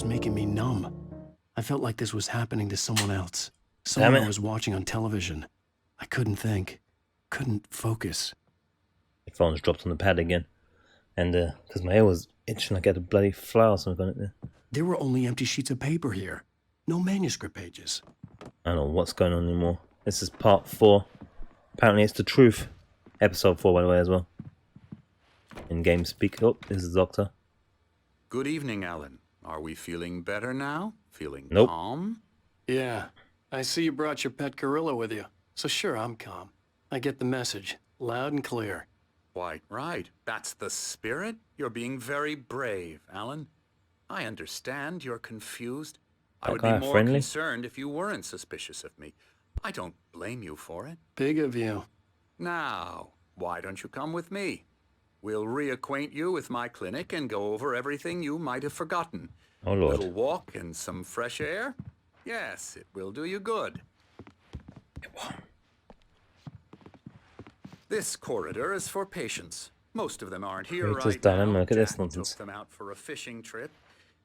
was making me numb. I felt like this was happening to someone else. Damn Someone I it. was watching on television. I couldn't think. Couldn't focus. The phone's dropped on the pad again. And because my ear was itching like I had a bloody fly or something on it there. There were only empty sheets of paper here. No manuscript pages. I don't know what's going on anymore. This is part 4. Apparently it's the truth. Episode 4, by the way, as well. In-game speak. Oh, this is the Doctor. Good evening, Alan. Are we feeling better now? Feeling Nope. calm? Yeah. I see you brought your pet gorilla with you. So sure, I'm calm. I get the message. Loud and clear. Quite right. That's the spirit. You're being very brave, Alan. I understand you're confused. I would be more friendly? concerned if you weren't suspicious of me. I don't blame you for it. Big of you. Now, why don't you come with me? We'll reacquaint you with my clinic and go over everything you might have forgotten. Oh, A Lord. little walk and some fresh air? Yes, it will do you good. This corridor is for patients. Most of them aren't here Creator's right dilemma. now. Look at this Jack nonsense. took them out for a fishing trip,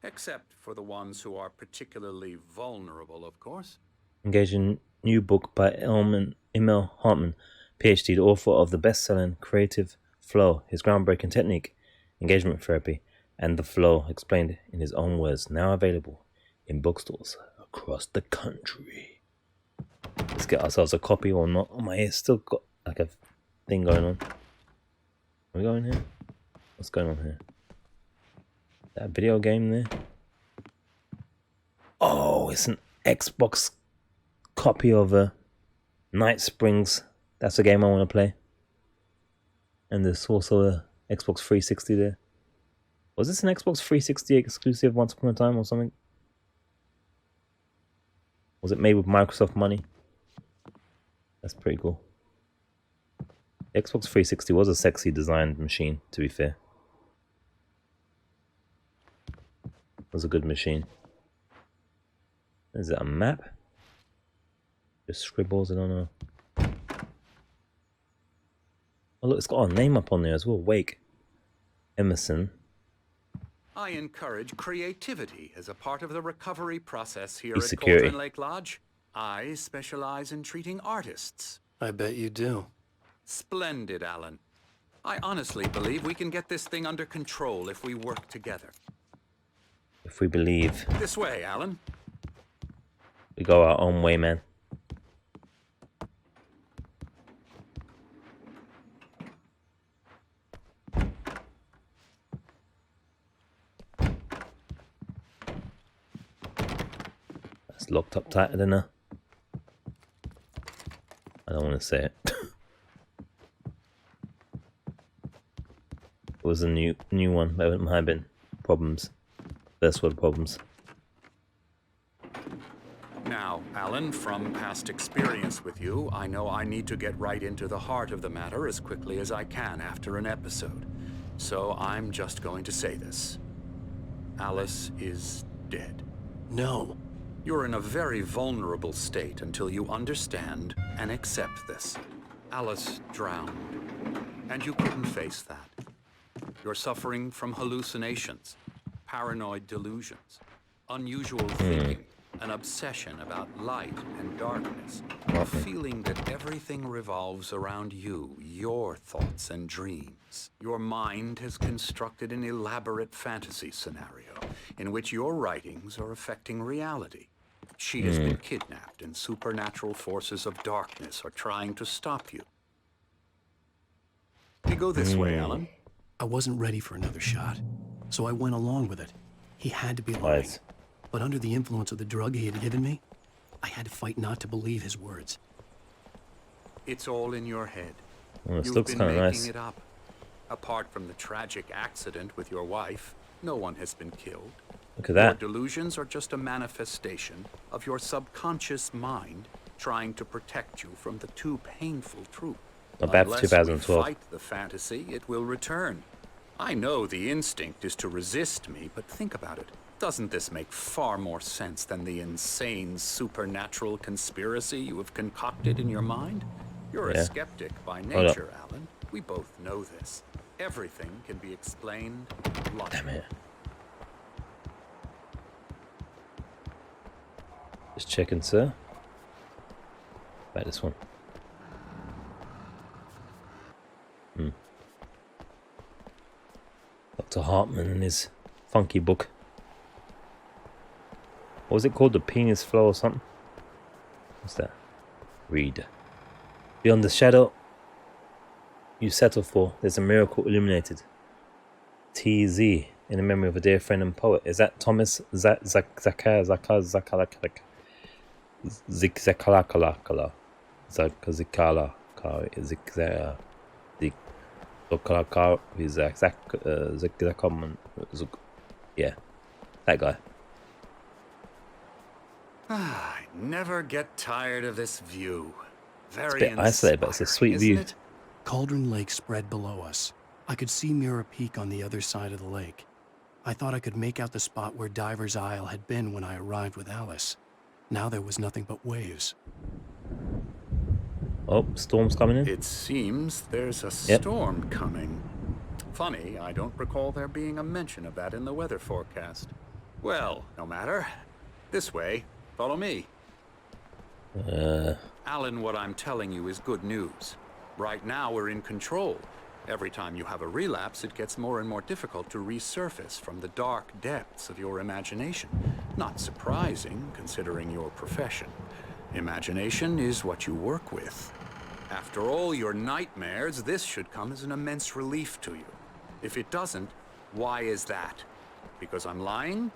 except for the ones who are particularly vulnerable, of course. Engage in new book by Emil Hartman, PhD, the author of the best-selling Creative Flow, his groundbreaking technique, engagement therapy, and the flow explained in his own words, now available in bookstores across the country. Let's get ourselves a copy or not. Oh, my ear's still got like a thing going on. Are we going here? What's going on here? That video game there? Oh, it's an Xbox copy of Night Springs. That's a game I want to play. And there's also a Xbox 360 there. Was this an Xbox 360 exclusive once upon a time or something? Was it made with Microsoft money? That's pretty cool. Xbox 360 was a sexy designed machine, to be fair. It was a good machine. Is it a map? Just scribbles, I don't know. Oh look, it's got our name up on there as well. Wake. Emerson. I encourage creativity as a part of the recovery process here Peace at security. Cauldron Lake Lodge. I specialize in treating artists. I bet you do. Splendid, Alan. I honestly believe we can get this thing under control if we work together. If we believe, This way, Alan. we go our own way, man. That's locked up tighter than a... I don't want to say it. It was a new one, but it might have been problems. First world problems. Now, Alan, from past experience with you, I know I need to get right into the heart of the matter as quickly as I can after an episode. So I'm just going to say this. Alice is dead. No. You're in a very vulnerable state until you understand and accept this. Alice drowned, and you couldn't face that. You're suffering from hallucinations, paranoid delusions, unusual thinking, an obsession about light and darkness, a feeling that everything revolves around you, your thoughts and dreams. Your mind has constructed an elaborate fantasy scenario in which your writings are affecting reality. She has been kidnapped, and supernatural forces of darkness are trying to stop you. We go this way, Alan. I wasn't ready for another shot, so I went along with it. He had to be lying. Right. But under the influence of the drug he had given me, I had to fight not to believe his words. It's all in your head. Well, this You've looks been kind of making nice. it up. Apart from the tragic accident with your wife, no one has been killed. Look at Your that. delusions are just a manifestation of your subconscious mind trying to protect you from the too painful truth. Not bad for Unless 2012. we fight the fantasy, it will return. I know the instinct is to resist me, but think about it. Doesn't this make far more sense than the insane supernatural conspiracy you have concocted in your mind? You're Yeah. a skeptic by up. nature, Alan. We both know this. Everything can be explained Damn logically. it. Just checking, sir. About this one. Dr. Hartman and his funky book. What was it called? The penis flow or something? What's that? Read. Beyond the shadow you settle for, there's a miracle illuminated. TZ, in the memory of a dear friend and poet. Is that Thomas Zakalakala? Yeah, that guy. I never get tired of this view. Very It's a bit isolated, but it's a sweet inspiring, view. isn't it? Cauldron Lake spread below us. I could see Mirror Peak on the other side of the lake. I thought I could make out the spot where Diver's Isle had been when I arrived with Alice. Now there was nothing but waves. Oh, storm's coming in. It seems there's a Yep. storm coming. Funny, I don't recall there being a mention of that in the weather forecast. Well, no matter. This way. Follow me. Alan, what I'm telling you is good news. Right now we're in control. Every time you have a relapse, it gets more and more difficult to resurface from the dark depths of your imagination. Not surprising, considering your profession. Imagination is what you work with. After all your nightmares, this should come as an immense relief to you. If it doesn't, why is that? Because I'm lying?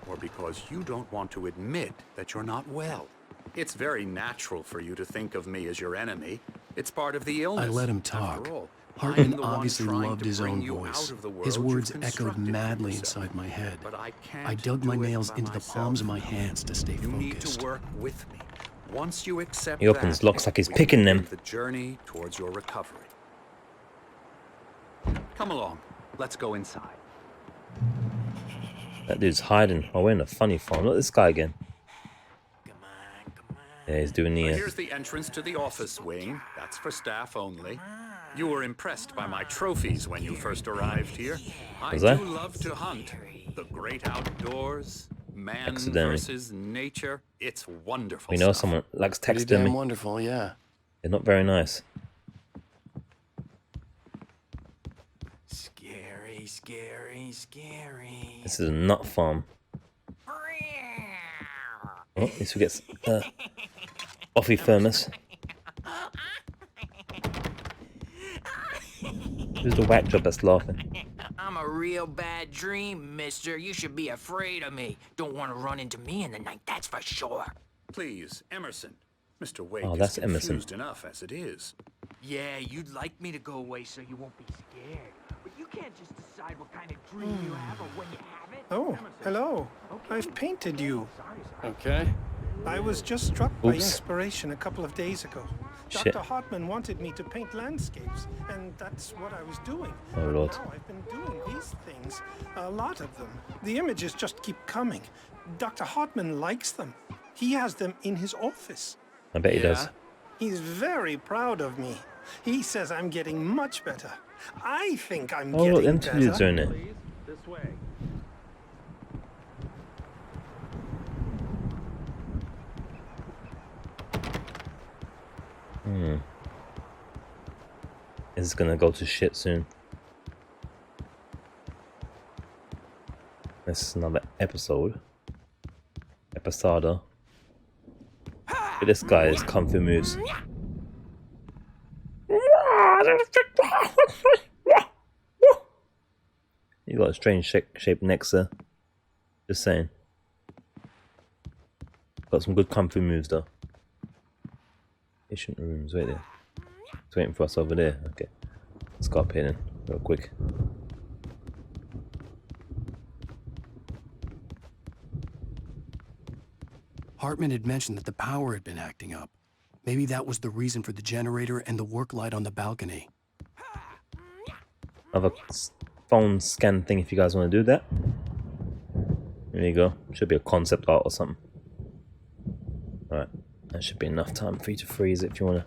Or because you don't want to admit that you're not well? It's very natural for you to think of me as your enemy. It's part of the illness. I let him After talk. all, Hartman I'm the one obviously trying loved to his bring own you voice. out of the His world words you've echoed constructed for madly yourself. inside my head. But I can't I dug my do it nails by into the myself. palms of my hands to stay You need focused. to work with me. Once you accept He opens that, locks like he's we can picking them. begin the journey towards your recovery. Come along. Let's go inside. That dude's hiding. Oh, we're in a funny farm. Look at this guy again. Come on. Yeah, he's doing the... Here's the entrance to the office wing. That's for staff only. You were impressed by my trophies when you first arrived here. I Was I? do love to hunt. The great outdoors, man Taxidermy. versus nature. It's wonderful We know stuff. someone likes Pretty taxidermy. damn wonderful, yeah. They're not very nice. Scary, scary, scary. This is a nut farm. Oh, at least we get Offie Thermos. Who's the whack job that's laughing? I'm a real bad dream, mister. You should be afraid of me. Don't want to run into me in the night, that's for sure. Please, Emerson. Mr. Wake Oh, is that's Emerson. confused enough as it is. Yeah, you'd like me to go away so you won't be scared. But you can't just decide what kind of dream you have or when you have it. Oh, Emerson. hello. Okay. I've painted you. Sorry. Okay. I was just struck by Oops. inspiration a couple of days ago. Shit. Dr. Hartman wanted me to paint landscapes, and that's what I was doing. Oh, Lord. Now I've been doing these things, a lot of them. The images just keep coming. Dr. Hartman likes them. He has them in his office. I bet he does. Yeah. He's very proud of me. He says I'm getting much better. I think I'm Oh, look, getting them two dudes are better. in there. This way. This is gonna go to shit soon. This is another episode. Episode. Look at this guy's kung fu moves. You got a strange shaped neck, sir. Just saying. Got some good kung fu moves though. Patient rooms, wait there. It's waiting for us over there. Okay. Let's go up here then, real quick. Hartman had mentioned that the power had been acting up. Maybe that was the reason for the generator and the work light on the balcony. I have a phone scan thing if you guys want to do that. There you go. Should be a concept art or something. Alright. That should be enough time for you to freeze it if you want to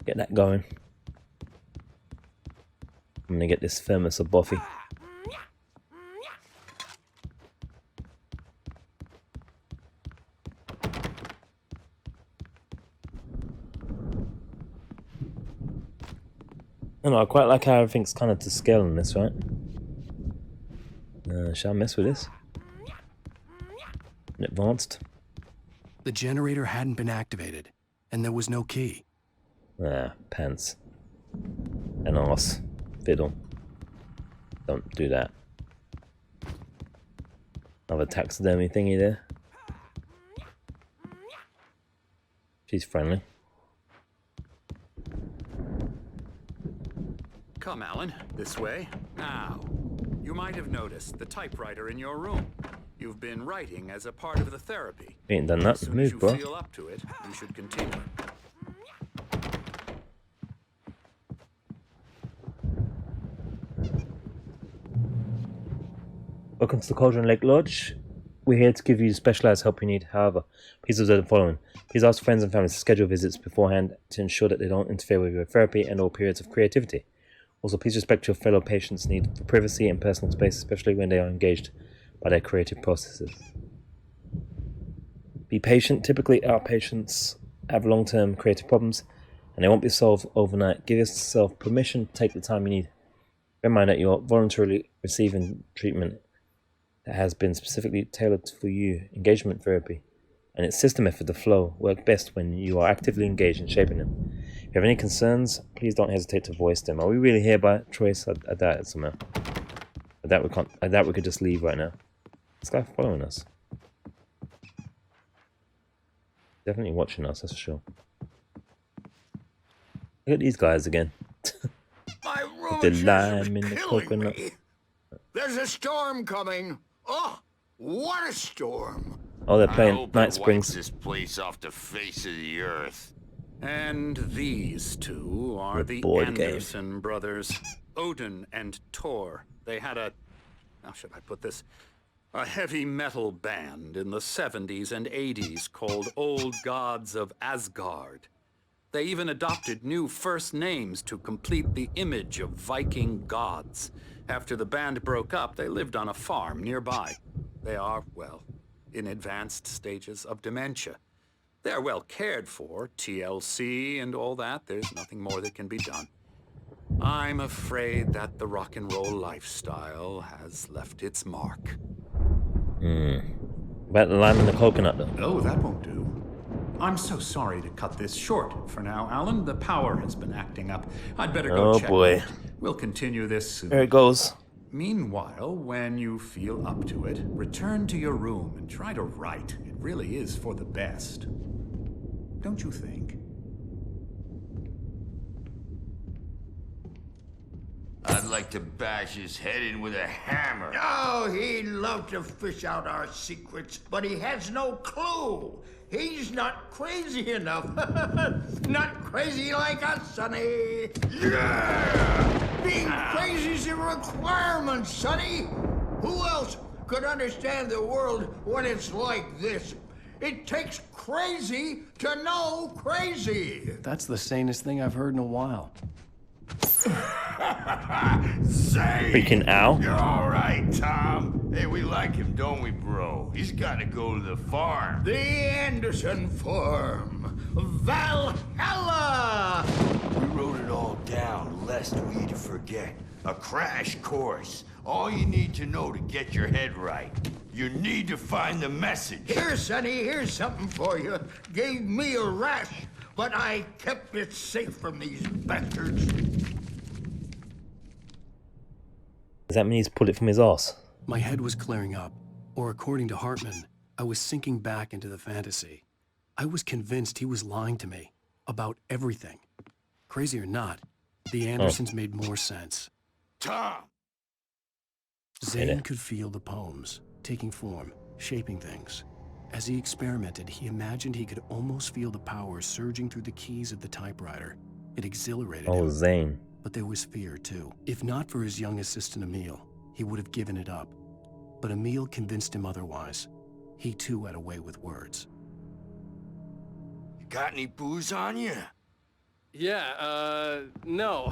get that going. I'm gonna get this thermos of Buffy. I know, I quite like how everything's kind of to scale in this, right? Shall I mess with this? Advanced? The generator hadn't been activated, and there was no key. Ah, pants. An arse. Fiddle. Don't do that. Another taxidermy thingy there. She's friendly. Come, Alan, this way. Now, you might have noticed the typewriter in your room. You've been writing as a part of the therapy. You ain't done As that. soon as you Move, bro. feel up to it, you should continue. Welcome to the Cauldron Lake Lodge. We're here to give you the specialized help you need. However, please observe the following. Please ask friends and family to schedule visits beforehand to ensure that they don't interfere with your therapy and or periods of creativity. Also, please respect your fellow patients' need for privacy and personal space, especially when they are engaged by their creative processes. Be patient. Typically, our patients have long-term creative problems and they won't be solved overnight. Give yourself permission to take the time you need. Bear in mind that you're voluntarily receiving treatment that has been specifically tailored for you. Engagement therapy and its system method, the flow, work best when you are actively engaged in shaping them. If you have any concerns, please don't hesitate to voice them. Are we really here by choice? I doubt it somehow. I doubt we could just leave right now. This guy following us. Definitely watching us, that's for sure. Look at these guys again. My The rheumatism lime in is the killing coconut. me. There's a storm coming. Oh, what a storm! Oh, they're I playing hope Night it wipes Springs. this place off the face of the earth. And these two are The the board game. Anderson brothers, Odin and Thor. They had how should I put this? A heavy metal band in the 70s and 80s called Old Gods of Asgard. They even adopted new first names to complete the image of Viking gods. After the band broke up, they lived on a farm nearby. They are, well, in advanced stages of dementia. They're well cared for, TLC and all that. There's nothing more that can be done. I'm afraid that the rock and roll lifestyle has left its mark. About the lime and the coconut though. Oh, that won't do. I'm so sorry to cut this short for now, Alan. The power has been acting up. I'd better go Oh, check. boy. We'll continue this soon. There it goes. Meanwhile, when you feel up to it, return to your room and try to write. It really is for the best. Don't you think? I'd like to bash his head in with a hammer. Oh, he'd love to fish out our secrets, but he has no clue. He's not crazy enough. Not crazy like us, Sonny. Yeah! Being crazy's a requirement, Sonny. Who else could understand the world when it's like this? It takes crazy to know crazy. That's the sanest thing I've heard in a while. Say, Freaking ow. you're all right, Tom. Hey, we like him, don't we, bro? He's got to go to the farm. The Anderson Farm. Valhalla! We wrote it all down, lest we forget. A crash course. All you need to know to get your head right. You need to find the message. Here, Sonny, here's something for you. Gave me a rash, but I kept it safe from these bastards. Does that mean he's pulled it from his arse? My head was clearing up, or according to Hartman, I was sinking back into the fantasy. I was convinced he was lying to me about everything. Crazy or not, the Andersons made more sense. Tom! Zane could feel the poems, taking form, shaping things. As he experimented, he imagined he could almost feel the power surging through the keys of the typewriter. It exhilarated Oh, him, Zane. but there was fear too. If not for his young assistant Emil, he would have given it up. But Emil convinced him otherwise. He too had a way with words. You got any booze on you? Yeah, no.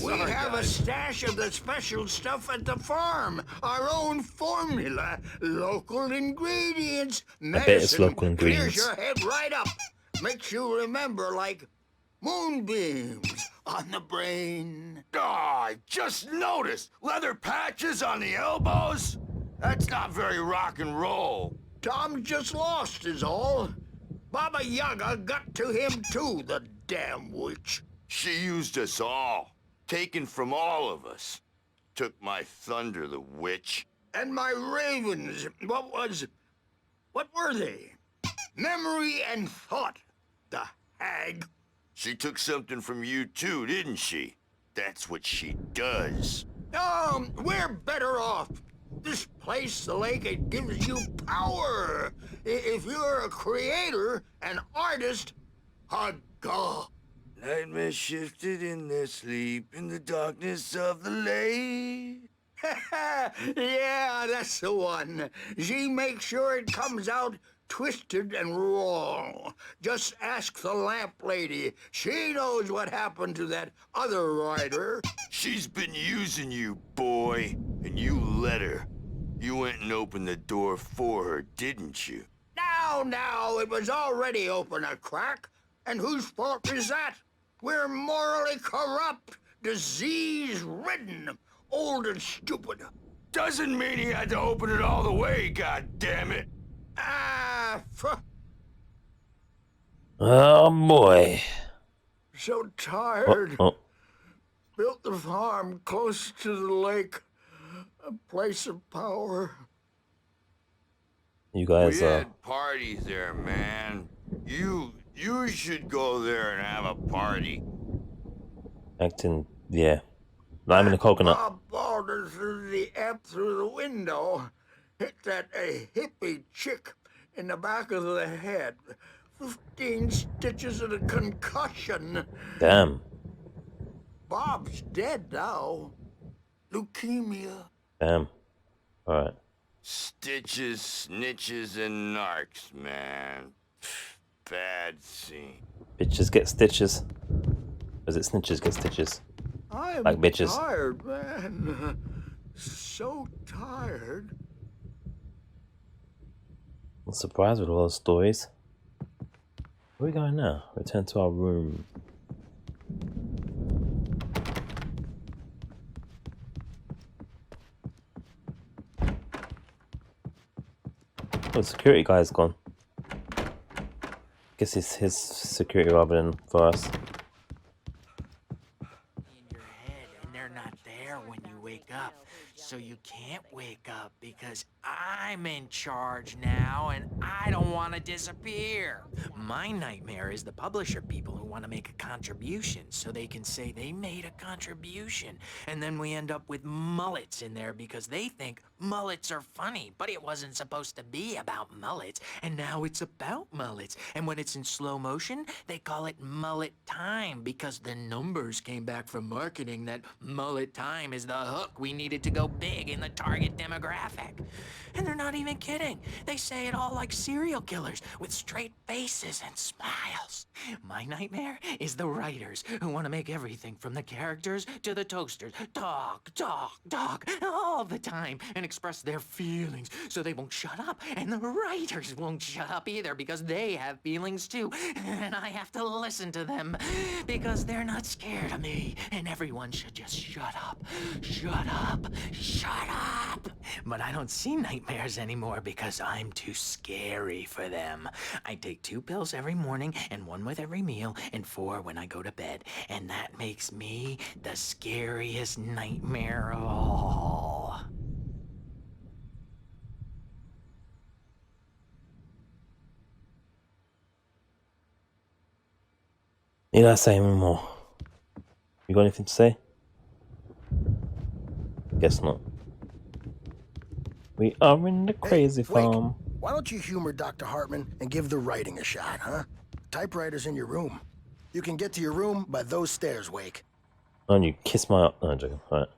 We Sorry, have a guys. stash of the special stuff at the farm. Our own formula, local ingredients, medicine. bet it's local ingredients. Clears your head right up. Makes you remember like moonbeams. on the brain. Oh, I just noticed! Leather patches on the elbows? That's not very rock and roll. Tom just lost is all. Baba Yaga got to him too, the damn witch. She used us all. Taken from all of us. Took my thunder, the witch. And my ravens, what were they? Memory and thought, the hag. She took something from you too, didn't she? That's what she does. We're better off. This place, the lake, it gives you power. If you're a creator, an artist, a god. Nightmares shifted in their sleep in the darkness of the lake. Yeah, that's the one. She makes sure it comes out twisted and wrong. Just ask the lamp lady. She knows what happened to that other rider. She's been using you, boy, and you let her. You went and opened the door for her, didn't you? Now, it was already open a crack. And whose fault is that? We're morally corrupt, disease-ridden, old and stupid. Doesn't mean he had to open it all the way, goddammit. Oh boy. So tired. Oh. Built the farm close to the lake. A place of power. You guys We had parties there, man. You should go there and have a party. acting, yeah. Lime in the coconut. Bob Balder threw the app through the window. Hit that hippie chick in the back of the head. 15 stitches and a concussion. Damn. Bob's dead now. Leukemia. Damn. Alright. Stitches, snitches, and narcs, man. Bad scene. Bitches get stitches. Or is it snitches get stitches? I'm Like bitches. tired, man. So tired. I'm surprised with all those stories. Where are we going now? Return to our room. Oh, the security guy's gone. Guess it's his security rather than for us. In your head, and they're not there when you wake up. So you can't wake up because I'm in charge now and I don't want to disappear. My nightmare is the publisher people who want to make a contribution so they can say they made a contribution. And then we end up with mullets in there because they think mullets are funny, but it wasn't supposed to be about mullets. And now it's about mullets. And when it's in slow motion, they call it mullet time because the numbers came back from marketing that mullet time is the hook we needed to go big in the target demographic. And they're not even kidding. They say it all like serial killers with straight faces and smiles. My nightmare is the writers who want to make everything from the characters to the toasters talk all the time and express their feelings so they won't shut up. And the writers won't shut up either because they have feelings too. And I have to listen to them because they're not scared of me. And everyone should just shut up. Shut up. Shut up. But I don't see nightmares anymore because I'm too scary for them. I take 2 pills every morning and 1 with every meal and 4 when I go to bed. And that makes me the scariest nightmare of all. Need I say any more? You got anything to say? Guess not. We are in the crazy farm. Why don't you humor Dr. Hartman and give the writing a shot, huh? Typewriter's in your room. You can get to your room by those stairs, Wake. Oh, and you kiss my... Oh, I'm joking. Alright.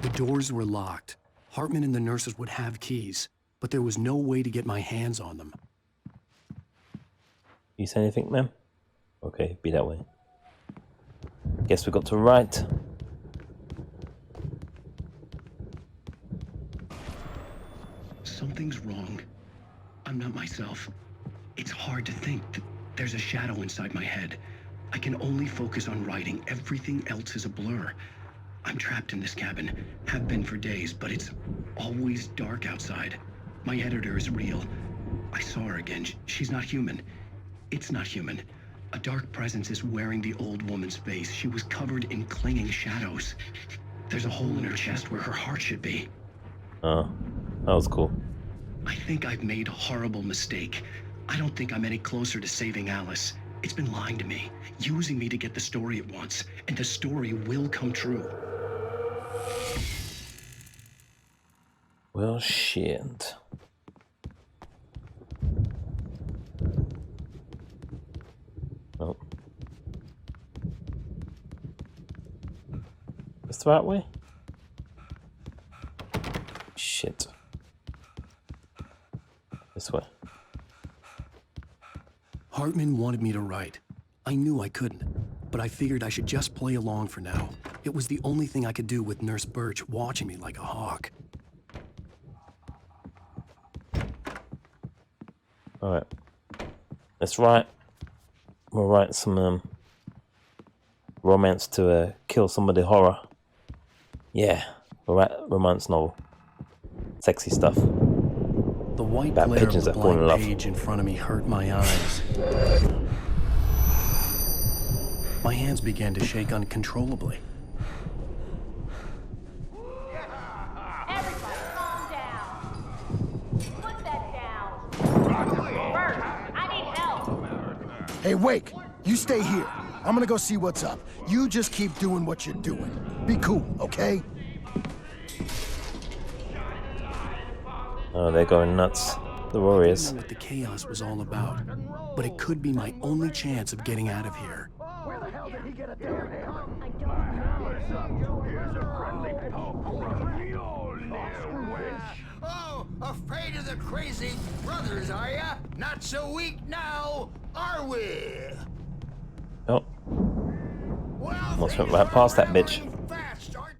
The doors were locked. Hartman and the nurses would have keys, but there was no way to get my hands on them. You say anything, ma'am? Okay, be that way. Guess we got to write. Something's wrong. I'm not myself. It's hard to think that there's a shadow inside my head. I can only focus on writing. Everything else is a blur. I'm trapped in this cabin, have been for days, but it's always dark outside. My editor is real. I saw her again. She's not human. It's not human. A dark presence is wearing the old woman's face. She was covered in clinging shadows. There's a hole in her chest where her heart should be. Oh, that was cool. I think I've made a horrible mistake. I don't think I'm any closer to saving Alice. It's been lying to me, using me to get the story it wants, and the story will come true. Well, shit. Oh. It's the right way? Shit. This way. Hartman wanted me to write. I knew I couldn't, but I figured I should just play along for now. It was the only thing I could do with Nurse Birch watching me like a hawk. Alright. Let's write. We'll write some romance to kill somebody horror. Yeah. We'll write romance novel. Sexy stuff. The white About glare of pigeons the that fall in blank love. page in front of me hurt my eyes. My hands began to shake uncontrollably. Everybody, calm down. Put that down. Bert, I need help. Hey, Wake, you stay here. I'm gonna go see what's up. You just keep doing what you're doing. Be cool, okay? Oh, they're going nuts. The I Warriors. didn't know what the chaos was all about, but it could be my only chance of getting out of here. Where the hell did he get a damn Oh, afraid of the crazy brothers, are ya? Not so weak now, are we? Oh, Well, almost went things right past are that bitch. running fast, aren't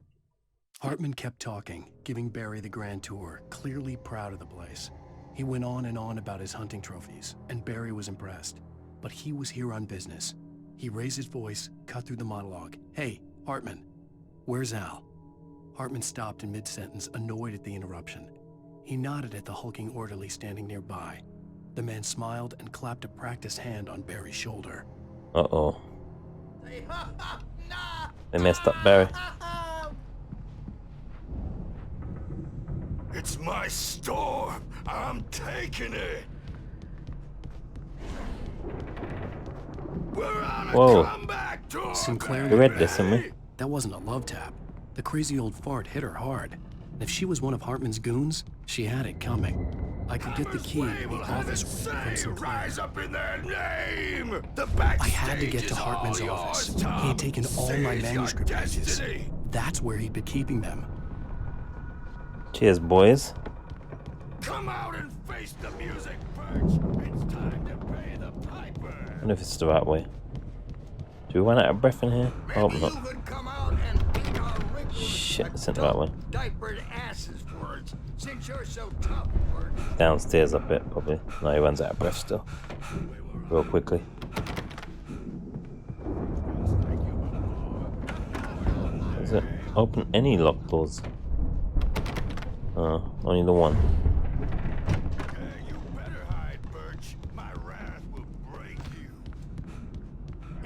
Hartman kept talking, giving Barry the grand tour, clearly proud of the place. He went on and on about his hunting trophies, and Barry was impressed. But he was here on business. He raised his voice, cut through the monologue. Hey, Hartman, where's Al? Hartman stopped in mid-sentence, annoyed at the interruption. He nodded at the hulking orderly standing nearby. The man smiled and clapped a practiced hand on Barry's shoulder. Uh-oh. they? Nah. They messed up Barry. It's my store. I'm taking it. We're on a Whoa. comeback tour. Sinclair We read looked this, back. didn't we? That wasn't a love tap. The crazy old fart hit her hard. And if she was one of Hartman's goons, she had it coming. I could get the key to the office from Sinclair. Rise up in their name. The I had to get backstage to is Hartman's all office. yours, He Tom. had taken all my Seize your manuscript pages. destiny. That's where he'd been keeping them. Cheers, boys. Come out and face the music, Birch. It's time to pay the piper. I wonder if it's the right way. Do we run out of breath in here? I hope Maybe you not. could come out and beat our wrinkles Shit, like it's in the right way. diapered asses for us, since you're so tough, Bert. Downstairs, I bet, probably. No, he runs out of breath still. Real quickly. Is it open any locked doors? Only the one. You better hide, Birch. My wrath will break you.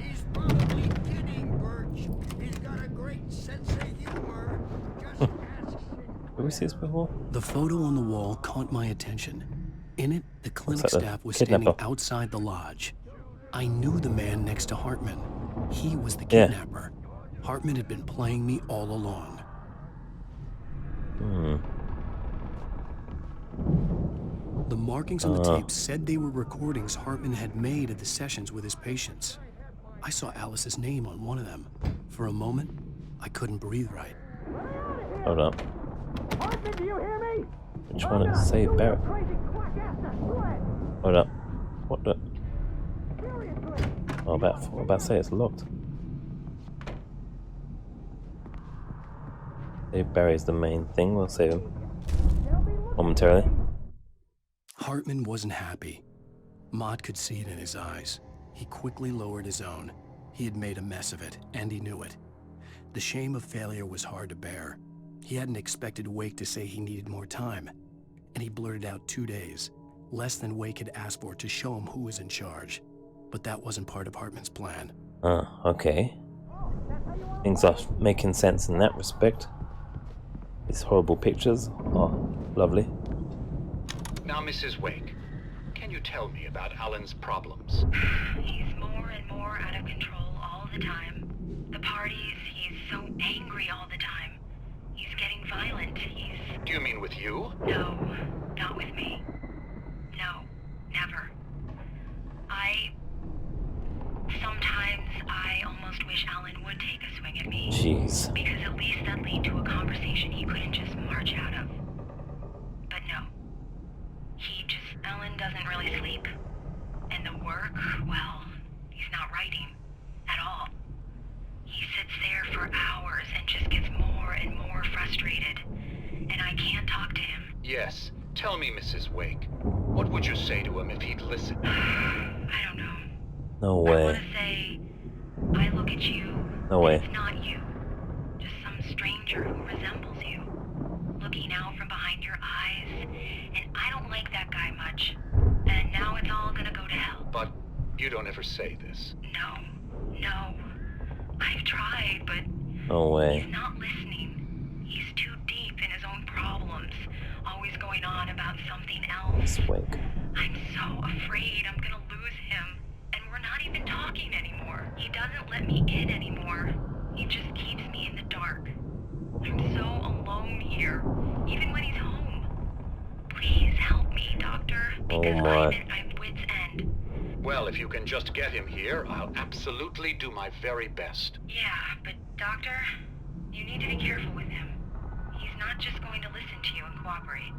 He's probably kidding, Birch. He's got a great sense of humor. Just ask Did we see this before? The photo on the wall caught my attention. In it, the clinic that the staff was kidnapper? standing outside the lodge. I knew the man next to Hartman. He was the Yeah. kidnapper. Hartman had been playing me all along. The markings on the tape said they were recordings Hartman had made of the sessions with his patients. I saw Alice's name on one of them. For a moment, I couldn't breathe right. Hold up. Hartman, do you hear me? Which one is Save Barrett? Crazy quack ass to sled. Hold up. What the? Seriously. Oh, about to say it's locked. Save Barry's the main thing. We'll save him momentarily. Hartman wasn't happy. Mott could see it in his eyes. He quickly lowered his own. He had made a mess of it, and he knew it. The shame of failure was hard to bear. He hadn't expected Wake to say he needed more time, and he blurted out 2 days, less than Wake had asked for to show him who was in charge. But that wasn't part of Hartman's plan. Okay. Things are making sense in that respect. These horrible pictures are lovely. Now, Mrs. Wake, can you tell me about Alan's problems? He's more and more out of control all the time. The parties, he's so angry all the time. He's getting violent. Do you mean with you? No, not with me. No, never. Sometimes I almost wish Alan would take a swing at me. Jeez. Because at least that'd lead to a conversation he couldn't just march out of. But no. Alan doesn't really sleep. And the work, well, he's not writing. At all. He sits there for hours and just gets more and more frustrated. And I can't talk to him. Yes. Tell me, Mrs. Wake. What would you say to him if he'd listen? I don't know. No I way. want to say, I look at you. No way. It's not you. Just some stranger who resembles you. Looking out from behind your eyes. And I don't like that guy much. And now it's all gonna go to hell. But you don't ever say this. No. I've tried, but No way. he's not listening. He's too deep in his own problems. Always going on about something else. Wake. I'm so afraid I'm gonna lose him. And we're not even talking anymore. He doesn't let me in anymore. He just keeps me in the dark. I'm so alone here, even when he's home. Please help me, Doctor, because I'm at wit's end. Well, if you can just get him here, I'll absolutely do my very best. Yeah, but Doctor, you need to be careful with him. He's not just going to listen to you and cooperate.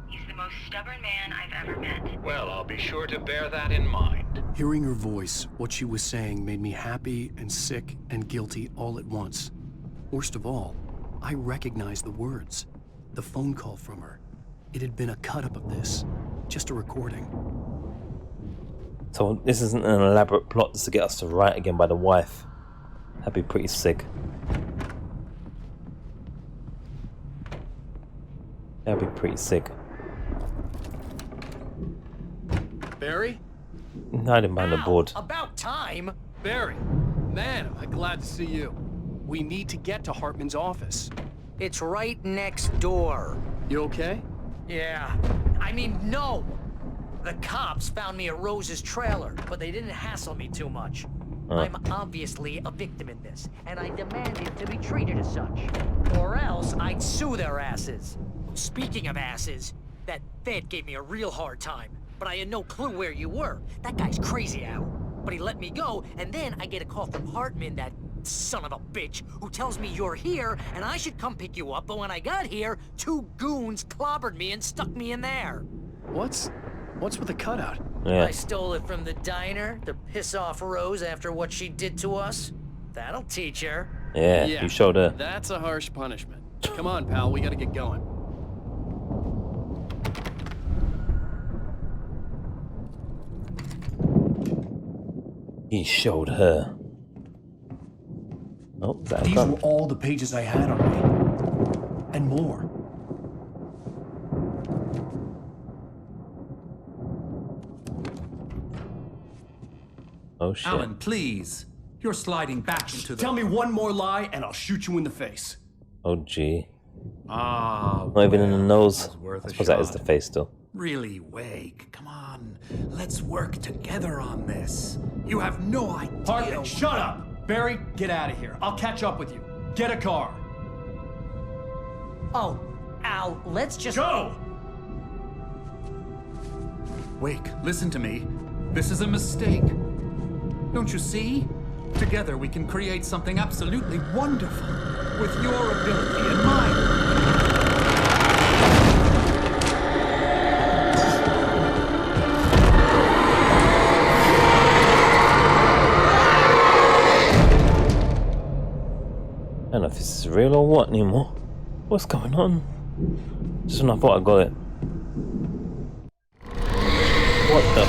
He's the most stubborn man I've ever met. Well, I'll be sure to bear that in mind. Hearing her voice, what she was saying made me happy and sick and guilty all at once. Worst of all, I recognized the words. The phone call from her. It had been a cut-up of this. Just a recording. So this isn't an elaborate plot just to get us to write again by the wife. That'd be pretty sick. That'd be pretty sick. Barry? Hiding behind the board. About time! Barry, man, am I glad to see you. We need to get to Hartman's office. It's right next door. You okay? Yeah. I mean, no! The cops found me at Rose's trailer, but they didn't hassle me too much. I'm obviously a victim in this, and I demanded to be treated as such. Or else I'd sue their asses. Speaking of asses, that Fed gave me a real hard time, but I had no clue where you were. That guy's crazy, Al. But he let me go, and then I get a call from Hartman, that son of a bitch, who tells me you're here, and I should come pick you up, but when I got here, 2 goons clobbered me and stuck me in there. What's with the cutout? Yeah. I stole it from the diner to piss off Rose after what she did to us. That'll teach her. Yeah, you showed her. That's a harsh punishment. Come on, pal, we gotta get going. He showed her. Oh, that These were all the pages I had on me. And more. Oh shit. Alan, please. You're sliding back into the... Tell me one more lie and I'll shoot you in the face. Oh gee. Ah, Not even in the nose. it was worth I a suppose that is shot. the face still. Really, Wake, come on. Let's work together on this. You have no idea... Hartman, shut up! Barry, get out of here. I'll catch up with you. Get a car. Oh, Al, let's just... Go! Wake, listen to me. This is a mistake. Don't you see? Together we can create something absolutely wonderful. With your ability and mine. I don't know if this is real or what anymore. What's going on? Just when I thought I got it. What the?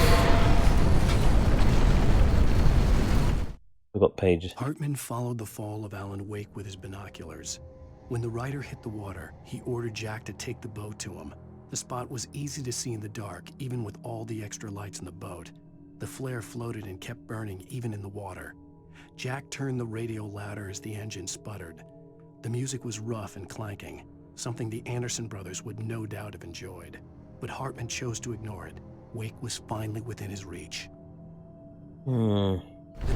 got pages. Hartman followed the fall of Alan Wake with his binoculars. When the rider hit the water, he ordered Jack to take the boat to him. The spot was easy to see in the dark, even with all the extra lights in the boat. The flare floated and kept burning even in the water. Jack turned the radio louder as the engine sputtered. The music was rough and clanking, something the Anderson brothers would no doubt have enjoyed. But Hartman chose to ignore it. Wake was finally within his reach. The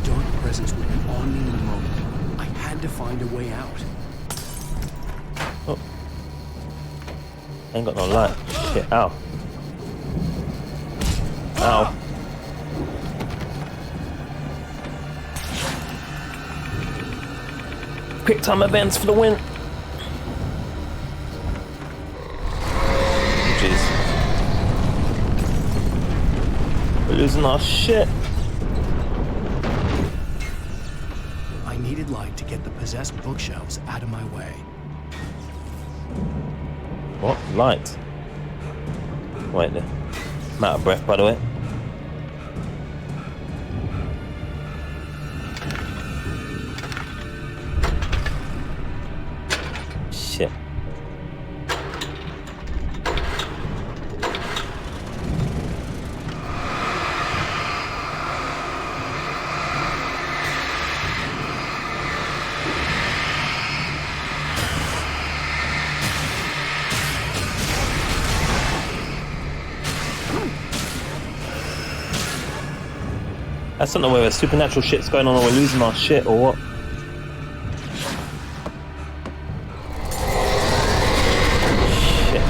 dark presence would be on me in a moment. I had to find a way out. Oh. Ain't got no light. Shit, ow. Ow. Quick time events for the win. Jeez. We're losing our shit. I needed light to get the possessed bookshelves out of my way. What? Light? Wait there. I'm out of breath, by the way. Shit. I don't know whether supernatural shit's going on or we're losing our shit or what. Shit.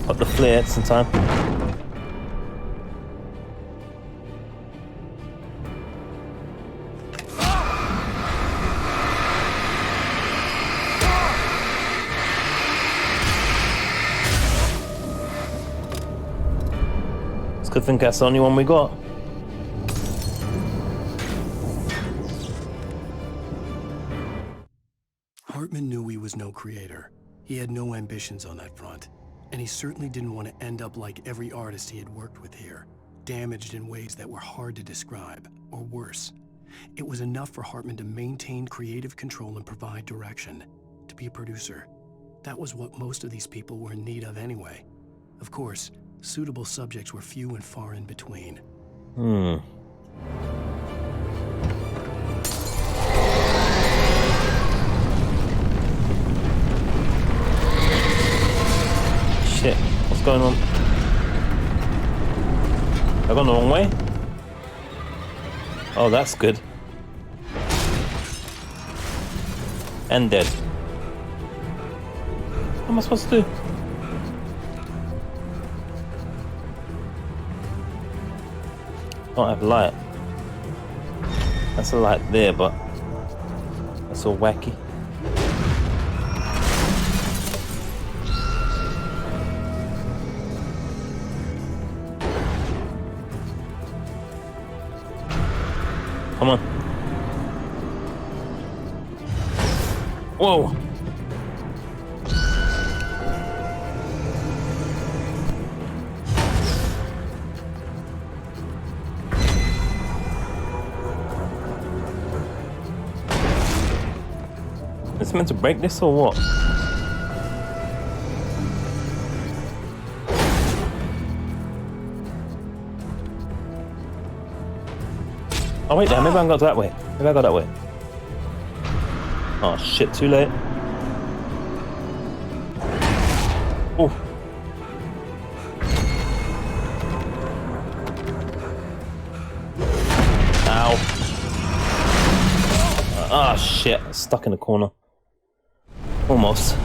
Got the flare some time. Good thing that's the only one we got. Hartman knew he was no creator. He had no ambitions on that front. And he certainly didn't want to end up like every artist he had worked with here, damaged in ways that were hard to describe, or worse. It was enough for Hartman to maintain creative control and provide direction, to be a producer. That was what most of these people were in need of anyway. Of course, suitable subjects were few and far in between. Shit, what's going on? Have I gone the wrong way? Oh, that's good. And dead. What am I supposed to do? Don't have light. That's a light there, but that's all wacky. Come on. Whoa. Is it meant to break this or what? Oh wait there, maybe I can go that way. Maybe I go that way. Oh shit, too late. Oh. Ow. Ah shit, stuck in the corner. Almost.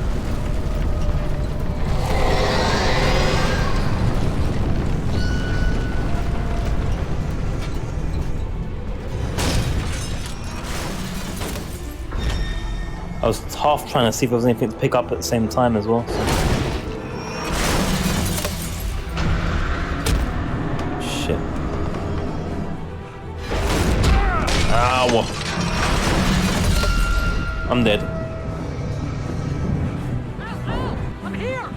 I was half trying to see if there was anything to pick up at the same time as well. Shit. Ow. I'm dead. Al, I'm here.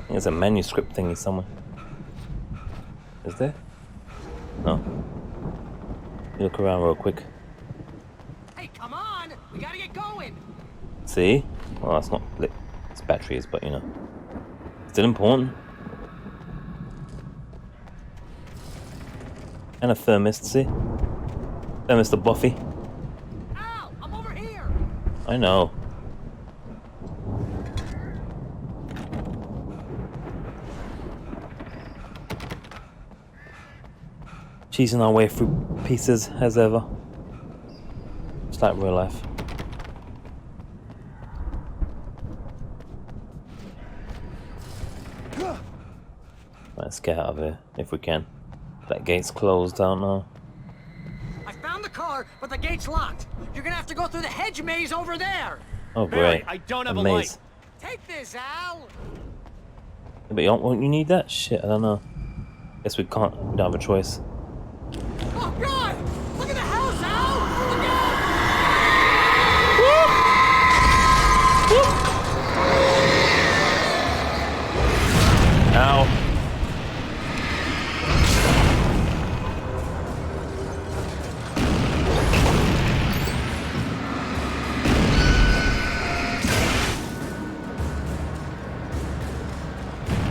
There's a manuscript thingy somewhere. Is there? No. Look around real quick. Hey, come on! We gotta get going. See? Well, that's not lit. It's batteries, but you know. Still important. And a thermist, see? Thermist of Buffy. Al, I'm over here. I know. Cheesing our way through pieces as ever. It's like real life. Let's get out of here if we can. That gate's closed down now. I found the car, but the gate's locked. You're gonna have to go through the hedge maze over there. Oh great. I don't have a a maze. light. Take this, Al. Yeah, but won't you need that? Shit, I don't know. Guess we can't. We don't have a choice. Oh God! Look at the house, Al. Look out! Ow.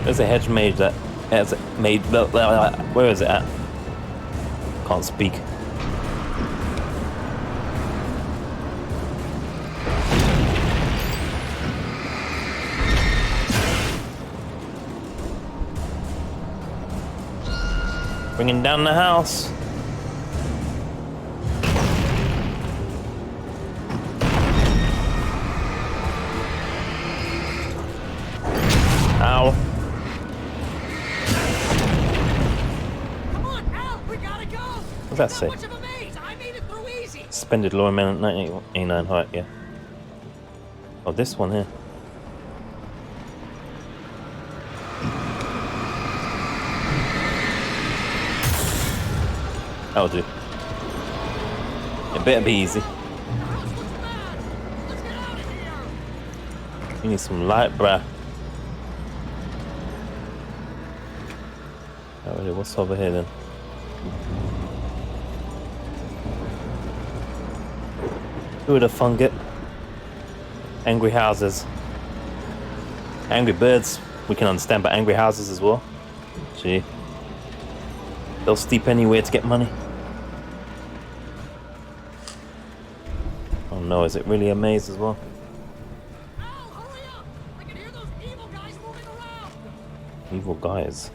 There's a hedge maze that has made. Where is it at? Can't speak. Bringing down the house. Ow. What's that say? Much of a maze. I made it through easy. Suspended law amendment 1989 height, yeah. Oh, this one here. That'll do. It better be easy. You need some light, bruh. Oh, really, what's over here then? Who would have thunk it? Angry houses. Angry birds, we can understand, but angry houses as well. Gee. They'll steep anywhere to get money. Oh no, is it really a maze as well? Al, hurry up! I can hear those evil guys moving around. Evil guys.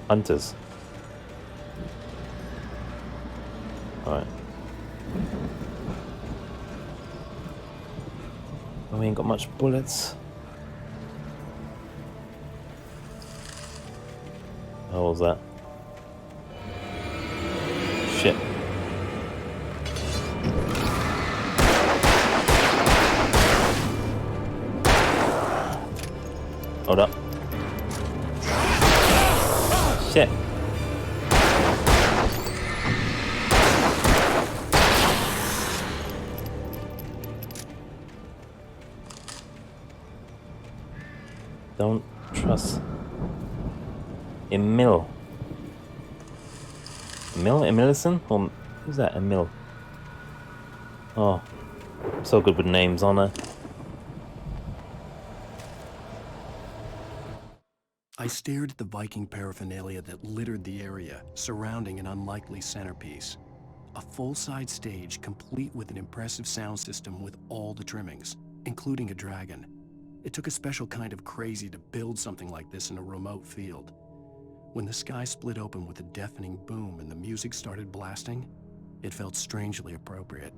Hunters. Alright. Oh, we ain't got much bullets. How was that? Shit. Hold up. Shit. Don't trust. Emil. Emilison? Or who's that? Emil. Oh, I'm so good with names, aren't I? I stared at the Viking paraphernalia that littered the area, surrounding an unlikely centerpiece. A full-size stage complete with an impressive sound system with all the trimmings, including a dragon. It took a special kind of crazy to build something like this in a remote field. When the sky split open with a deafening boom and the music started blasting, it felt strangely appropriate.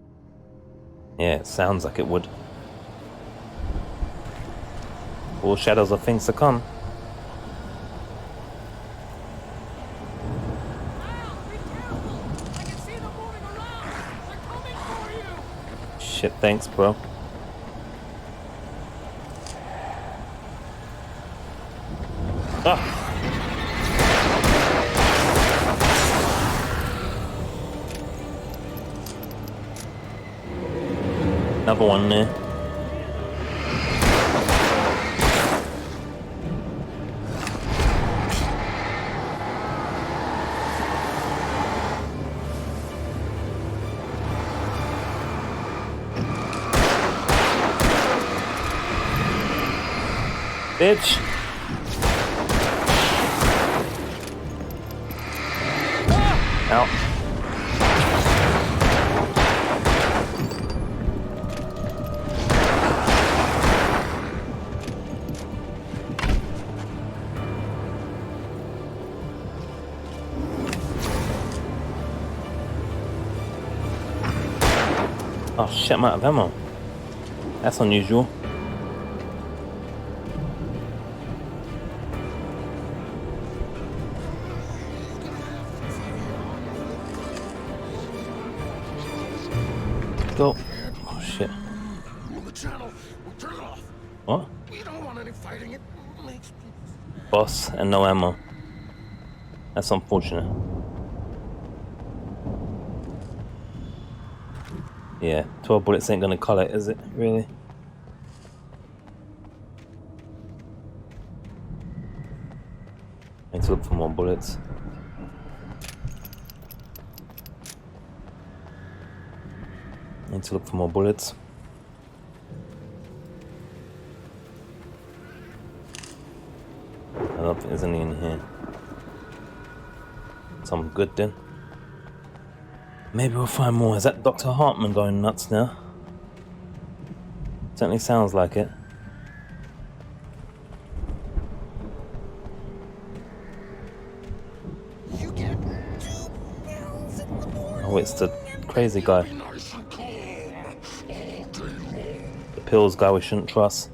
Yeah, it sounds like it would. All shadows of things to come. Shit, thanks, bro. Ah! Another one there. Bitch. Out. Oh shit, I'm out of ammo. That's unusual. Go. Oh shit. The channel. We'll turn it off. What? We don't want any fighting. It makes Boss and no ammo. That's unfortunate. Yeah, 12 bullets ain't gonna cut it, is it? Really? Need to look for more bullets. Need to look for more bullets. I don't think there's any in here. Some good then. Maybe we'll find more. Is that Dr. Hartman going nuts now? Certainly sounds like it. Oh, it's the crazy guy. The pills guy we shouldn't trust.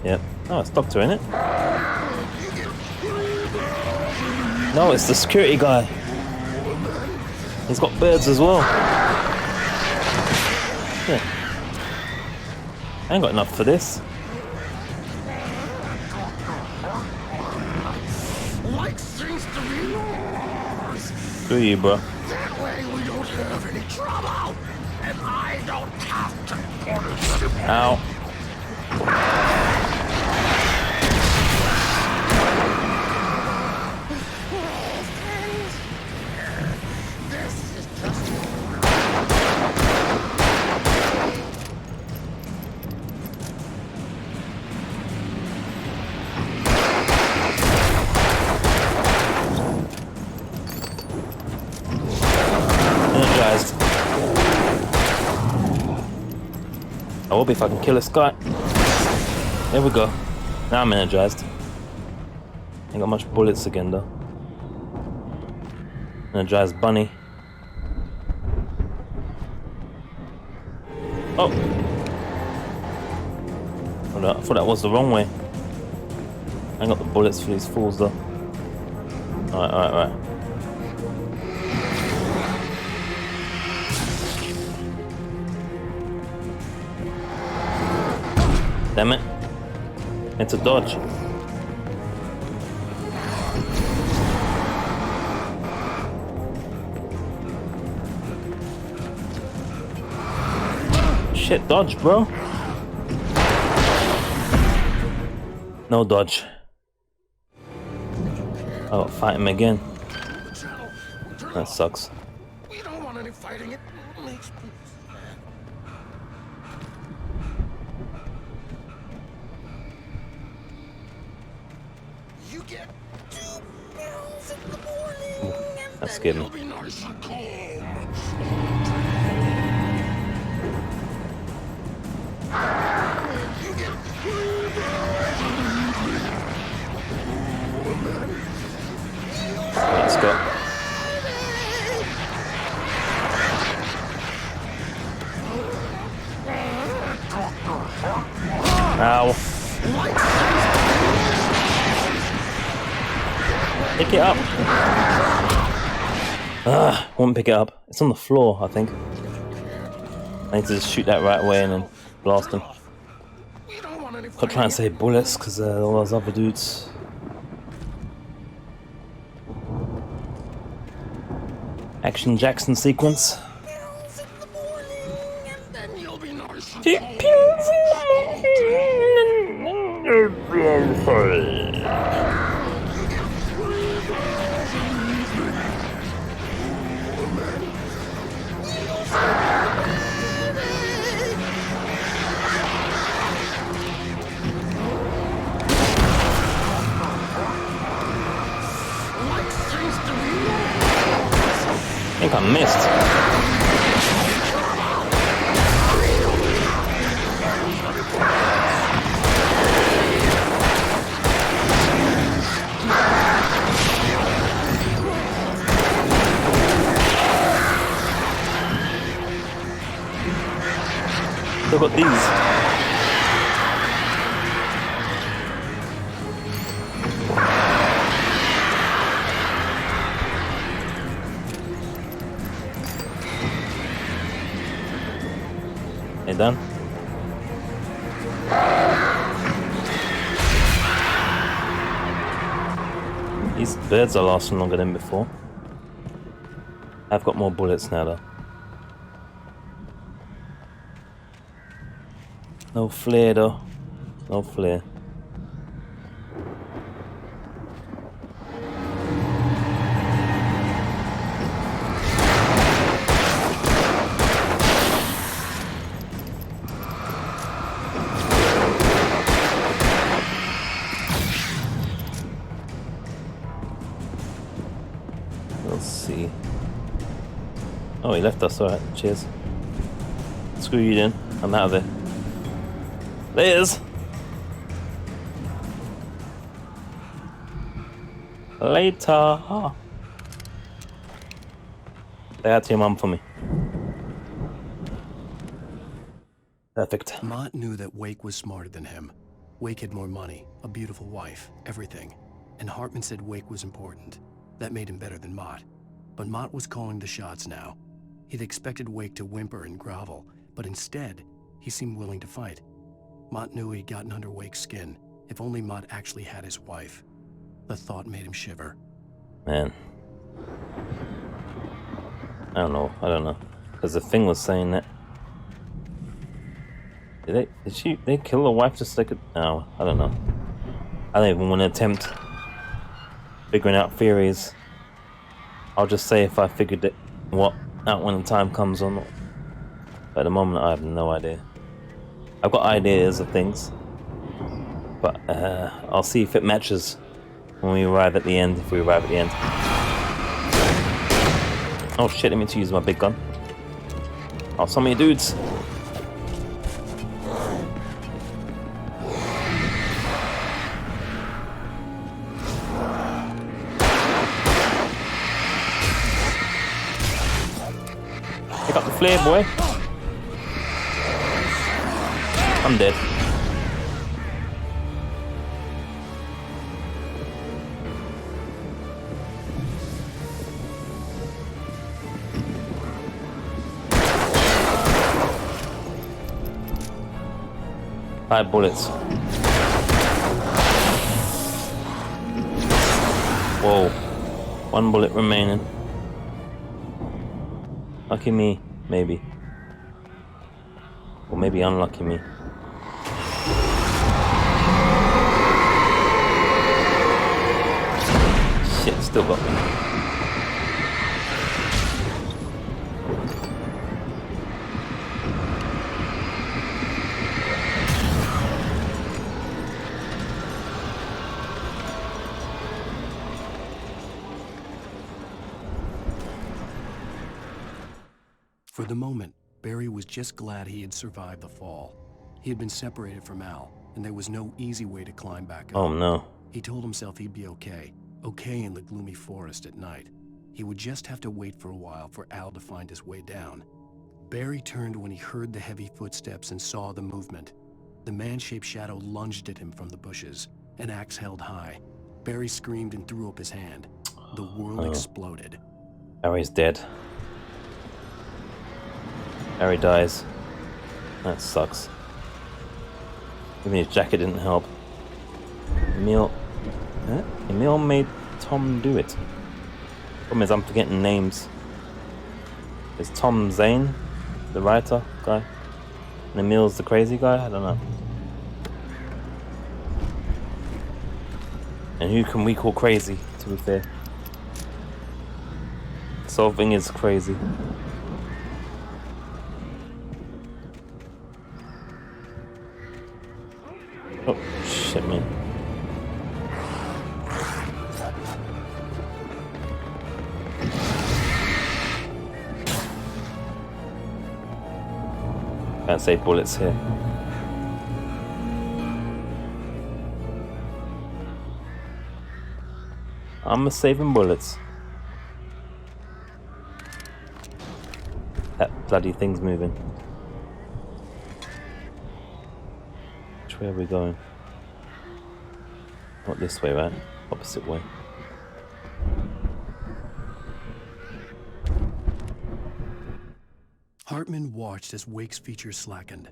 Yep. Oh, it's Doctor, innit? No, it's the security guy. He's got birds as well. Yeah. I ain't got enough for this. like things to be yours. Screw you, bro. That way we don't have any trouble, and I don't have to punish you. Ow. I will be if I can kill this guy. There we go. Now I'm energized. Ain't got much bullets again though. Energized bunny. Oh! I thought that was the wrong way. I ain't got the bullets for these fools though. Alright. Damn it. It's a dodge. Shit, dodge, bro. No dodge. I gotta fight him again. That sucks. We don't want any fighting. It makes peace. You get 2 pills in the morning, and That scared me. you'll be nice and calm. You get Let's go. Ow. Pick it up. Won't pick it up. It's on the floor, I think. I need to just shoot that right away and then blast him. Can't try and save bullets because all those other dudes. Action Jackson sequence. I think I missed. Still got these. They done? These birds are lasting longer than before. I've got more bullets now though. No flare though. No flare. We'll see. Oh, he left us. Alright, cheers. Screw you then. I'm out of there. Liz! Later! Say out to your mum for me. Perfect. Mott knew that Wake was smarter than him. Wake had more money, a beautiful wife, everything. And Hartman said Wake was important. That made him better than Mott. But Mott was calling the shots now. He'd expected Wake to whimper and grovel, but instead, he seemed willing to fight. Mott knew he'd gotten under Wake's skin. If only Mott actually had his wife. The thought made him shiver. Man. I don't know. Because the thing was saying that... Did they kill the wife just so they could... No, I don't know. I don't even want to attempt figuring out theories. I'll just say if I figured it out when the time comes or not. But at the moment I have no idea. I've got ideas of things. But I'll see if it matches when we arrive at the end, if we arrive at the end. Oh shit, I meant to use my big gun. Oh, so many dudes. Pick up the flare, boy. I'm dead. Five bullets. Whoa. One bullet remaining. Lucky me, maybe. Or maybe unlucky me. Shit, still got me. For the moment, Barry was just glad he had survived the fall. He had been separated from Al, and there was no easy way to climb back up. Oh no. He told himself he'd be okay in the gloomy forest at night. He would just have to wait for a while for Al to find his way down. Barry turned when he heard the heavy footsteps and saw the movement. The man-shaped shadow lunged at him from the bushes, an axe held high. Barry screamed and threw up his hand. The world exploded. Barry's dead. Barry dies. That sucks. Even his jacket didn't help. Emil made Tom do it. Problem is I'm forgetting names. Is Tom Zane the writer guy? And Emil's the crazy guy? I don't know. And who can we call crazy, to be fair? Solving is crazy. Oh, shit, man. Can't save bullets here. I'm saving bullets. That bloody thing's moving. Which way are we going? Not this way, right? Opposite way. Hartman watched as Wake's features slackened.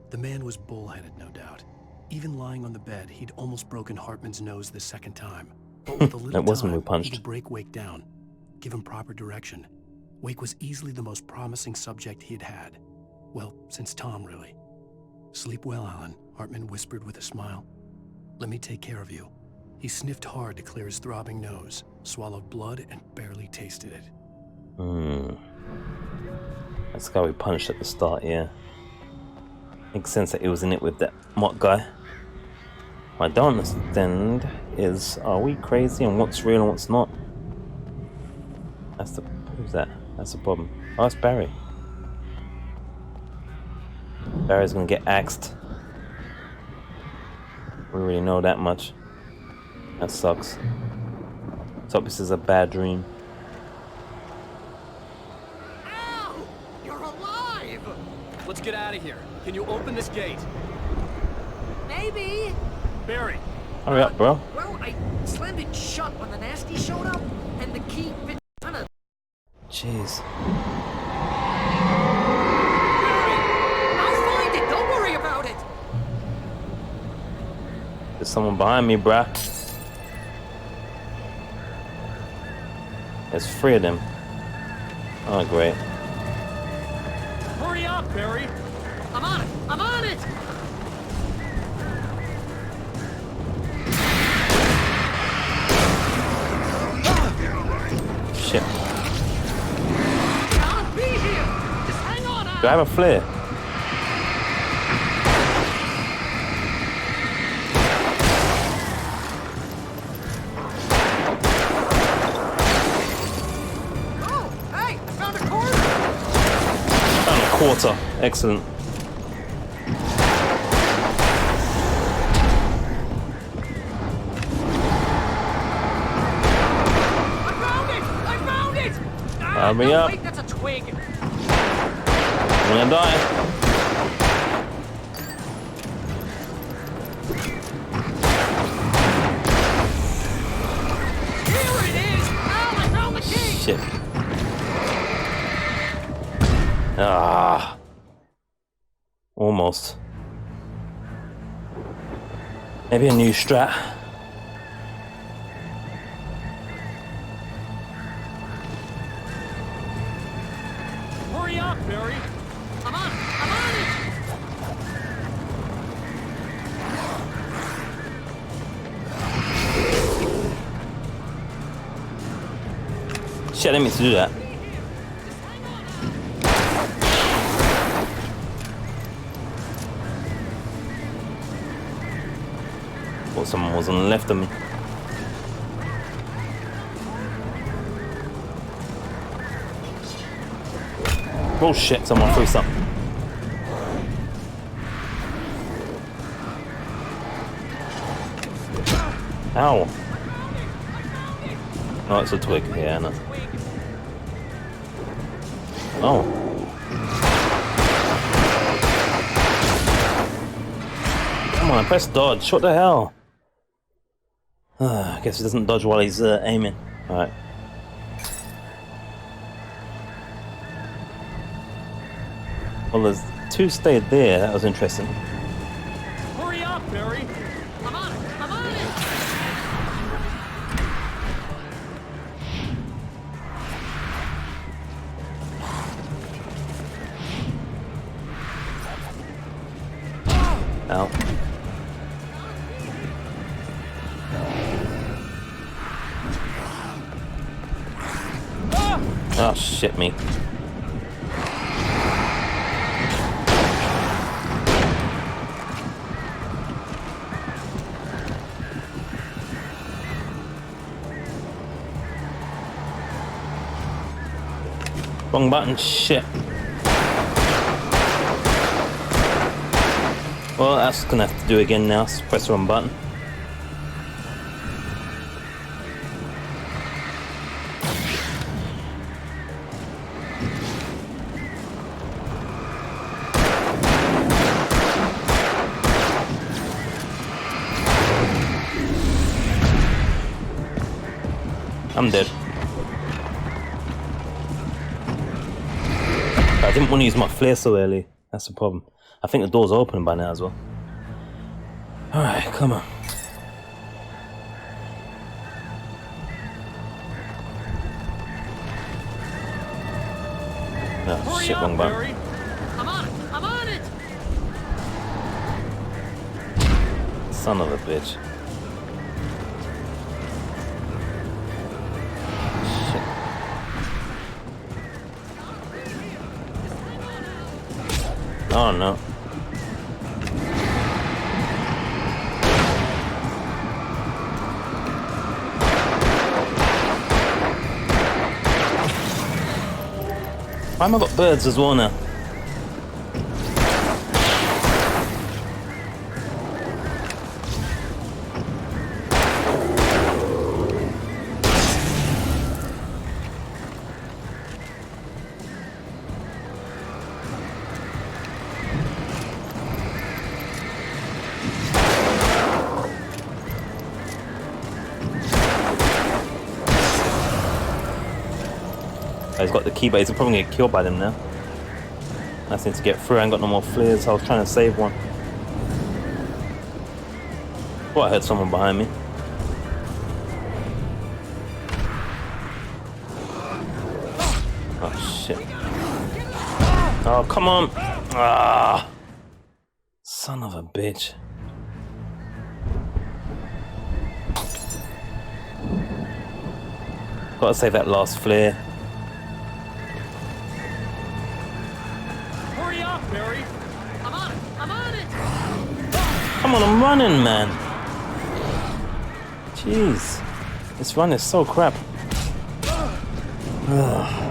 The man was bullheaded, no doubt. Even lying on the bed, he'd almost broken Hartman's nose the second time. But with a little That wasn't time, who punched. he could break Wake down, give him proper direction. Wake was easily the most promising subject he had had. Well, since Tom, really. Sleep well, Alan, Hartman whispered with a smile. Let me take care of you. He sniffed hard to clear his throbbing nose, swallowed blood, and barely tasted it. That's the guy we punched at the start, yeah. Makes sense that he was in it with that mock guy. What I don't understand is, are we crazy and what's real and what's not? That's the... who's that? That's the problem. Oh, it's Barry. Barry's gonna get axed. We already know that much. That sucks. So this is a bad dream. Ow! You're alive! Let's get out of here. Can you open this gate? Maybe. Barry. Hurry up, bro. Well, I slammed it shut when the nasty showed up, and the key fit kind of. Jeez. I'll find it. Don't worry about it. There's someone behind me, bruh. There's 3 of them. Oh, great. Hurry up, Barry. I'm on it. I'm on it. Shit. I'll be here. Just hang on. Do I have a flare? Oh, hey! I found a quarter. Found a quarter. Excellent. Hurry up. Wait, that's a twig. I'm gonna die. Here it is. Oh, I found the key. Shit. Ah. Almost. Maybe a new strat. Hurry up, Barry. I'm on it. I'm on it. Shit, I didn't mean to do that. Thought someone was on the left of me. Oh shit, someone threw something. Ow. No, it's a twig. Yeah, no. Oh. Come on, press dodge. What the hell? I guess he doesn't dodge while he's aiming. Alright. Well, there's 2 stayed there. That was interesting. Hurry up, Barry. I'm on it. I'm on it. Oh shit me. Wrong button, shit. Well, that's gonna have to do again now. So press the wrong button. I'm dead. I didn't want to use my flare so early. That's the problem. I think the door's open by now as well. Alright, come on. Oh shit, wrong button. I'm on it! I'm on it! Son of a bitch. Oh no. Why have I got birds as well now? He's got the key, but he's probably gonna get killed by them now. I just need to get through. I ain't got no more flares. I was trying to save one. Oh, I heard someone behind me. Oh shit. Oh, come on. Ah. Son of a bitch. Gotta save that last flare. Barry. I'm on it! I'm on it! Come on, I'm running, man. Jeez. This run is so crap. Ugh.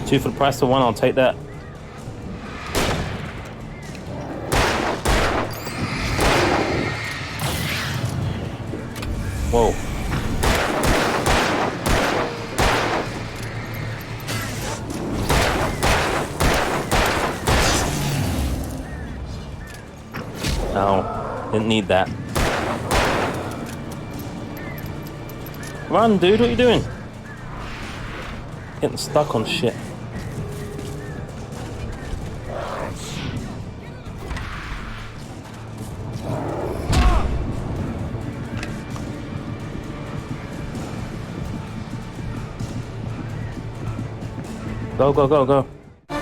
Two for the price of one, I'll take that. Whoa. Oh, didn't need that. Run, dude, what are you doing? Getting stuck on shit. Go, go, go, go. Ugh.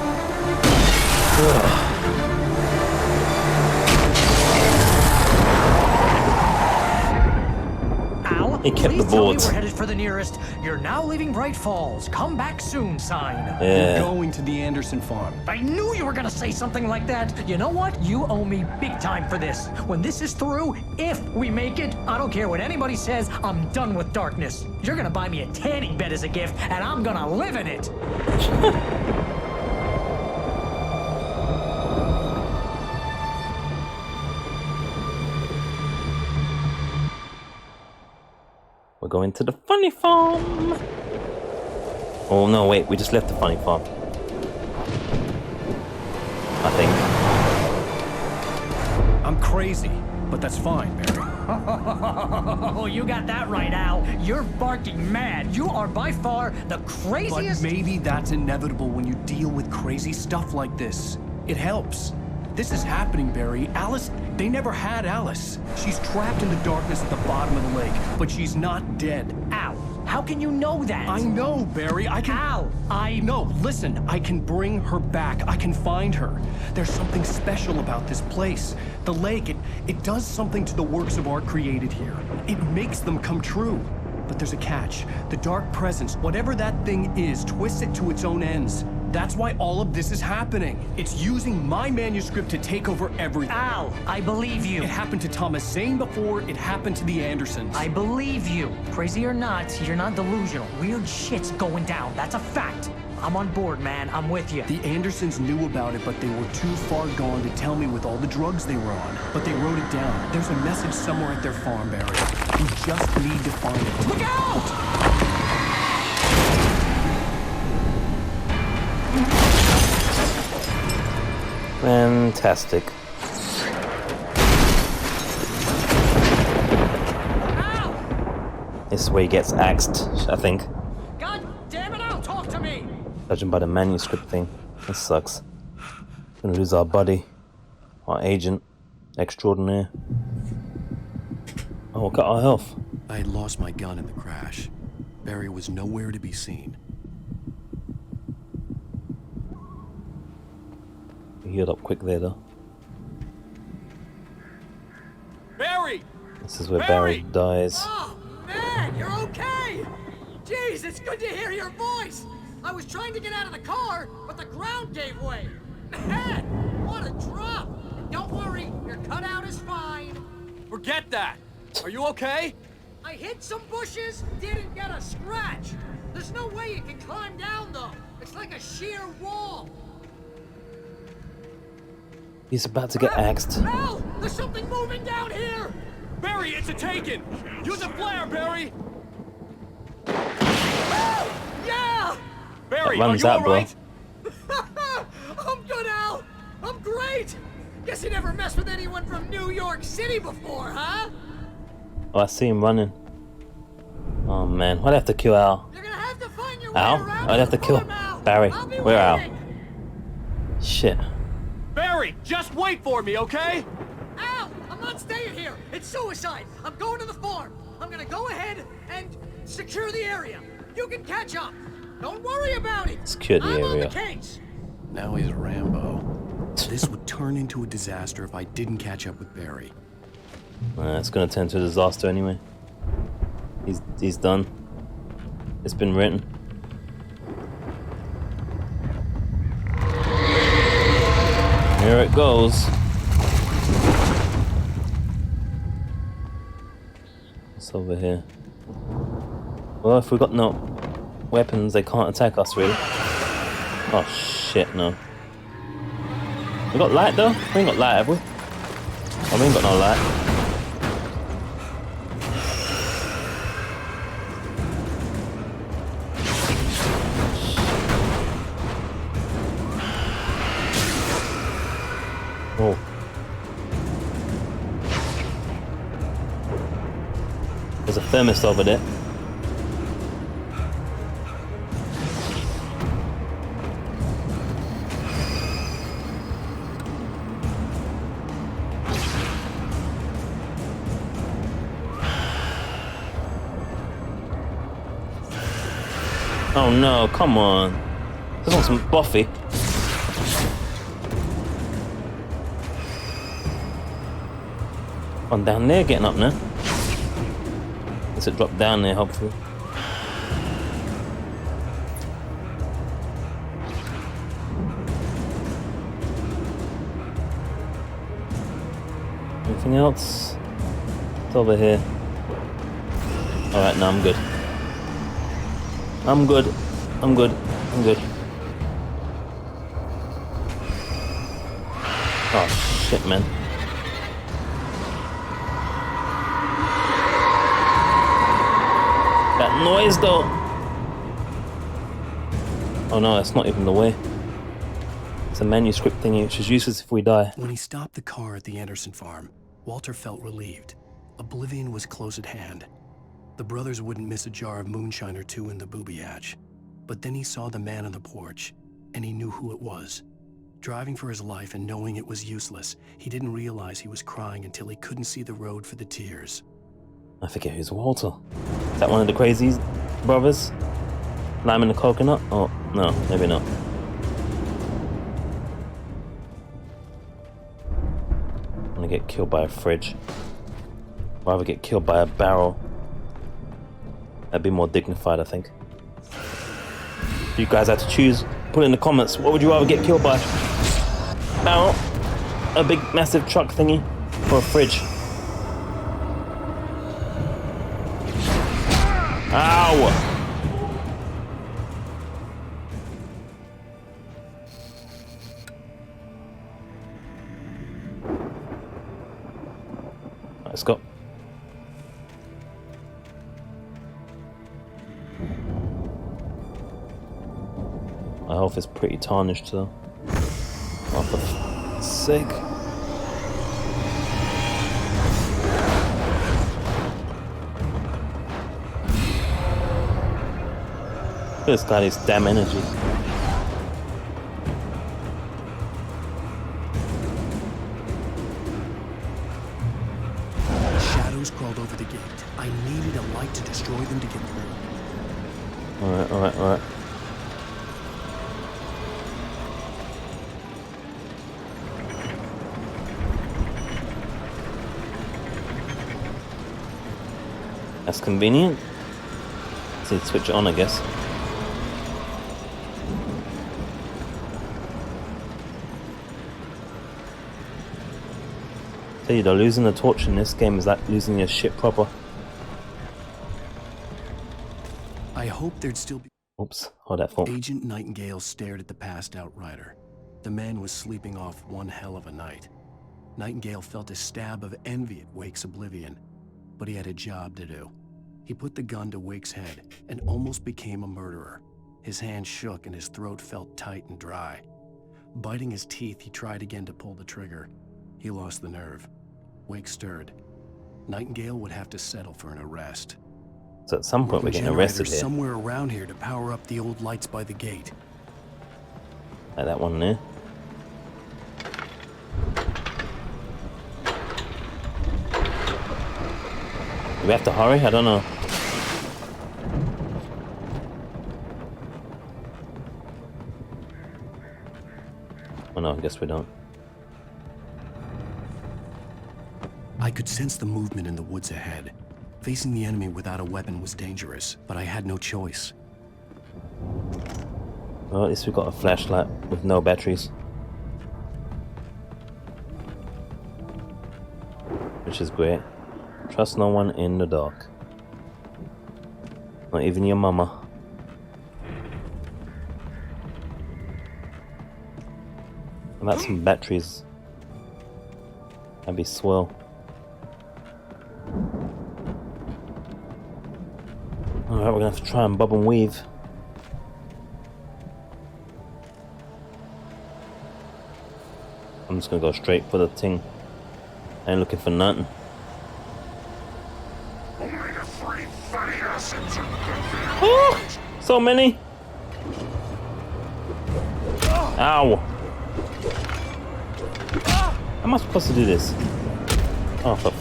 Al, He kept please the tell me boards. we're headed for the nearest "You're now leaving Bright Falls. Come back soon" sign. Yeah. Going to the Anderson farm. I knew you were gonna say something like that. You know what? You owe me big time for this. When this is through, if we make it, I don't care what anybody says, I'm done with darkness. You're gonna buy me a tanning bed as a gift, and I'm gonna live in it. We're going to the funny farm. Oh no, wait, we just left the funny farm. I think. I'm crazy, but that's fine, Barry. Oh, you got that right, Al. You're barking mad. You are by far the craziest. But maybe that's inevitable when you deal with crazy stuff like this. It helps. This is happening, Barry. Alice, they never had Alice. She's trapped in the darkness at the bottom of the lake, but she's not dead. Al, how can you know that? I know, Barry. I can... Al, No, listen. I can bring her back. I can find her. There's something special about this place. The lake, it does something to the works of art created here. It makes them come true. But there's a catch. The dark presence, whatever that thing is, twists it to its own ends. That's why all of this is happening. It's using my manuscript to take over everything. Al, I believe you. It happened to Thomas Zane before, it happened to the Andersons. I believe you. Crazy or not, you're not delusional. Weird shit's going down. That's a fact. I'm on board, man. I'm with you. The Andersons knew about it, but they were too far gone to tell me with all the drugs they were on. But they wrote it down. There's a message somewhere at their farm, Barry. We just need to find it. Look out! Fantastic. Al! This is where he gets axed, I think. God damn it, Al, talk to me! Judging by the manuscript thing. This sucks. Gonna lose our buddy. Our agent. Extraordinaire. Oh, got our health. I had lost my gun in the crash. Barry was nowhere to be seen. We healed up quick there, though. Barry! This is where Barry dies. Oh, man, you're okay! Jeez, it's good to hear your voice! I was trying to get out of the car, but the ground gave way. Man, what a drop! And don't worry, your cutout is fine. Forget that! Are you okay? I hit some bushes, didn't get a scratch. There's no way you can climb down, though. It's like a sheer wall. He's about to get axed. Al, there's something moving down here! Barry, it's a taken! Use a flare, Barry! Oh, yeah! Barry, runs are you out, bro. alright? I'm good, Al! I'm great! Guess you never messed with anyone from New York City before, huh? Oh, I see him running. Oh man, why'd I have to kill Al? You're gonna have to find your way Al? around I'd have to the kill farm, Al. Barry. I'll be Where Al? waiting. Shit. Barry, just wait for me, okay? Al, I'm not staying here. It's suicide. I'm going to the farm. I'm gonna go ahead and secure the area. You can catch up. Don't worry about it. Secure the I'm on area. the case. Now he's Rambo. This would turn into a disaster if I didn't catch up with Barry. It's gonna turn to a disaster anyway. He's done. It's been written. Here it goes. It's over here. Well, if we've got no weapons, they can't attack us, really. Oh shit, no. We got light though? We ain't got light, have we? Oh, we ain't got no light. Oh. There's a thermos over there. Oh no, come on. Just want some Buffy. One down there getting up now. Let's it drop down there, hopefully. Anything else? It's over here. Alright, no, I'm good. I'm good. I'm good. I'm good. Oh shit, man. That noise though. Oh no, that's not even the way. It's a manuscript thingy which is useless if we die. When he stopped the car at the Anderson farm, Walter felt relieved. Oblivion was close at hand. The brothers wouldn't miss a jar of moonshine or two in the booby hatch. But then he saw the man on the porch, and he knew who it was. Driving for his life and knowing it was useless, he didn't realize he was crying until he couldn't see the road for the tears. I forget who's Walter. Is that one of the crazy brothers? Lime in the coconut? Oh, no, maybe not. I'm gonna get killed by a fridge. Rather get killed by a barrel. That'd be more dignified, I think. If you guys had to choose, put in the comments, what would you rather get killed by? Barrel? A big massive truck thingy? Or a fridge? Ow! Let's go. My health is pretty tarnished though. Oh, for f***'s sake. This guy needs damn energy. Shadows crawled over the gate. I needed a light to destroy them to get through. Alright, alright, alright. That's convenient. So you switch it on, I guess. Tell you though, losing the torch in this game is like losing your shit proper. I hoped there'd still be... Oops, hold that phone. Agent Nightingale stared at the passed out rider. The man was sleeping off one hell of a night. Nightingale felt a stab of envy at Wake's oblivion, but he had a job to do. He put the gun to Wake's head and almost became a murderer. His hand shook and his throat felt tight and dry. Biting his teeth, he tried again to pull the trigger. He lost the nerve. Wake stirred. Nightingale would have to settle for an arrest. So at some point we're getting arrested here. Somewhere around here to power up the old lights by the gate. Like that one there. Do we have to hurry? I don't know. Oh no, I guess we don't. I could sense the movement in the woods ahead. Facing the enemy without a weapon was dangerous, but I had no choice. Well, at least we got a flashlight with no batteries. Which is great. Trust no one in the dark. Not even your mama. About some batteries. That'd be swell. Alright, we're gonna have to try and bob and weave. I'm just gonna go straight for the thing. I ain't looking for nothing. Oh, so many! Ow! How am I supposed to do this? Oh, fuck.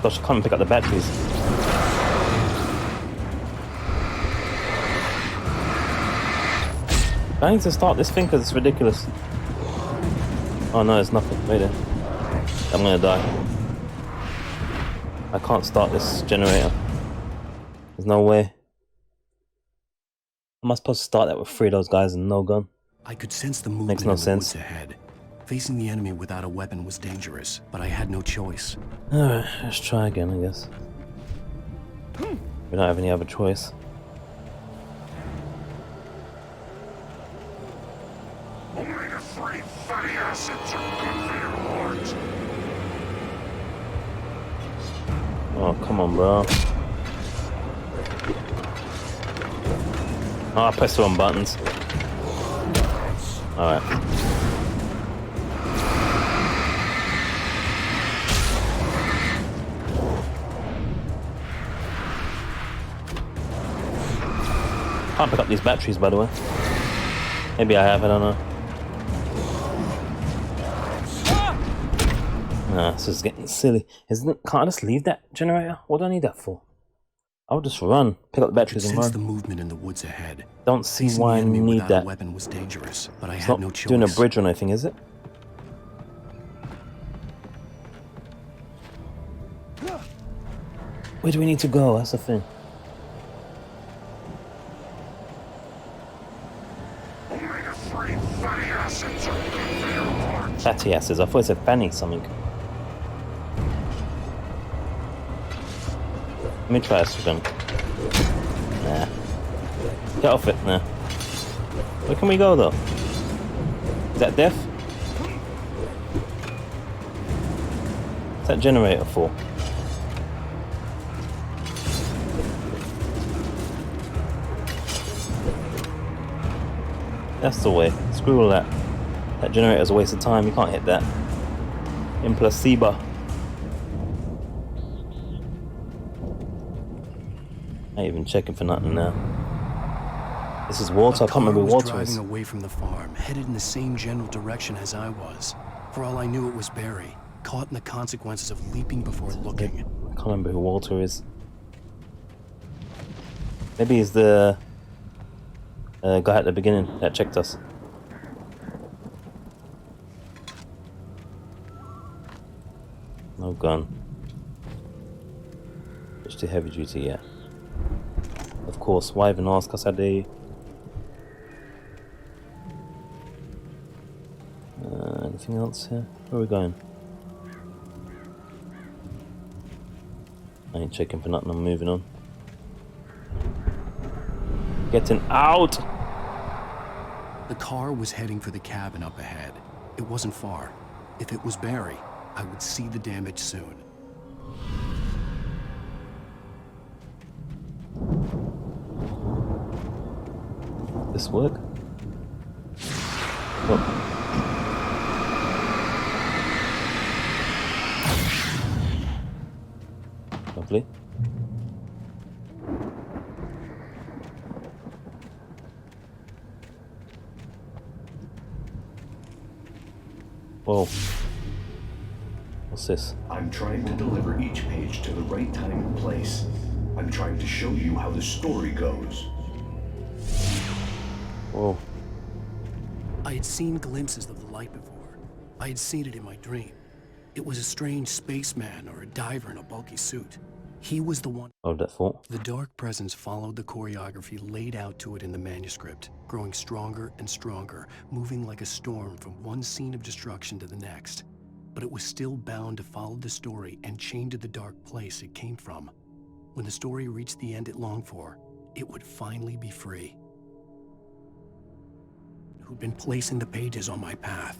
Gosh, I can't even pick up the batteries. I need to start this thing because it's ridiculous. Oh no, there's nothing. Wait there. I'm gonna die. I can't start this generator. There's no way. Am I supposed to start that with 3 of those guys and no gun? I could sense the movement Makes no in the sense. woods ahead. Facing the enemy without a weapon was dangerous, but I had no choice. Alright, let's try again, I guess. We don't have any other choice. Oh, come on, bro. Oh, I pressed the wrong buttons. Alright. Can't pick up these batteries, by the way. Maybe I have, I don't know. Nah, this is getting silly. Can't I just leave that generator? What do I need that for? I'll just run, pick up the batteries and Sense run. the movement in the woods ahead. Don't see Facing why the I enemy need without that. a weapon was dangerous, but I It's had not no choice. doing a bridge or anything, is it? Where do we need to go? That's the thing. Fatty acids. I thought it said fanny something. Let me try this again. Nah. Get off it. Nah. Where can we go though? Is that death? What's that generator for? That's the way. Screw all that. That generator's a waste of time. You can't hit that. In placebo. I ain't even checking for nothing now. This is water. I can't remember what water is. Driving away from the farm, headed in the same general direction as I was. For all I knew, it was Barry, caught in the consequences of leaping before looking. I can't remember who Walter is. Maybe he's the guy at the beginning that checked us. No gun. It's too heavy duty, yeah. Of course, why even ask us how they... anything else here? Where are we going? I ain't checking for nothing, I'm moving on. Getting out! The car was heading for the cabin up ahead. It wasn't far. If it was Barry, I would see the damage soon. This work? Oh. Lovely. Whoa. What's this? I'm trying to deliver each page to the right time and place. I'm trying to show you how the story goes. Whoa. I had seen glimpses of the light before. I had seen it in my dream. It was a strange spaceman or a diver in a bulky suit. He was the one. Oh, that thought. The dark presence followed the choreography laid out to it in the manuscript, growing stronger and stronger, moving like a storm from one scene of destruction to the next. But it was still bound to follow the story and chained to the dark place it came from. When the story reached the end it longed for, it would finally be free. Who'd been placing the pages on my path.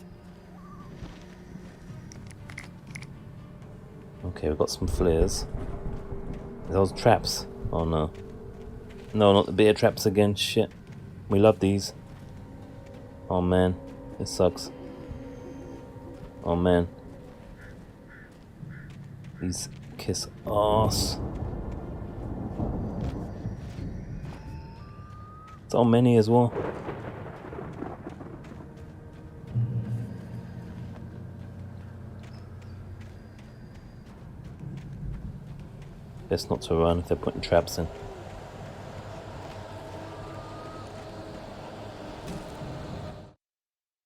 Okay, we've got some flares. Those traps. Oh no. No, not the bear traps again. Shit. We love these. Oh man. This sucks. Oh man. These kiss ass. So many as well. Best not to run if they're putting traps in.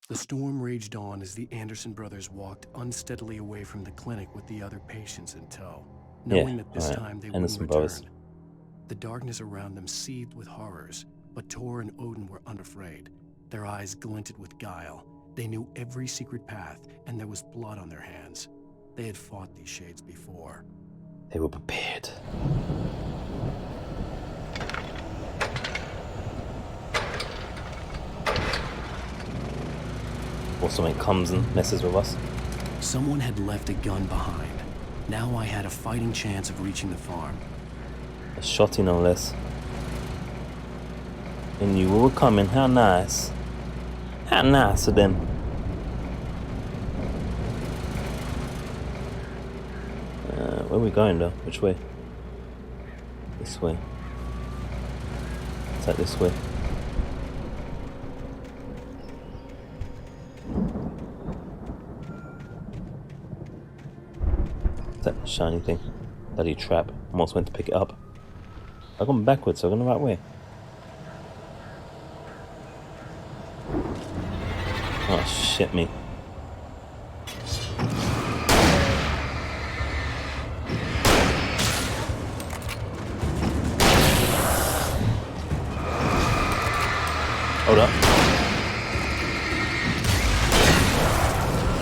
The storm raged on as the Anderson brothers walked unsteadily away from the clinic with the other patients in tow, knowing that this time they wouldn't return. The darkness around them seethed with horrors, but Tor and Odin were unafraid. Their eyes glinted with guile. They knew every secret path, and there was blood on their hands. They had fought these shades before. They were prepared. Or something comes and messes with us. Someone had left a gun behind. Now I had a fighting chance of reaching the farm. A shotty no less. And you were coming, how nice. How nice of them. Where are we going though? Which way? This way. Is that this way? Is that shiny thing? Bloody trap. Almost went to pick it up. I've gone backwards, so I've gone the right way. Oh shit me. Hold up.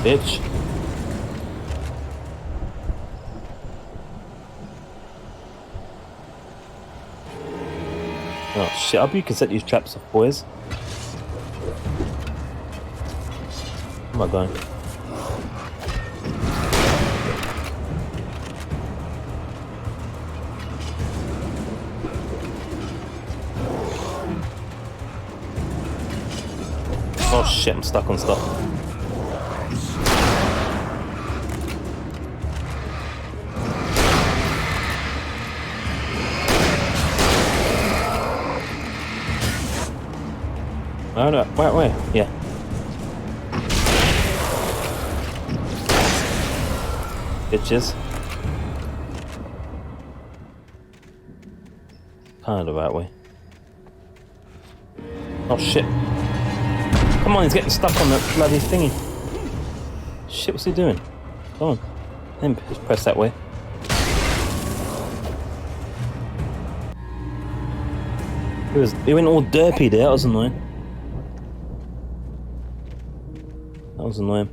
Bitch. Oh shit, I hope you can set these traps off, boys. Where am I going? Oh shit, I'm stuck on stuff. Oh no, wait, yeah. Bitches. Kind of the right way. Oh shit. Come on, he's getting stuck on that bloody thingy. Shit, what's he doing? Come on. Him, just press that way. He went all derpy there, that was annoying. That was annoying.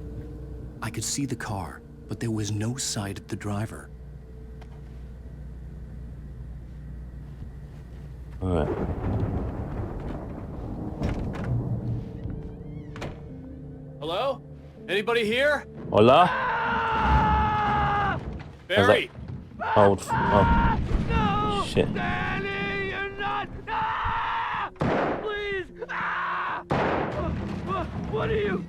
I could see the car, but there was no sight of the driver. Alright. Hello? Anybody here? Hola? Barry! Hold. Oh. No! Shit. Danny, you're not! Ah! Please! Ah! What are you?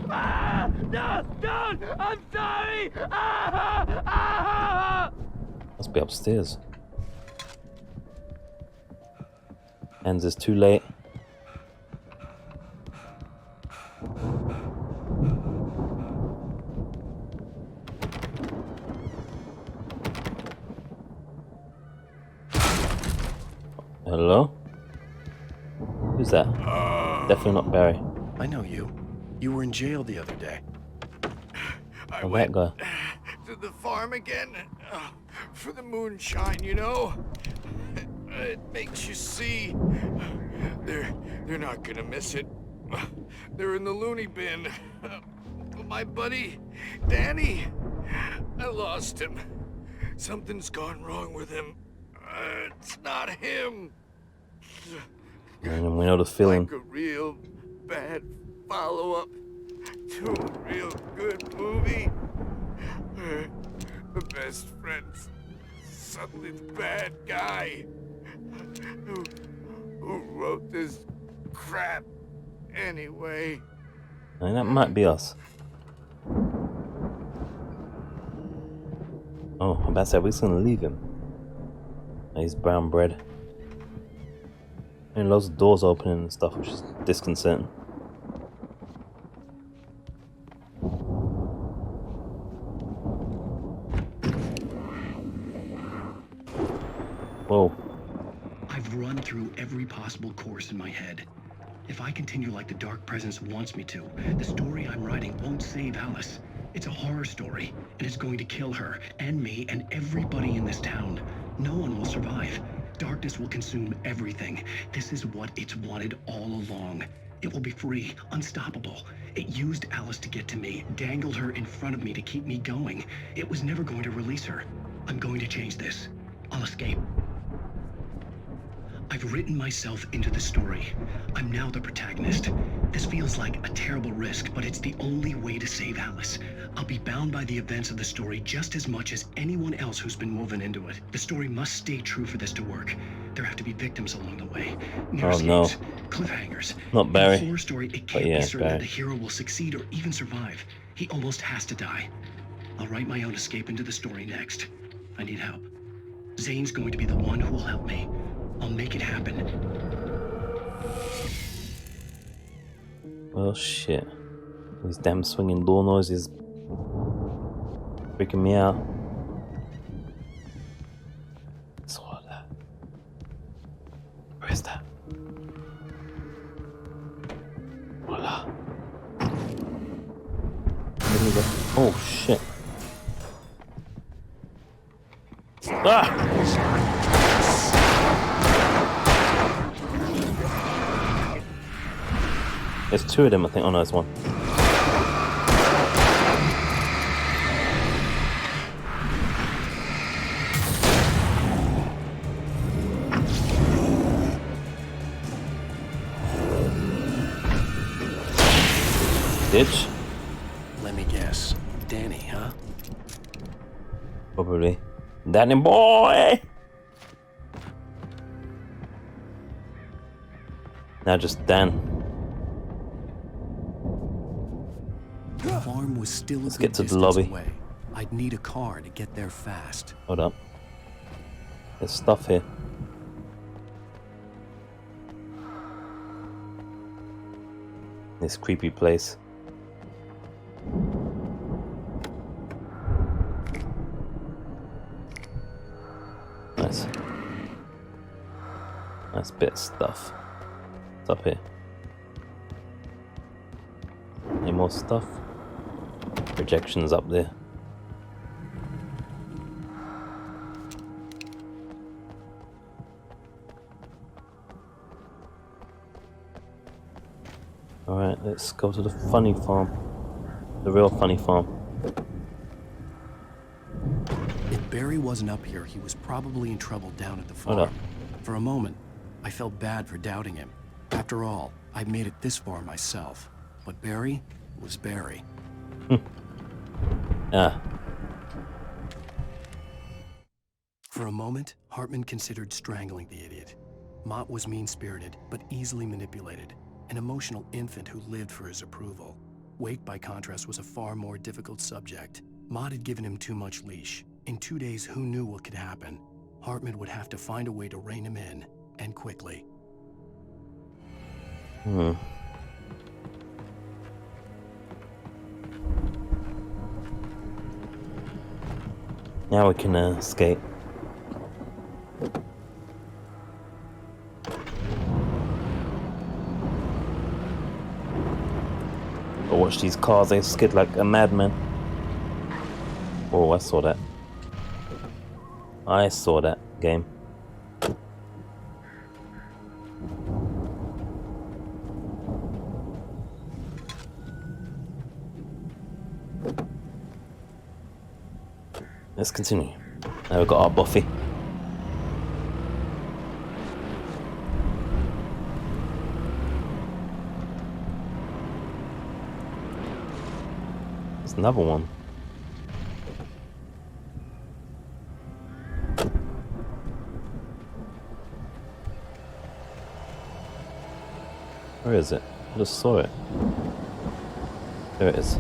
Ah! No! Don't! I'm sorry! Ah! Ah! Must be upstairs. And it's too late. Hello? Who's that? Definitely not Barry. I know you. You were in jail the other day. I Oh, went that guy. to the farm again for the moonshine, you know? It makes you see. They're not gonna miss it. They're in the loony bin. My buddy, Danny, I lost him. Something's gone wrong with him. It's not him. And we know the feeling. Like a real bad follow-up to a real good movie. The best friend's suddenly the bad guy who wrote this crap anyway. I mean, that might be us. Oh, I'm about to say, we're just gonna leave him. He's brown bread. And loads of doors opening and stuff, which is disconcerting. Whoa. I've run through every possible course in my head. If I continue like the Dark Presence wants me to, the story I'm writing won't save Alice. It's a horror story, and it's going to kill her, and me, and everybody in this town. No one will survive. Darkness will consume everything. This is what it's wanted all along. It will be free, unstoppable. It used Alice to get to me, dangled her in front of me to keep me going. It was never going to release her. I'm going to change this. I'll escape. I've written myself into the story. I'm now the protagonist. This feels like a terrible risk, but it's the only way to save Alice. I'll be bound by the events of the story just as much as anyone else who's been woven into it. The story must stay true for this to work. There have to be victims along the way. Oh no. Cliffhangers. Not Barry. In the horror story, it can't yeah, be certain Barry. that the hero will succeed or even survive. He almost has to die. I'll write my own escape into the story next. I need help. Zane's going to be the one who will help me. I'll make it happen. Oh shit. These damn swinging door noises freaking me out. What's all of that? Where is that? Voila. Oh shit. Ah! There's two of them, I think. Oh no, there's one. Bitch. Let me guess. Danny, huh? Probably. Danny boy! Now just Dan. The farm was still a Let's good get to the distance lobby. away. I'd need a car to get there fast. Hold up. There's stuff here. This creepy place. Nice. Nice bit of stuff. What's up here? Any more stuff? Projections up there. Alright, let's go to the funny farm. The real funny farm. If Barry wasn't up here, he was probably in trouble down at the Hold farm. up. For a moment, I felt bad for doubting him. After all, I made it this far myself. But Barry was Barry. Ah. For a moment, Hartman considered strangling the idiot. Mott was mean-spirited, but easily manipulated. An emotional infant who lived for his approval. Wake, by contrast, was a far more difficult subject. Mott had given him too much leash. In 2 days, who knew what could happen? Hartman would have to find a way to rein him in, and quickly. Now we can escape. But watch these cars, they skid like a madman. Oh, I saw that. I saw that game. Let's continue. Now we've got our Buffy. There's another one. Where is it? I just saw it. There it is.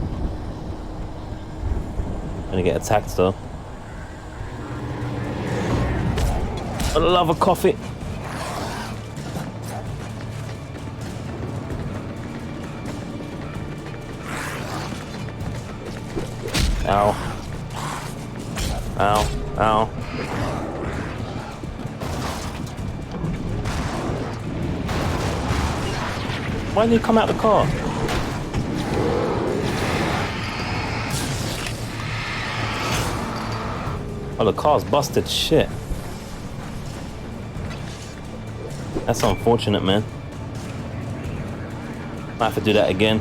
Gonna get attacked though. I love a coffee. Ow. Ow. Ow. Why did he come out the car? Oh, the car's busted. Shit. That's unfortunate, man. I have to do that again.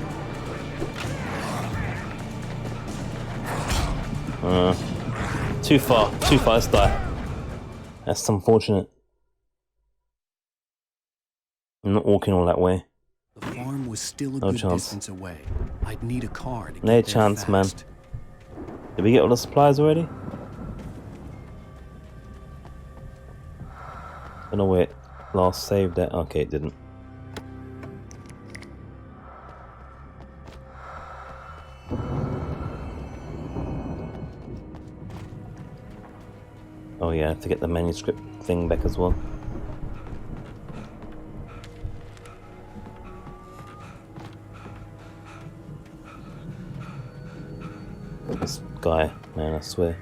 Too far. Let's die. That's unfortunate. I'm not walking all that way. The farm was still a No good chance. distance away. I'd need a car to get No there chance, man. fast. Did we get all the supplies already? I don't know where it last saved that. Okay, it didn't. Oh yeah, I have to get the manuscript thing back as well. This guy, man, I swear.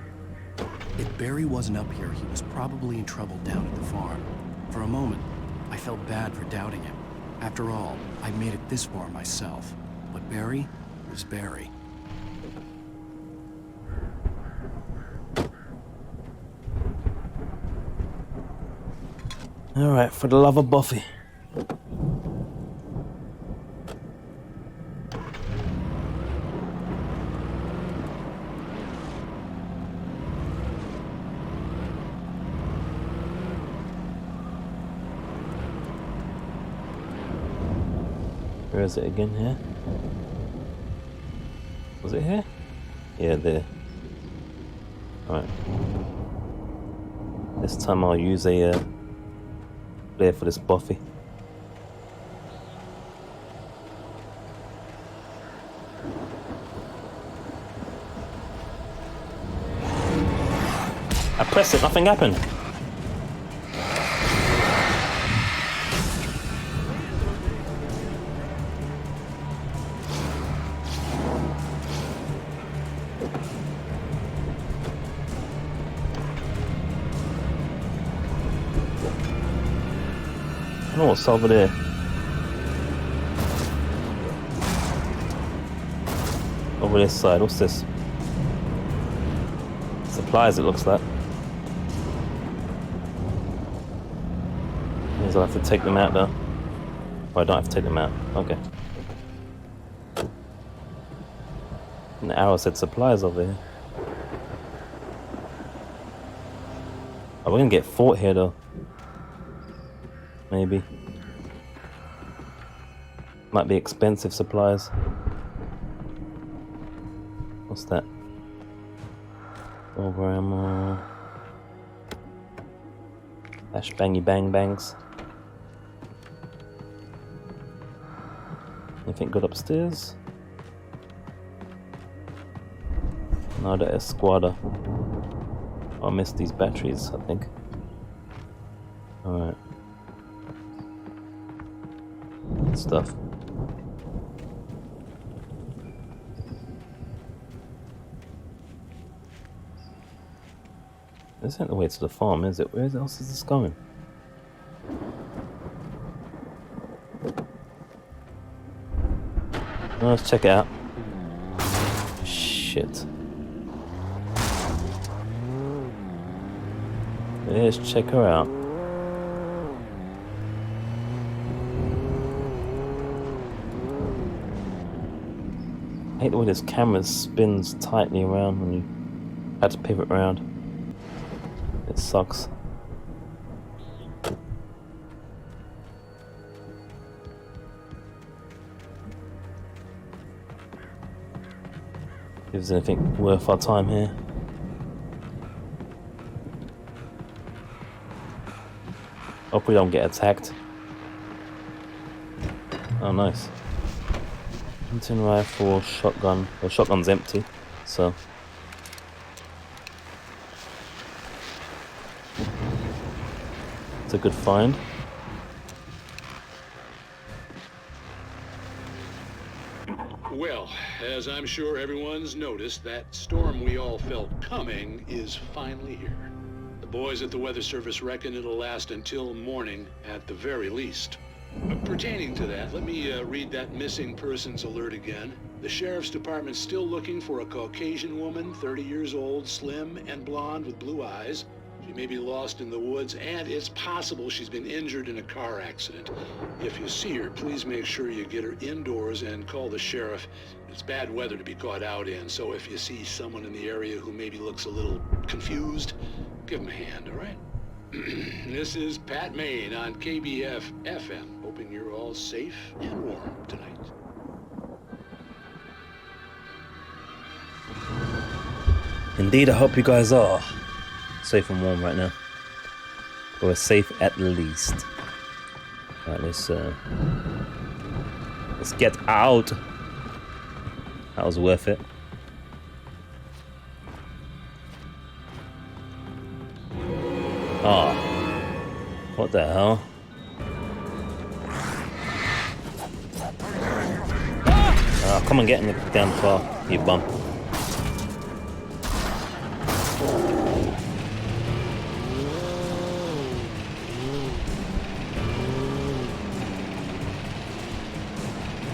If Barry wasn't up here, he was probably in trouble down at the farm. For a moment, I felt bad for doubting him. After all, I made it this far myself. But Barry was Barry. Alright, for the love of Buffy. Where is it again here? Was it here? Yeah, there. Alright. This time I'll use a flare for this Buffy. I pressed it, nothing happened. Oh, what's over there? Over this side, what's this? Supplies, it looks like. Means I'll have to take them out though. Oh, I don't have to take them out. Okay. And the arrow said supplies over here. Oh, we're gonna get fought here though. Maybe. Might be expensive supplies. What's that? Over ammo. Ash bangy bang bangs. Anything good upstairs? No, that is squatter. Oh, I missed these batteries, I think. Alright. Stuff. This ain't the way to the farm, is it? Where else is this going? Oh, let's check it out. Shit. Let's check her out. I hate the way this camera spins tightly around when you have to pivot around. It sucks. If there's anything worth our time here. Hope we don't get attacked. Oh, nice. Hunting rifle, shotgun. Well, shotgun's empty, so. It's a good find. Well, as I'm sure everyone's noticed, that storm we all felt coming is finally here. The boys at the Weather Service reckon it'll last until morning at the very least. Pertaining to that, let me read that missing persons alert again. The Sheriff's Department's still looking for a Caucasian woman, 30 years old, slim and blonde with blue eyes. She may be lost in the woods, and it's possible she's been injured in a car accident. If you see her, please make sure you get her indoors and call the sheriff. It's bad weather to be caught out in, so if you see someone in the area who maybe looks a little confused, give them a hand, all right? This is Pat Maine on KBF FM, hoping you're all safe and warm tonight. Indeed, I hope you guys are safe and warm right now. Or safe at least. Alright, let's get out. That was worth it. Oh, what the hell? Oh, come and get in the damn car, you bum.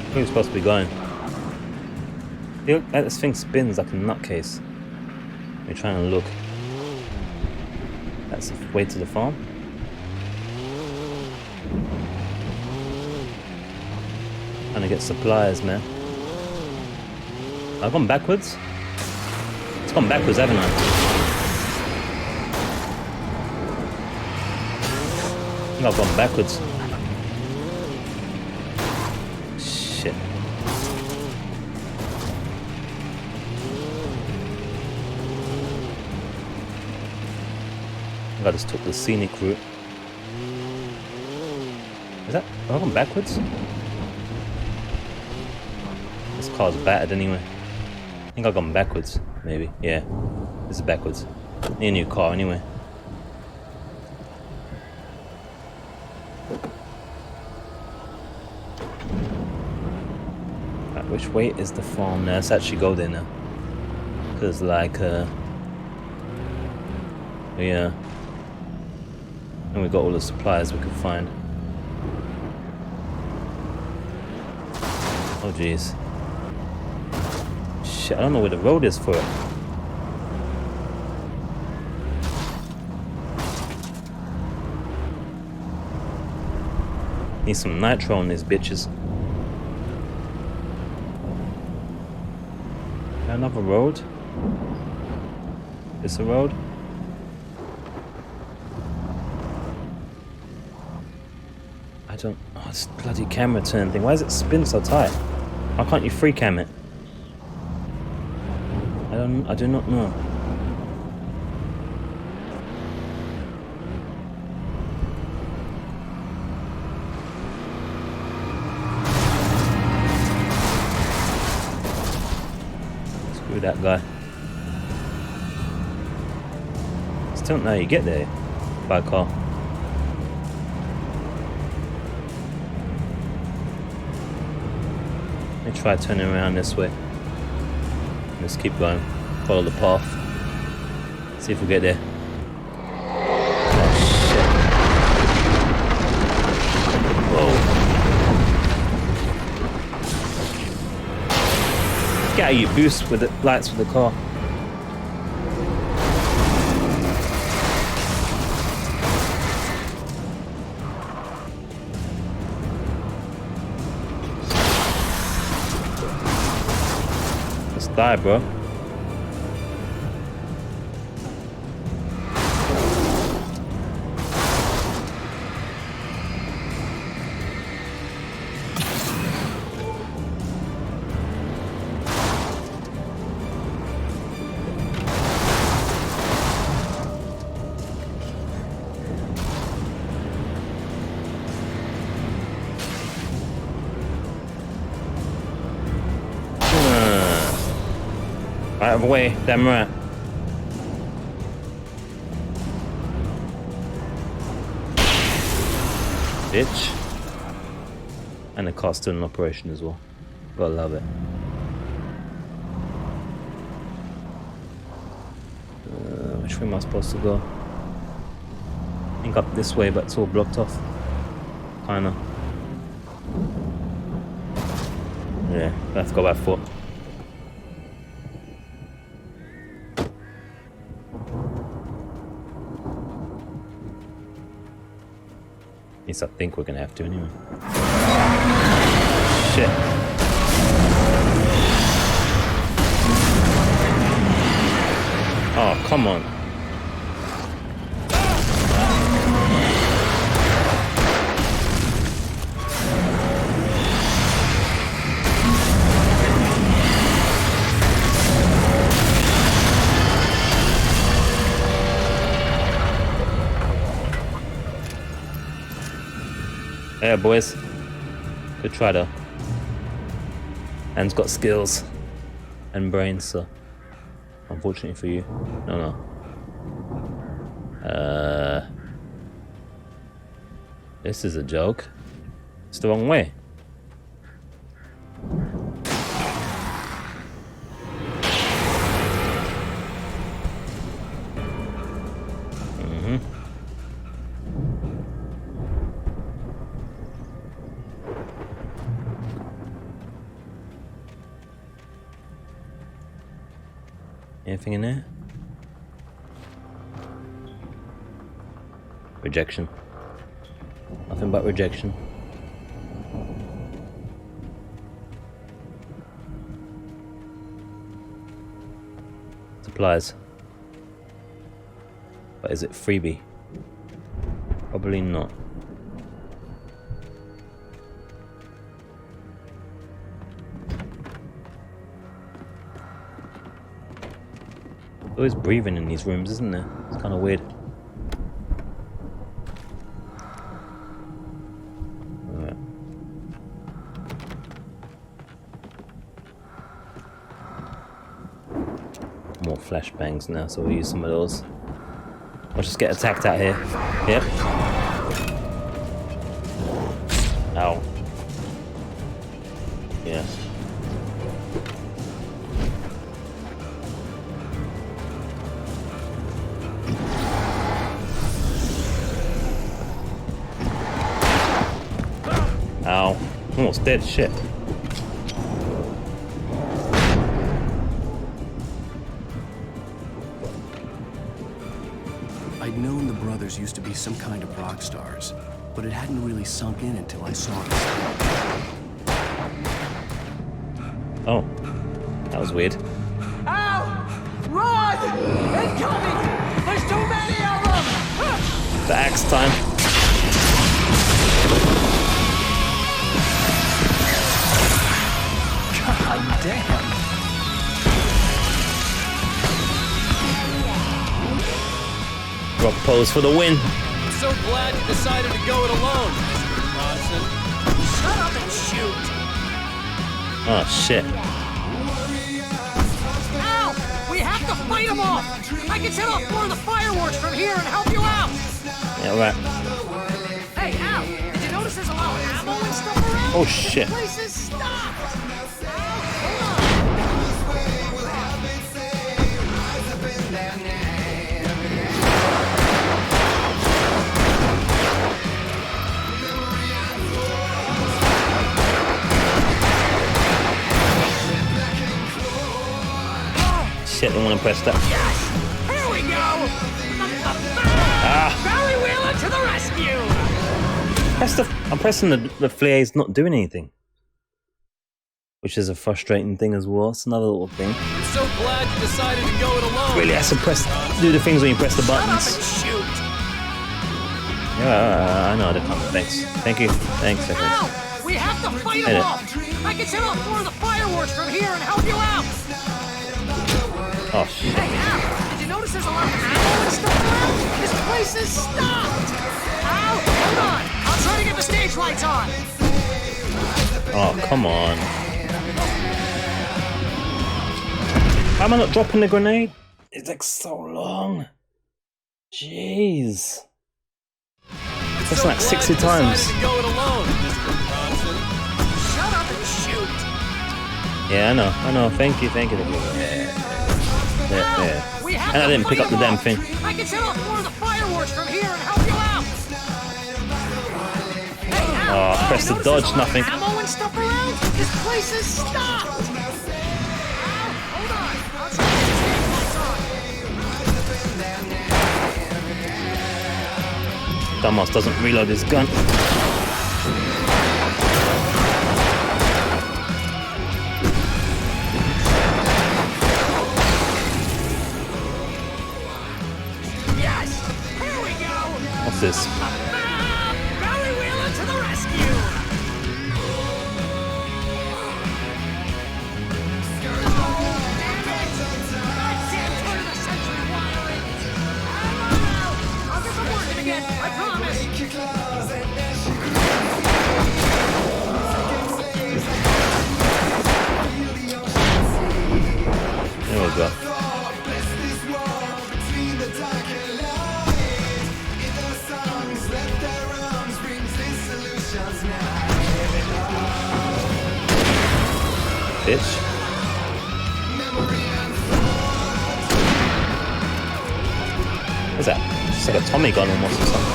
Where are we supposed to be going? Look, this thing spins like a nutcase. We're trying to look. That's the way to the farm. Trying to get supplies, man. I've gone backwards. It's gone backwards, haven't I? I think I've gone backwards. Shit. I just took the scenic route. Is that? Have I gone backwards? This car's battered anyway. I think I've gone backwards, maybe. Yeah, this is backwards. Need a new car anyway. Right, which way is the farm now? Let's actually go there now. Because, like, yeah. And we got all the supplies we could find. Oh jeez. Shit, I don't know where the road is for it. Need some nitro on these bitches. Another road? Is this a road? I don't... Oh, this bloody camera turn thing. Why does it spin so tight? Why can't you free cam it? I do not know. Screw that guy. Still don't know how you get there by car. Let me try turning around this way. Let's keep going. Follow the path. See if we get there. Oh shit. Whoa. Get out of your boost with the lights for the car. Let's die, bro. Right of the way, damn right. Bitch. And the car's still in operation as well. Gotta love it. Which way am I supposed to go? I think up this way, but it's all blocked off. Kinda. Yeah, I have to go by foot. At least I think we're gonna have to anyway. Shit. Oh, come on. Yeah, boys. Good try though. Anne's got skills and brains, so unfortunately for you. No. This is a joke. It's the wrong way. Anything in there? Rejection. Nothing but rejection. Supplies. But is it freebie? Probably not. Always breathing in these rooms, isn't there? It's kind of weird. Alright. More flashbangs now, so we'll use some of those. I'll just get attacked out here. Yep. Ow. Yeah. Ow. Almost dead. Shit. I'd known the brothers used to be some kind of rock stars, but it hadn't really sunk in until I saw this. Oh. That was weird. Ow! Run! Incoming! There's too many of them! The axe time. God damn. Rock pose for the win. I'm so glad you decided to go it alone, Mr. Bronson. Shut up and shoot! Oh shit. Ow! We have to fight them off! I can set off more of the fireworks from here and help you out! Yeah, right. Hey, Al! Did you notice there's a lot of ammo and stuff around? Oh shit. The place is stopped! Shit, I don't want to press that. Yes! Here we go! Ah! Barry Wheeler to the rescue! I'm pressing the flare is not doing anything. Which is a frustrating thing as well. It's another little thing. I'm so glad you decided to go it alone. Really has to do the things when you press the buttons. Shut up and shoot! Yeah, I know the comment. Thanks. Thank you. Thanks. Ow! We have to fight them off! I can set off more of the fireworks from here and help you out! Oh shit. Hey, Al! Did you notice there's a lot of ammo and stuff around? This place is stopped! Al, hold on! I'll try to get the stage lights on! Oh, come on. Why am I not dropping the grenade? It takes so long. Jeez. That's like 60 times. To go it alone, Mr. Bronson. Shut up and shoot! Yeah, I know. Thank you. Yeah. And I didn't pick up the damn thing. I can set off more of the fireworks from here and help you out! Hey, Al! Oh, press the dodge, nothing. Ammo and stuff around? This place is stopped! Al, hold on! I'll try to get the stage lights on! Dumbass doesn't reload his gun. Yes! Here we go! What's this? Barry Wheeler to the rescue! Goddamn turn of the century wiring! I'll get them working again, I promise! There we go. Bitch. What's that? It's like a Tommy gun almost or something.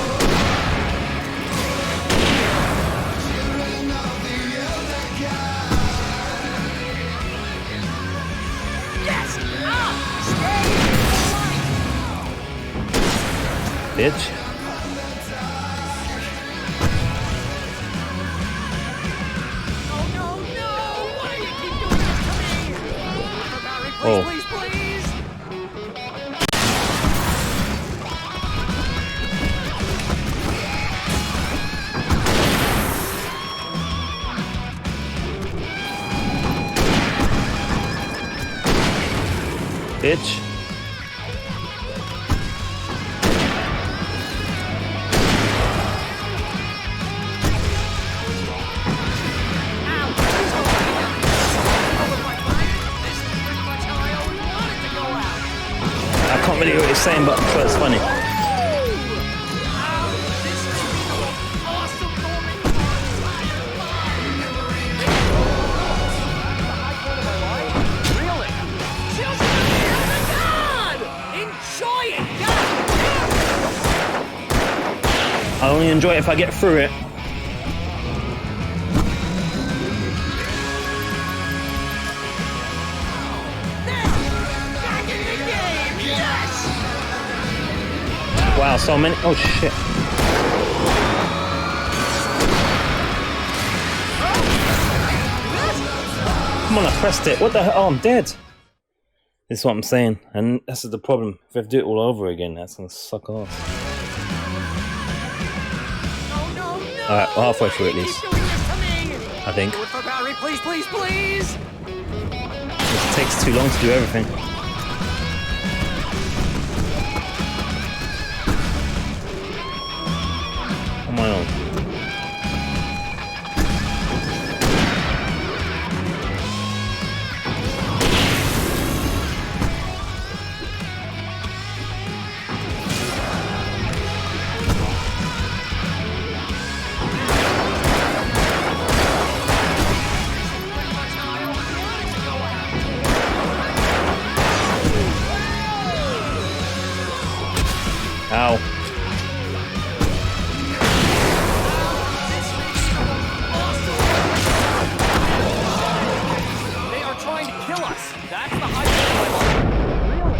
Yes! Ah! Stay Bitch. Oh. Please, please! Bitch. I can't really hear what he's saying, but I'm sure it's funny. I only enjoy it if I get through it. Wow, so many. Oh shit. Come on, I pressed it. What the hell? Oh, I'm dead. This is what I'm saying. And this is the problem. If I have to do it all over again, that's gonna suck ass. Alright, well, halfway through at least. I think. Please, please, please! It takes too long to do everything. On my own. Ow. They are trying to kill us. That's the high. Really?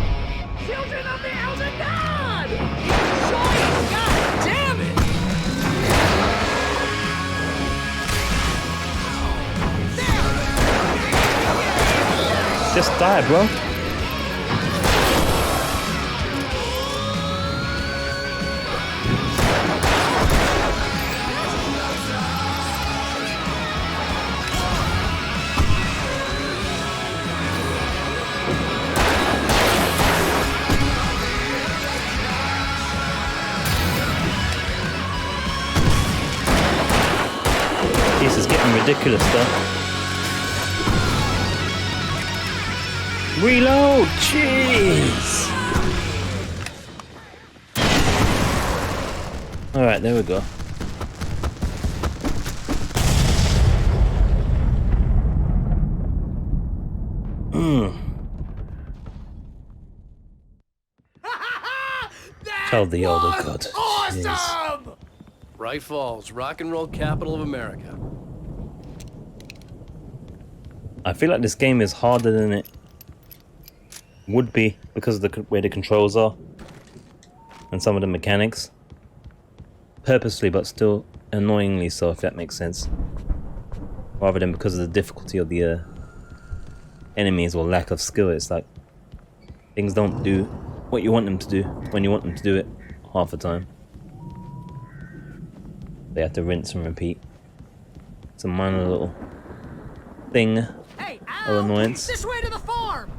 Children of the Elder God! Enjoy! God damn it! Just die, bro. This is getting ridiculous though. Reload! Jeez! Alright, there we go. Tell the Elder God. Jeez. Bright Falls, rock and roll capital of America. I feel like this game is harder than it would be because of the way the controls are and some of the mechanics. Purposely, but still annoyingly so, if that makes sense. Rather than because of the difficulty of the enemies or lack of skill. It's like things don't do what you want them to do when you want them to do it half the time. They have to rinse and repeat. It's a minor little thing of annoyance. This way to the farm!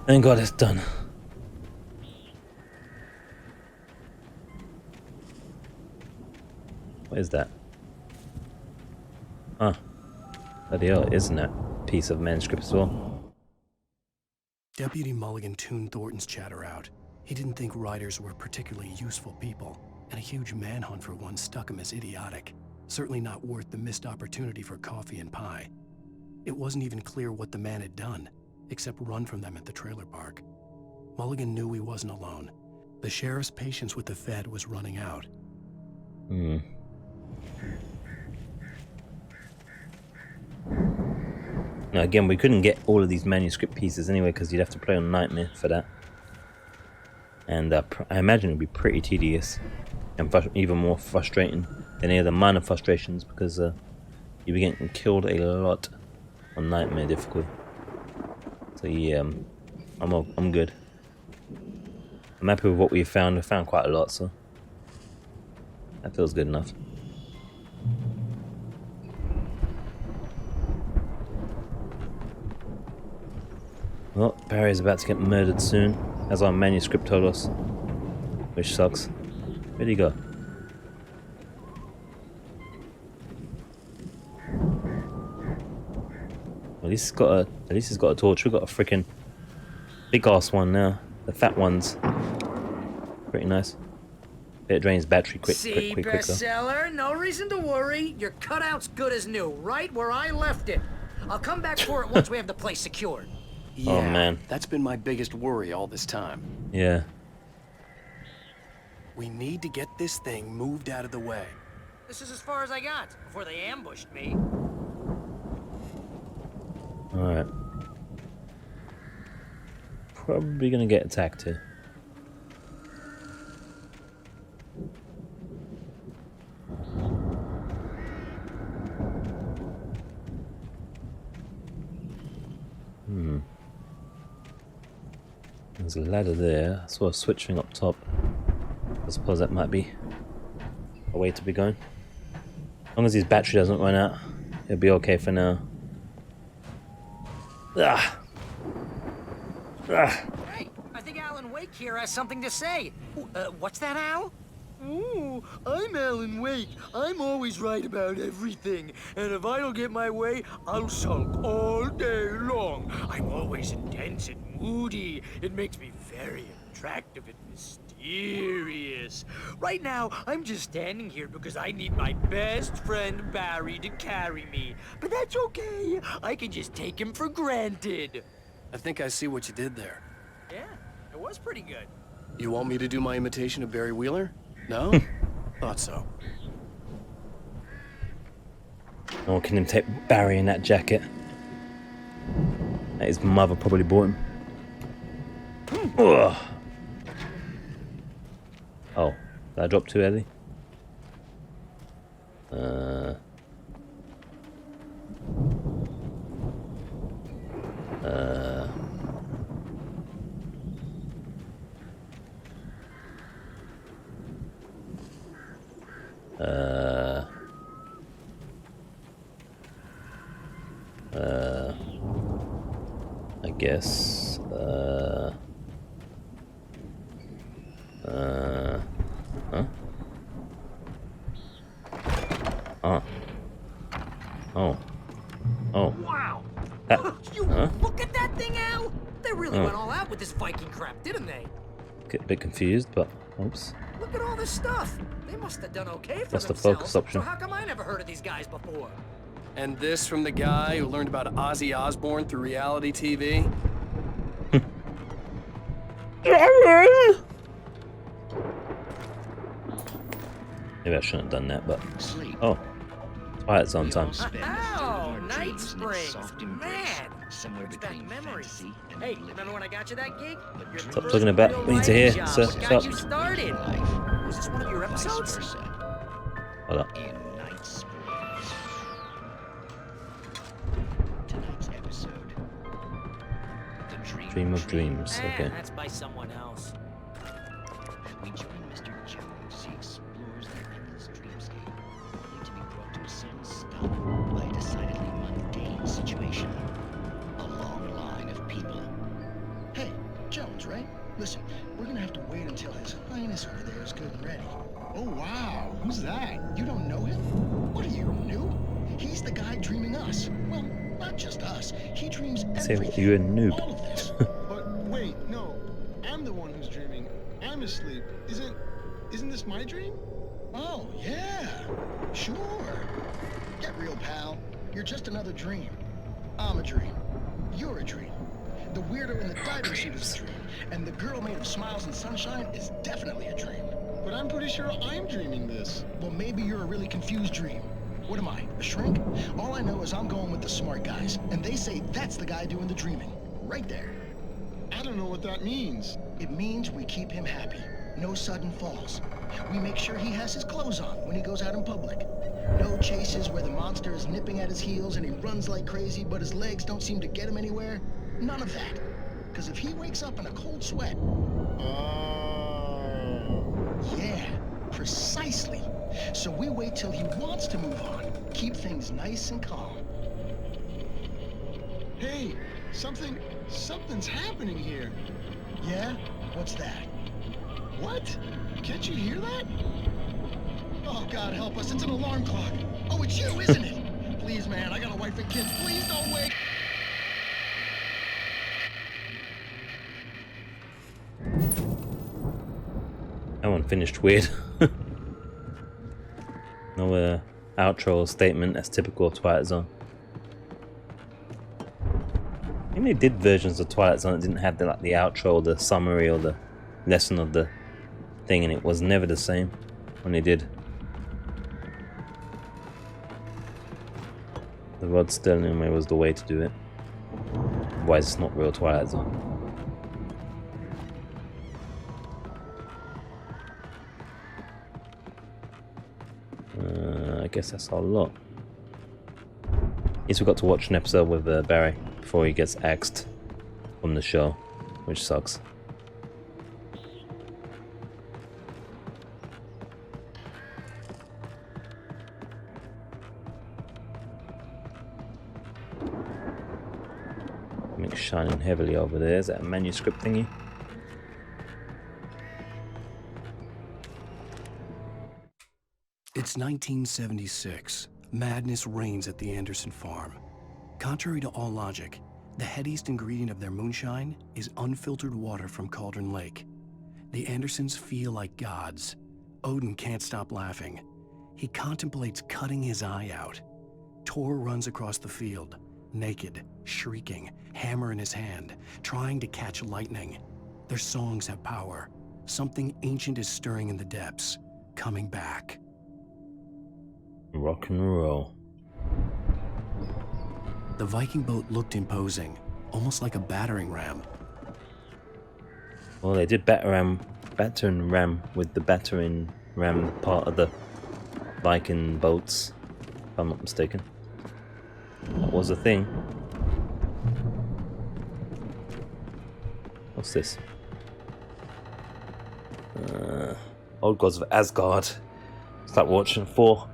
Thank God it's done. What is that? Ah. Bloody hell, isn't that piece of manuscript as well? Deputy Mulligan tuned Thornton's chatter out. He didn't think writers were particularly useful people, and a huge manhunt for one struck him as idiotic. Certainly not worth the missed opportunity for coffee and pie. It wasn't even clear what the man had done, except run from them at the trailer park. Mulligan knew he wasn't alone. The sheriff's patience with the Fed was running out. Now again, we couldn't get all of these manuscript pieces anyway because you'd have to play on Nightmare for that. And I imagine it'll be pretty tedious and even more frustrating than any of the minor frustrations, because you'll be getting killed a lot on nightmare difficulty. So yeah, I'm good. I'm happy with what we found. We found quite a lot, so that feels good enough. Well, Barry's about to get murdered soon, as our manuscript told us, which sucks. Where'd he go? At least he's got a torch. We've got a freaking big ass one now. The fat one's pretty nice. It drains battery quicker. Bestseller, no reason to worry. Your cutout's good as new, right where I left it. I'll come back for it once we have the place secured. Yeah, oh man, that's been my biggest worry all this time. Yeah. We need to get this thing moved out of the way. This is as far as I got before they ambushed me. Alright. Probably gonna get attacked here. There's a ladder there. I saw a switch thing up top. I suppose that might be a way to be going. As long as his battery doesn't run out, it'll be okay for now. Ah. Ah. Hey, I think Alan Wake here has something to say. What's that, Al? Ooh, I'm Alan Wake. I'm always right about everything. And if I don't get my way, I'll sulk all day long. I'm always intense and moody. It makes me very attractive and mysterious. Right now, I'm just standing here because I need my best friend Barry to carry me. But that's okay. I can just take him for granted. I think I see what you did there. Yeah, it was pretty good. You want me to do my imitation of Barry Wheeler? No? Thought so. Oh, can him take Barry in that jacket? That his mother probably bought him. Ugh. Oh, did I drop too early? I guess, huh? Oh. Oh. Oh. Wow! You huh? look at that thing, Al! They really went all out with this Viking crap, didn't they? Get a bit confused, but oops. Look at all this stuff. They must have done okay for That's the themselves. focus option. So how come I never heard of these guys before? And this from the guy who learned about Ozzy Osbourne through reality TV? Maybe I shouldn't have done that, but oh, Twilight Zone time. Oh, Night Springs, man! Brings back memories. Hey, remember when I got you that gig? Stop talking about me to hear, sir. What got you started? Was this one of your episodes? Hold up. Dream of Dreams. Okay. That's by someone else. We join Mr. Jones. He explores the endless dreamscape, only to be brought to a sudden stop by a decidedly mundane situation. A long line of people. Hey, Jones, right? Listen, we're gonna have to wait until His Highness over there is good and ready. Oh, wow. Who's that? You don't know him? What are you, new? He's the guy dreaming us. Well, not just us. He dreams everything. Say you're a noob. All of this. But wait, no. I'm the one who's dreaming. I'm asleep. Isn't this my dream? Oh, yeah. Sure. Get real, pal. You're just another dream. I'm a dream. You're a dream. The weirdo in the diving suit is a dream. And the girl made of smiles and sunshine is definitely a dream. But I'm pretty sure I'm dreaming this. Well, maybe you're a really confused dream. What am I, a shrink? All I know is I'm going with the smart guys, and they say that's the guy doing the dreaming. Right there. I'm don't know what that means. It means we keep him happy. No sudden falls. We make sure he has his clothes on when he goes out in public. No chases where the monster is nipping at his heels and he runs like crazy, but his legs don't seem to get him anywhere. None of that. Because if he wakes up in a cold sweat... Yeah, precisely. So we wait till he wants to move on. Keep things nice and calm. Hey, something's happening here. Yeah? What's that? What? Can't you hear that? Oh, God help us, it's an alarm clock. Oh, it's you, isn't it? Please, man, I got a wife and kids. Please don't wake... That one finished weird. No outro statement as typical of Twilight Zone. I think they did versions of Twilight Zone that didn't have the, like, the outro or the summary or the lesson of the thing, and it was never the same when they did. The Rod Sterling way was the way to do it. Otherwise it's not real Twilight Zone. I guess that's our lot. At least we got to watch an episode with Barry before he gets axed from the show, which sucks. Something's shining heavily over there. Is that a manuscript thingy? It's 1976. Madness reigns at the Anderson farm. Contrary to all logic, the headiest ingredient of their moonshine is unfiltered water from Cauldron Lake. The Andersons feel like gods. Odin can't stop laughing. He contemplates cutting his eye out. Tor runs across the field, naked, shrieking, hammer in his hand, trying to catch lightning. Their songs have power. Something ancient is stirring in the depths, coming back. Rock and roll. The Viking boat looked imposing, almost like a battering ram. Well, they did battering ram with the battering ram part of the Viking boats, if I'm not mistaken. That was a thing. What's this? Old Gods of Asgard. Start watching 4.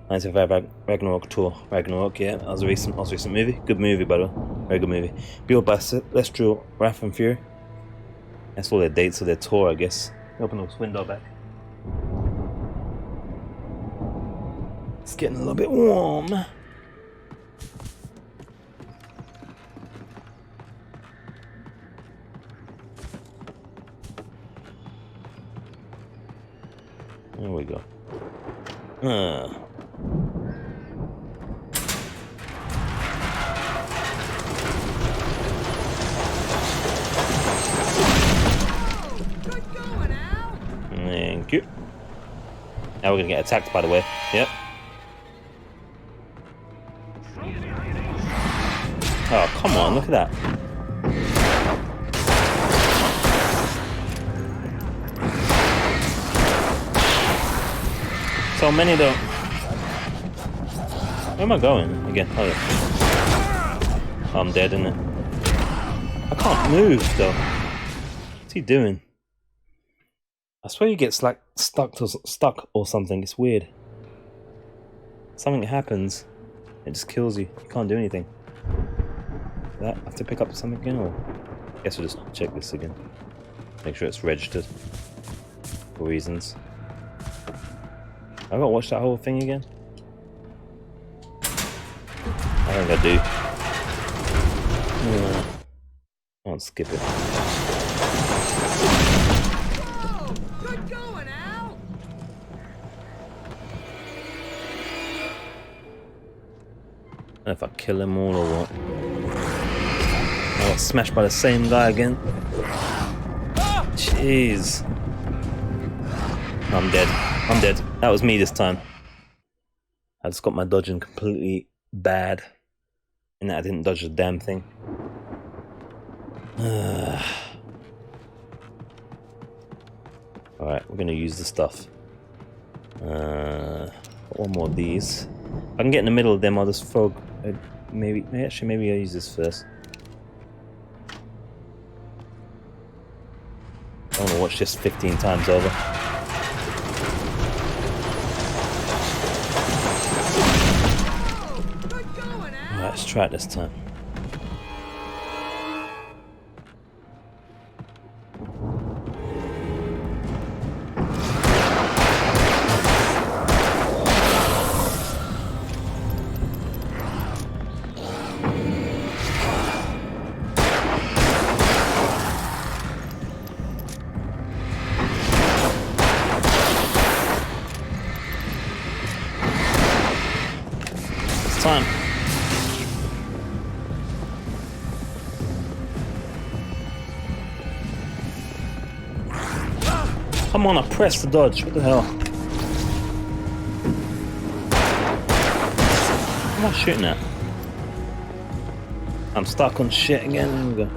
Knights of Ragnarok tour. Ragnarok, yeah, that was a recent movie. Good movie, by the way. Very good movie. Built by Celestial Wrath and Fury. That's all their dates of their tour, I guess. Open this window back. It's getting a little bit warm. There we go. Thank you. Now we're gonna get attacked, by the way. Yep. Oh, come on, look at that. So many though. Where am I going? Again, oh yeah. I'm dead, isn't it? I can't move though. What's he doing? I swear he gets like stuck or something. It's weird. Something happens, it just kills you. You can't do anything. That I have to pick up something again, or I guess we'll just check this again. Make sure it's registered for reasons. I gotta watch that whole thing again. I think I do. Yeah. I'll skip it. Whoa! Good going, Al! I don't know if I kill him all or what. I got smashed by the same guy again. Jeez. I'm dead. I'm dead. That was me this time. I just got my dodging completely bad. And that I didn't dodge the damn thing. Alright, we're gonna use the stuff. One more of these. If I can get in the middle of them, I'll just throw. Maybe I'll use this first. I want to watch this 15 times over. Alright, let's try it this time. Time. Come on, I pressed the dodge. What the hell? What am I shooting at? I'm stuck on shit again. There we go.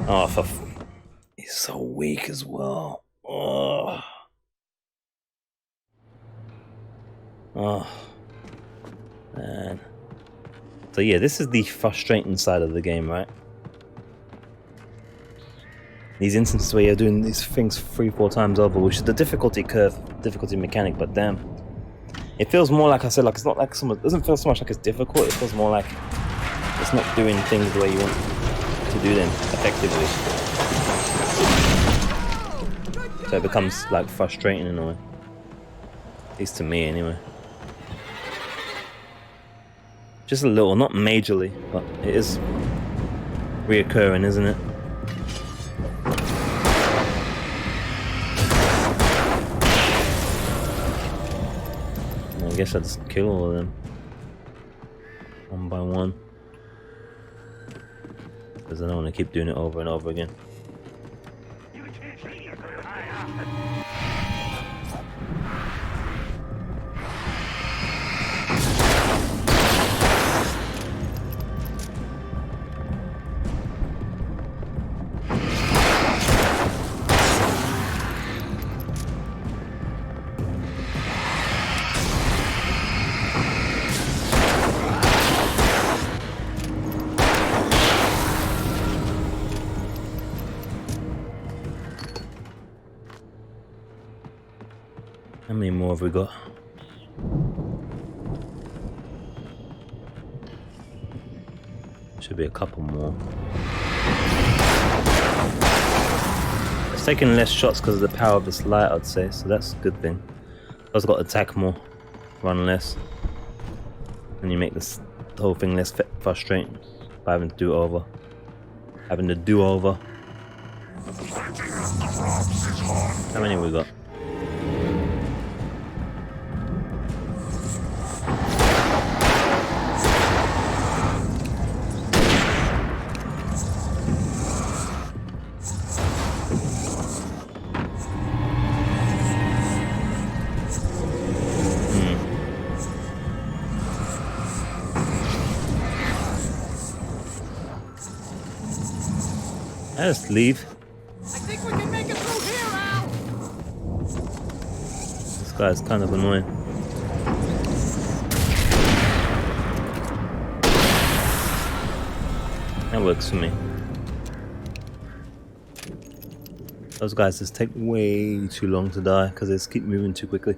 Oh, for he's so weak as well. Oh. Oh. Man. So yeah, this is the frustrating side of the game, right? These instances where you're doing these things 3-4 times over, which is the difficulty curve, difficulty mechanic, but damn. It feels more like I said, like it's not like it doesn't feel so much like it's difficult, it feels more like it's not doing things the way you want to do them effectively. So it becomes like frustrating in a way. At least to me anyway. Just a little, not majorly, but it is reoccurring, isn't it? I guess I'll just kill all of them. One by one. Because I don't want to keep doing it over and over again. How many more have we got? Should be a couple more. It's taking less shots because of the power of this light, I'd say, so that's a good thing. I've got to attack more, run less, and you make this the whole thing less frustrating by having to do it over. Having to do over. How many we got? Just leave. I think we can make it through here, Al. This guy's kind of annoying. That works for me. Those guys just take way too long to die because they just keep moving too quickly.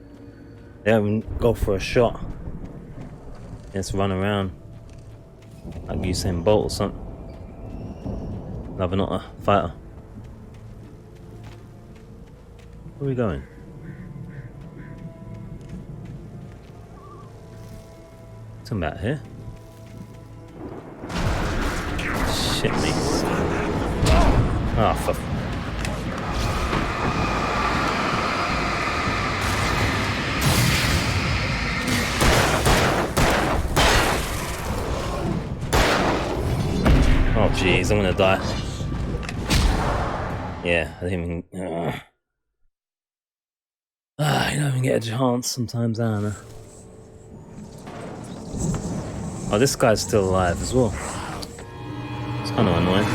They don't even go for a shot. They just run around like Usain Bolt or something. Rather not a fighter. Where are we going? Come back here. Shit me. Oh, fuck. Oh jeez, I'm gonna die. Yeah, I didn't even... You don't even get a chance sometimes, Anna. Oh, this guy's still alive as well. It's kind of annoying.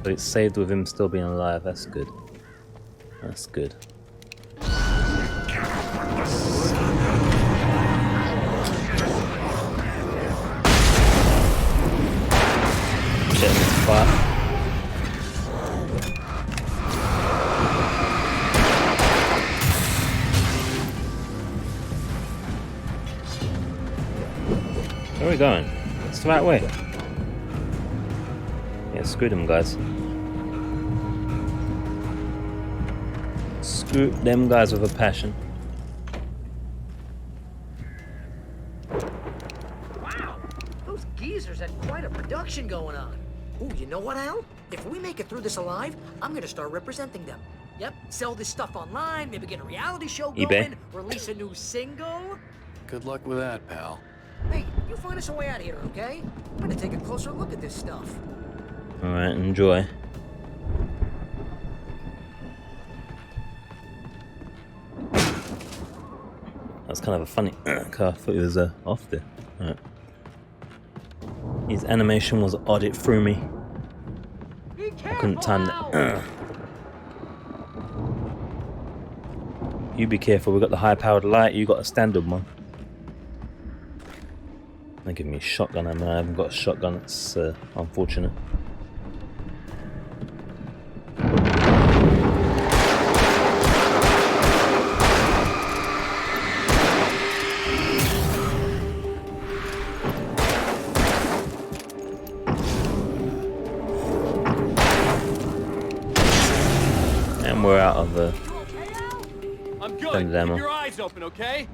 But it's saved with him still being alive. That's good. That's good. Shit, it's fire. Where are we going? It's the right way. Yeah, screw them guys. Screw them guys with a passion. Wow, those geezers had quite a production going on. Ooh, you know what, Al? If we make it through this alive, I'm gonna start representing them. Yep, sell this stuff online, maybe get a reality show going, eBay. Release a new single. Good luck with that, pal. Hey, you find us a way out of here, okay? I'm gonna take a closer look at this stuff. Alright, enjoy. That's kind of a funny car. I thought he was off there. Alright. His animation was odd, it threw me. I couldn't time that. You be careful, we got the high powered light, you got a standard one. They give me a shotgun ammo. I haven't got a shotgun. It's unfortunate. And we're out of the I'm good. standard ammo. Keep your eyes open, okay?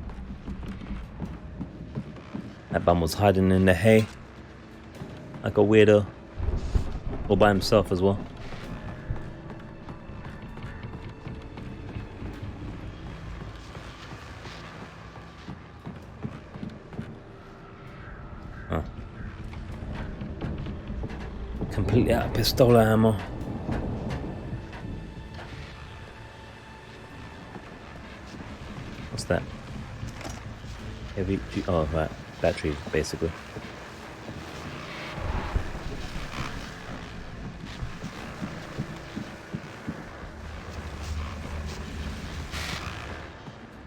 That bum was hiding in the hay like a weirdo, all by himself as well. Oh. Completely out of pistol ammo. What's that? Heavy. Oh, right. Battery, basically.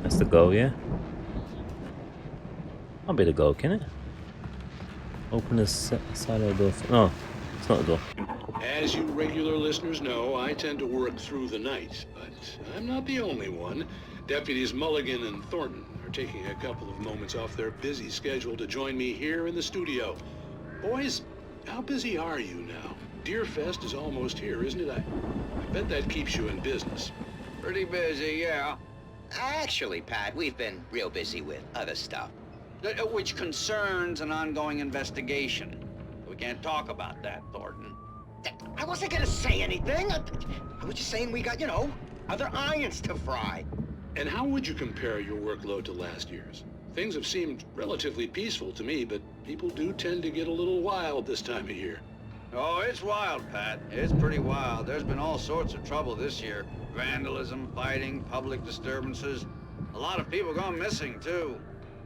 That's the goal, yeah? I'll be the goal, can it? Open the side of the door. No, it's not the door. As you regular listeners know, I tend to work through the night, but I'm not the only one. Deputies Mulligan and Thornton are taking a couple of moments off their busy schedule to join me here in the studio. Boys, how busy are you now? Deerfest is almost here, isn't it? I bet that keeps you in business. Pretty busy, yeah. Actually, Pat, we've been real busy with other stuff, which concerns an ongoing investigation. We can't talk about that, Thornton. I wasn't gonna say anything. I was just saying we got, you know, other irons to fry. And how would you compare your workload to last year's? Things have seemed relatively peaceful to me, but people do tend to get a little wild this time of year. Oh, it's wild, Pat. It's pretty wild. There's been all sorts of trouble this year. Vandalism, fighting, public disturbances. A lot of people gone missing, too.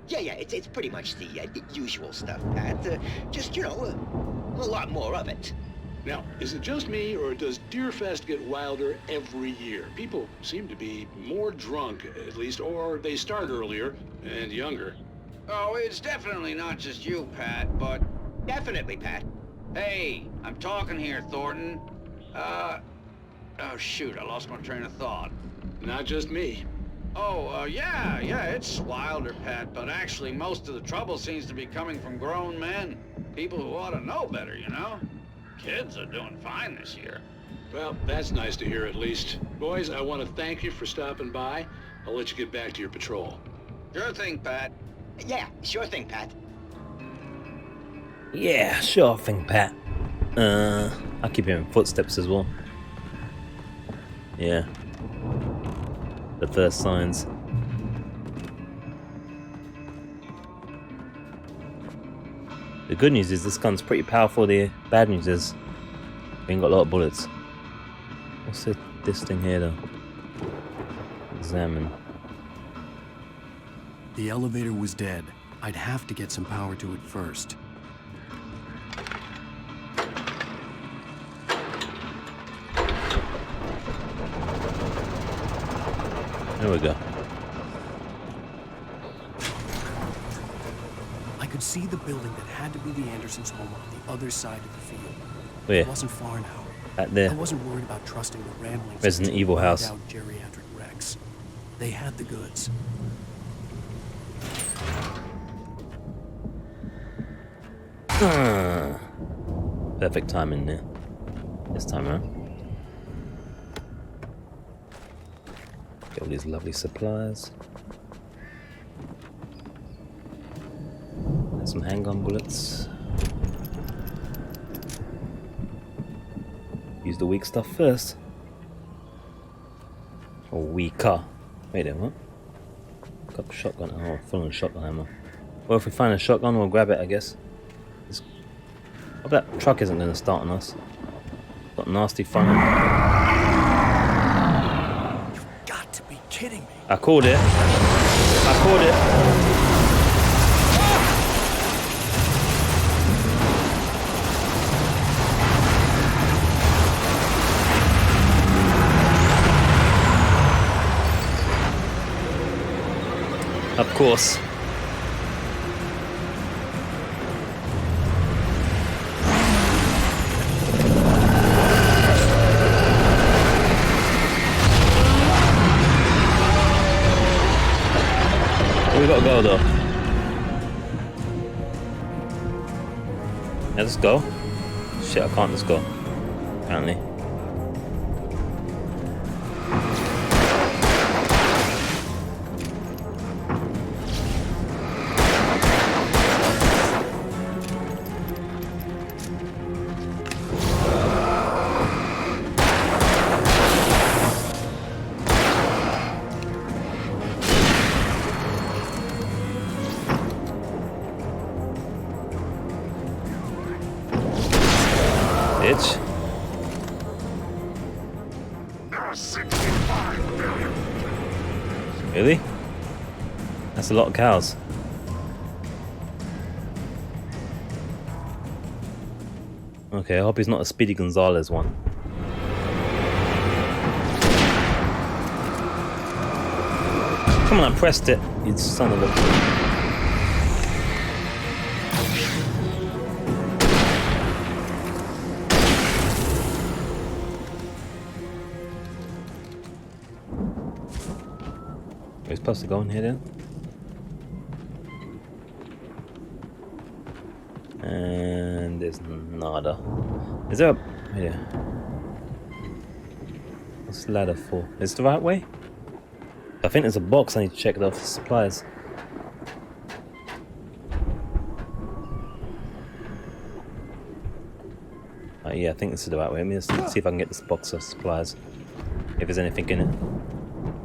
Yeah, it's pretty much the usual stuff, Pat. Just, you know, a lot more of it. Now, is it just me, or does Deerfest get wilder every year? People seem to be more drunk, at least, or they start earlier and younger. Oh, it's definitely not just you, Pat, but... Definitely, Pat. Hey, I'm talking here, Thornton. Oh, shoot, I lost my train of thought. Not just me. Oh, yeah, it's wilder, Pat, but actually most of the trouble seems to be coming from grown men. People who ought to know better, you know? Kids are doing fine this year. Well, that's nice to hear at least. Boys, I want to thank you for stopping by. I'll let you get back to your patrol. Sure thing, Pat. Yeah, sure thing, Pat. Yeah, sure thing, Pat. I'll keep hearing footsteps as well. Yeah. The first signs. The good news is this gun's pretty powerful. The bad news is we ain't got a lot of bullets. What's this thing here though? Examine. The elevator was dead. I'd have to get some power to it first. There we go. I could see the building that had to be the Andersons' home on the other side of the field. Where? It wasn't far now. Back there. I wasn't worried about trusting the ramblings Resident of Evil house. out geriatric wrecks. They had the goods. Perfect timing there. This time around. Get all these lovely supplies. And some handgun bullets. Use the weak stuff first. Or weaker. Wait there, what? Got a shotgun. Oh, full on shotgun ammo. Well, if we find a shotgun, we'll grab it, I guess. Hope that truck isn't going to start on us. Got nasty front end. You've got to be kidding me. I called it. I called it. Of course. We gotta go though. Yeah, let's go. Shit, I can't just go. Apparently. Bitch. Really? That's a lot of cows. Okay, I hope he's not a Speedy Gonzalez one. Come on, I pressed it, you son of a... We're supposed to go in here then? And there's nada. Is there a... Yeah. What's the ladder for? Is it the right way? I think there's a box I need to check it off for supplies. Yeah, I think this is the right way. Let me just see if I can get this box of supplies. If there's anything in it.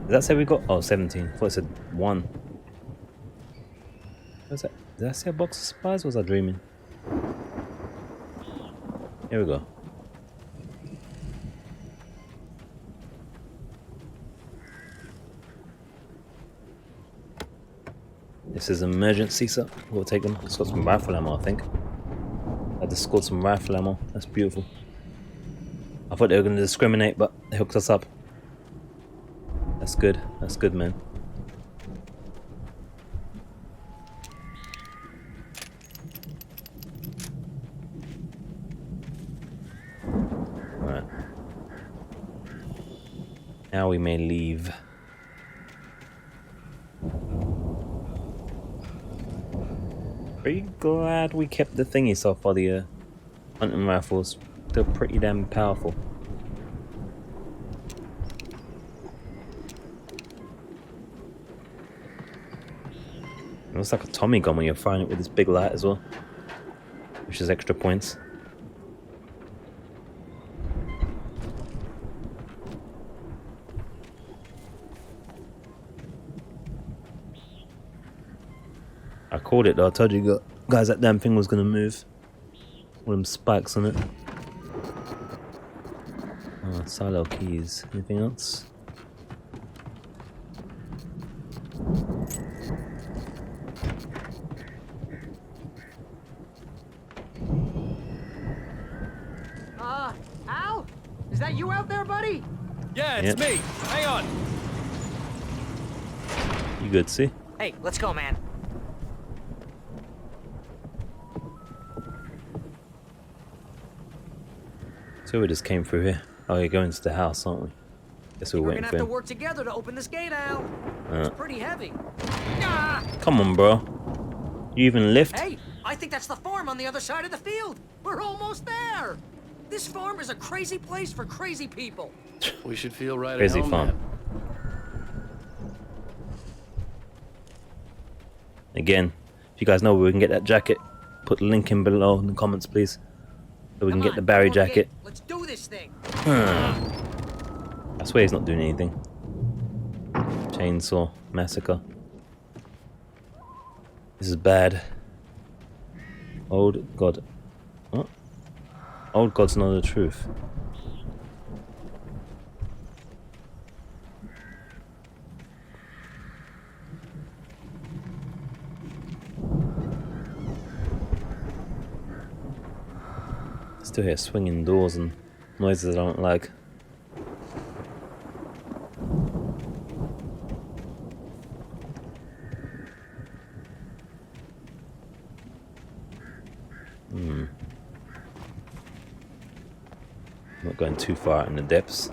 Does that say we got... Oh, 17. I thought it said 1. What's that? Did that say a box of supplies or was I dreaming? Here we go. This is emergency, so we'll take them. It's got some rifle ammo, I think. I just scored some rifle ammo. That's beautiful. I thought they were going to discriminate, but they hooked us up. That's good. That's good, man. Alright. Now we may leave. Pretty glad we kept the thingy so far, the hunting rifles. They're pretty damn powerful. It looks like a Tommy gun when you're firing it with this big light as well, which is extra points. I called it though, I told you Guys, that damn thing was gonna move. All them spikes on it. Oh, silo keys. Anything else? Al? Is that you out there, buddy? Yeah, it's me. Hang on. You good, see? Hey, let's go, man. So we just came through here. Oh, you're going to the house, aren't we? Guess we're We're waiting gonna for have to him. work together to open this gate, Al. It's pretty heavy. Ah! Come on, bro. You even lift? Hey, I think that's the farm on the other side of the field. We're almost there. This farm is a crazy place for crazy people. We should feel right Crazy at home, farm. man. Again, if you guys know where we can get that jacket, put the link in below in the comments, please. So we can get the Barry jacket. Let's do this thing. I swear he's not doing anything. Chainsaw massacre. This is bad. Old God. What? Old God's know the truth. Still hear swinging doors and noises I don't like. Not going too far out in the depths.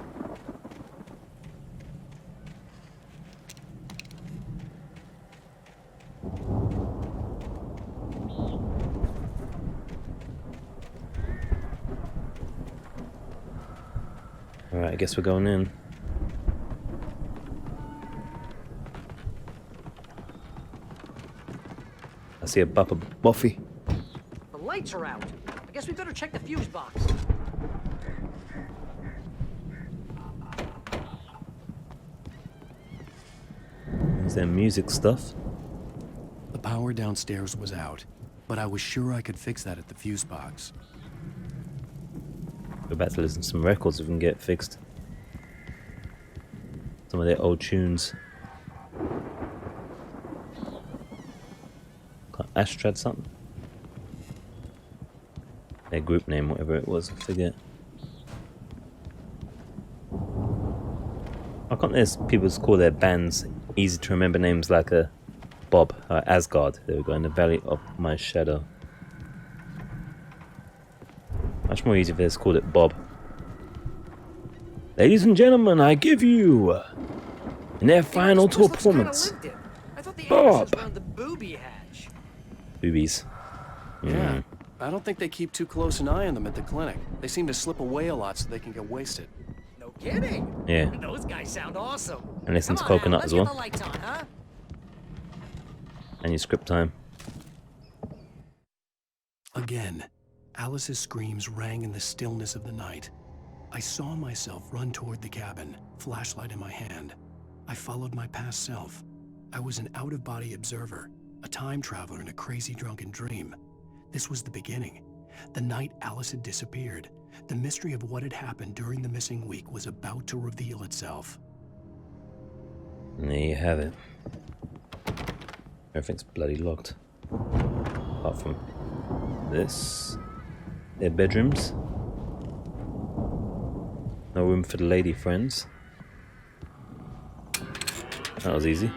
Alright, I guess we're going in. I see a Buppa Buffy. The lights are out. I guess we better check the fuse box. Is there music stuff? The power downstairs was out, but I was sure I could fix that at the fuse box. We're about to listen to some records if we can get it fixed. Some of their old tunes. Astrad something? Their group name, whatever it was, I forget. Why can't there's people call their bands easy to remember names like Bob, Asgard, there we go, in the Valley of My Shadow. Much more easy if they just called it Bob. Ladies and gentlemen, I give you in their final tour performance, I thought the Bob. around the booby hatch. Boobies. Yeah, I don't think they keep too close an eye on them at the clinic. They seem to slip away a lot so they can get wasted. No kidding. Yeah. Those guys sound awesome. And listen to Come on, Coconut Al, as let's well. get the lights on, huh? And your script time. Again, Alice's screams rang in the stillness of the night. I saw myself run toward the cabin, flashlight in my hand. I followed my past self. I was an out-of-body observer, a time traveler in a crazy drunken dream. This was the beginning. The night Alice had disappeared. The mystery of what had happened during the missing week was about to reveal itself. And there you have it. Everything's bloody locked. Apart from this. Their bedrooms. No room for the lady friends. That was easy.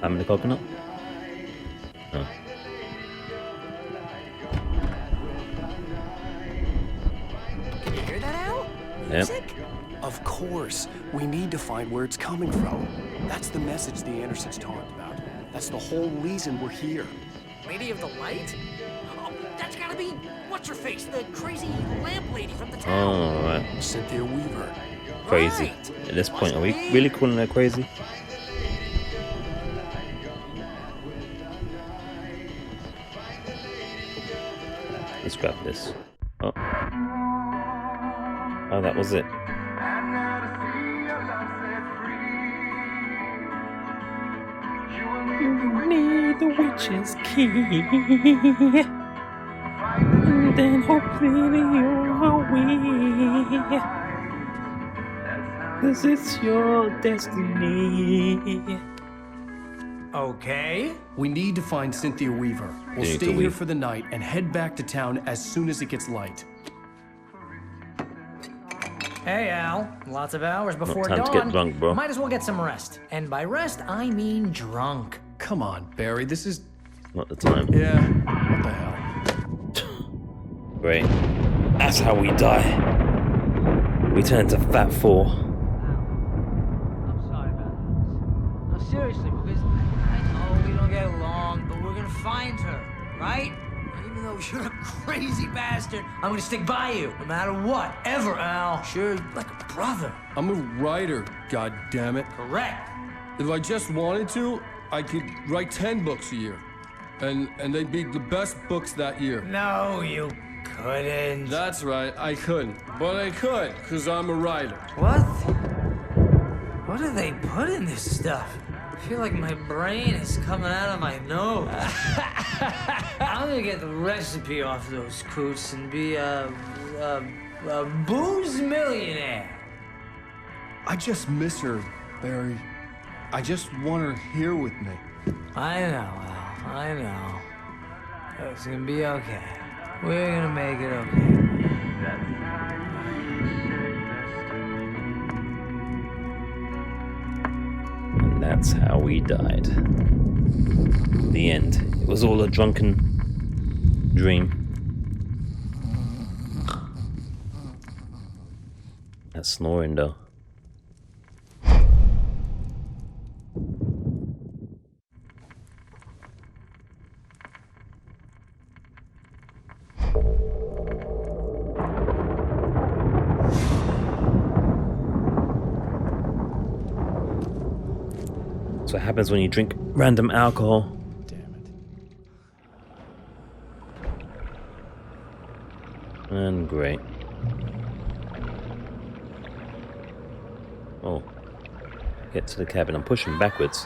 I'm in the coconut? Oh. Can you hear that, Al? Yep. Music? Of course. We need to find where it's coming from. That's the message the Andersons talked about. That's the whole reason we're here. Lady of the Light? Oh, that's gotta be what's-her-face, the crazy lamp lady from the town. Oh, right. Cynthia Weaver. Crazy. Right. At this point, are we really calling her crazy? Let's grab this. Oh. Oh, that was it. You need the witch's key. And then hopefully you'll win. 'Cause it's your destiny. Okay. We need to find Cynthia Weaver. We'll You need stay to here leave. for the night and head back to town as soon as it gets light. Hey, Al. Lots of hours before time dawn. to get drunk, bro. Might as well get some rest. And by rest, I mean drunk. Come on, Barry. This is... Not the time. Yeah. What the hell? Great. That's how we die. We turn into Fat 4. I'm sorry about this. No, seriously, because I know we don't get along, but we're gonna find her, right? Even though you're a crazy bastard, I'm gonna stick by you, no matter what, ever, Al. Sure, like a brother. I'm a writer, god damn it. Correct. If I just wanted to, I could write 10 books a year. And they'd be the best books that year. No, you couldn't. That's right, I couldn't. But I could, because I'm a writer. What? What do they put in this stuff? I feel like my brain is coming out of my nose. I'm gonna get the recipe off those coots and be a booze millionaire. I just miss her, Barry. I just want her here with me. I know, Al. I know. It's gonna be okay. We're gonna make it okay. And that's how we died. The end. It was all a drunken dream. That snoring though. That's what happens when you drink random alcohol. Damn it. And great. Oh. Get to the cabin. I'm pushing backwards.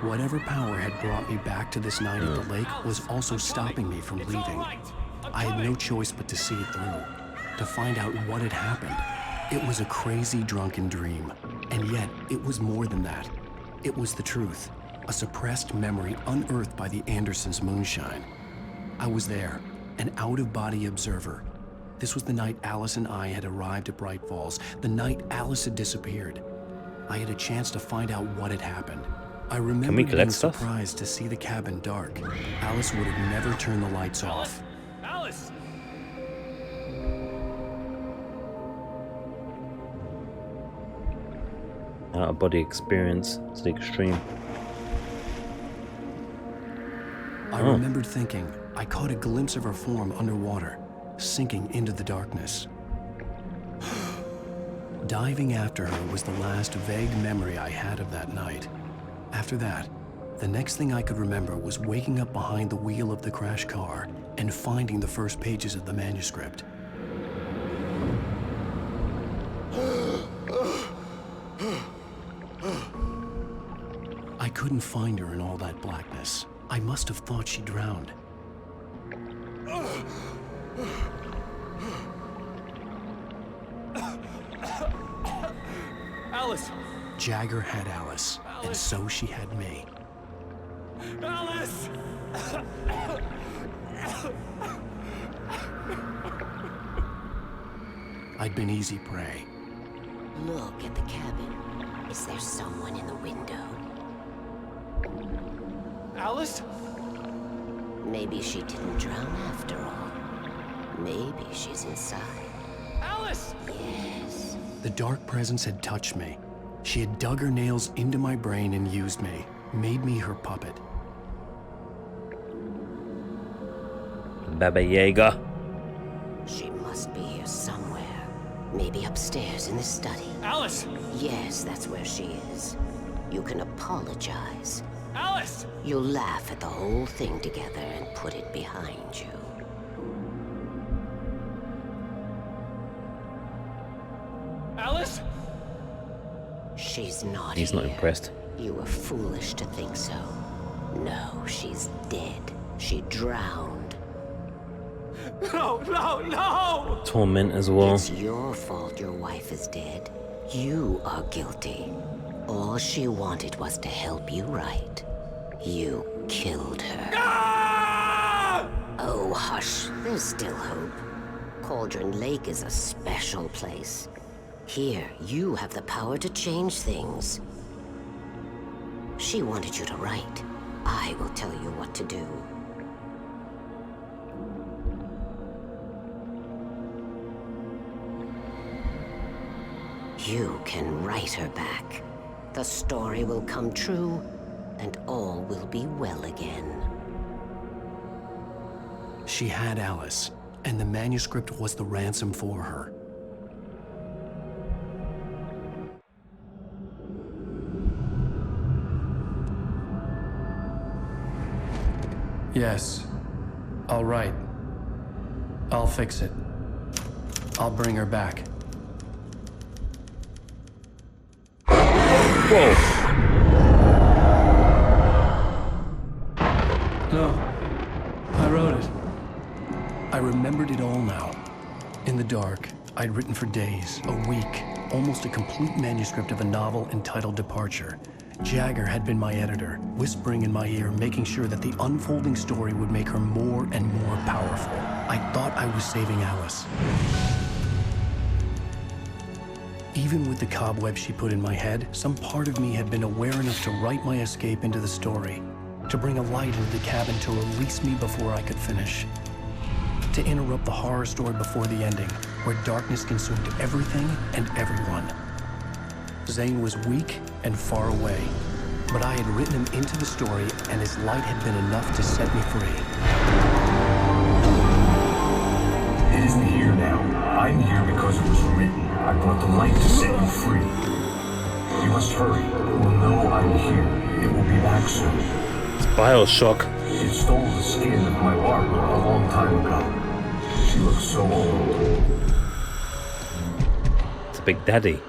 Whatever power had brought me back to this night at the lake was also stopping me from leaving. I had no choice but to see it through, to find out what had happened. It was a crazy drunken dream, and yet it was more than that. It was the truth, a suppressed memory unearthed by the Andersons' moonshine. I was there, an out-of-body observer. This was the night Alice and I had arrived at Bright Falls, the night Alice had disappeared. I had a chance to find out what had happened. I remember being surprised to see the cabin dark. Alice would have never turned the lights off. Alice! Out-of-body experience to the extreme. I remembered thinking, I caught a glimpse of her form underwater, sinking into the darkness. Diving after her was the last vague memory I had of that night. After that, the next thing I could remember was waking up behind the wheel of the crash car and finding the first pages of the manuscript. I couldn't find her in all that blackness. I must have thought she drowned. Alice! Jagger had Alice, and so she had me. Alice! I'd been easy prey. Look at the cabin. Is there someone in the window? Alice? Maybe she didn't drown after all. Maybe she's inside. Alice! Yes. The dark presence had touched me. She had dug her nails into my brain and used me, made me her puppet. Baba Yaga. She must be here somewhere. Maybe upstairs in the study. Alice! Yes, that's where she is. You can apologize. Alice! You'll laugh at the whole thing together and put it behind you. Alice? She's not He's not here. impressed. You were foolish to think so. No, she's dead. She drowned. No, no, no! Torment as well. It's your fault your wife is dead. You are guilty. All she wanted was to help you right. You killed her. Ah! Oh, hush. There's still hope. Cauldron Lake is a special place. Here, you have the power to change things. She wanted you to write. I will tell you what to do. You can write her back. The story will come true, and all will be well again. She had Alice, and the manuscript was the ransom for her. Yes. All right. I'll fix it. I'll bring her back. Whoa. No. I wrote it. I remembered it all now. In the dark, I'd written for days, a week, almost a complete manuscript of a novel entitled Departure. Jagger had been my editor, whispering in my ear, making sure that the unfolding story would make her more and more powerful. I thought I was saving Alice. Even with the cobweb she put in my head, some part of me had been aware enough to write my escape into the story, to bring a light into the cabin to release me before I could finish, to interrupt the horror story before the ending, where darkness consumed everything and everyone. Zane was weak and far away, but I had written him into the story, and his light had been enough to set me free. It isn't here now. I'm here because it was written. I brought the light to set you free. You must hurry. It will know I'm here. It will be back soon. It's Bioshock. It stole the skin of my Barbara a long time ago. She looks so old. It's Big Daddy.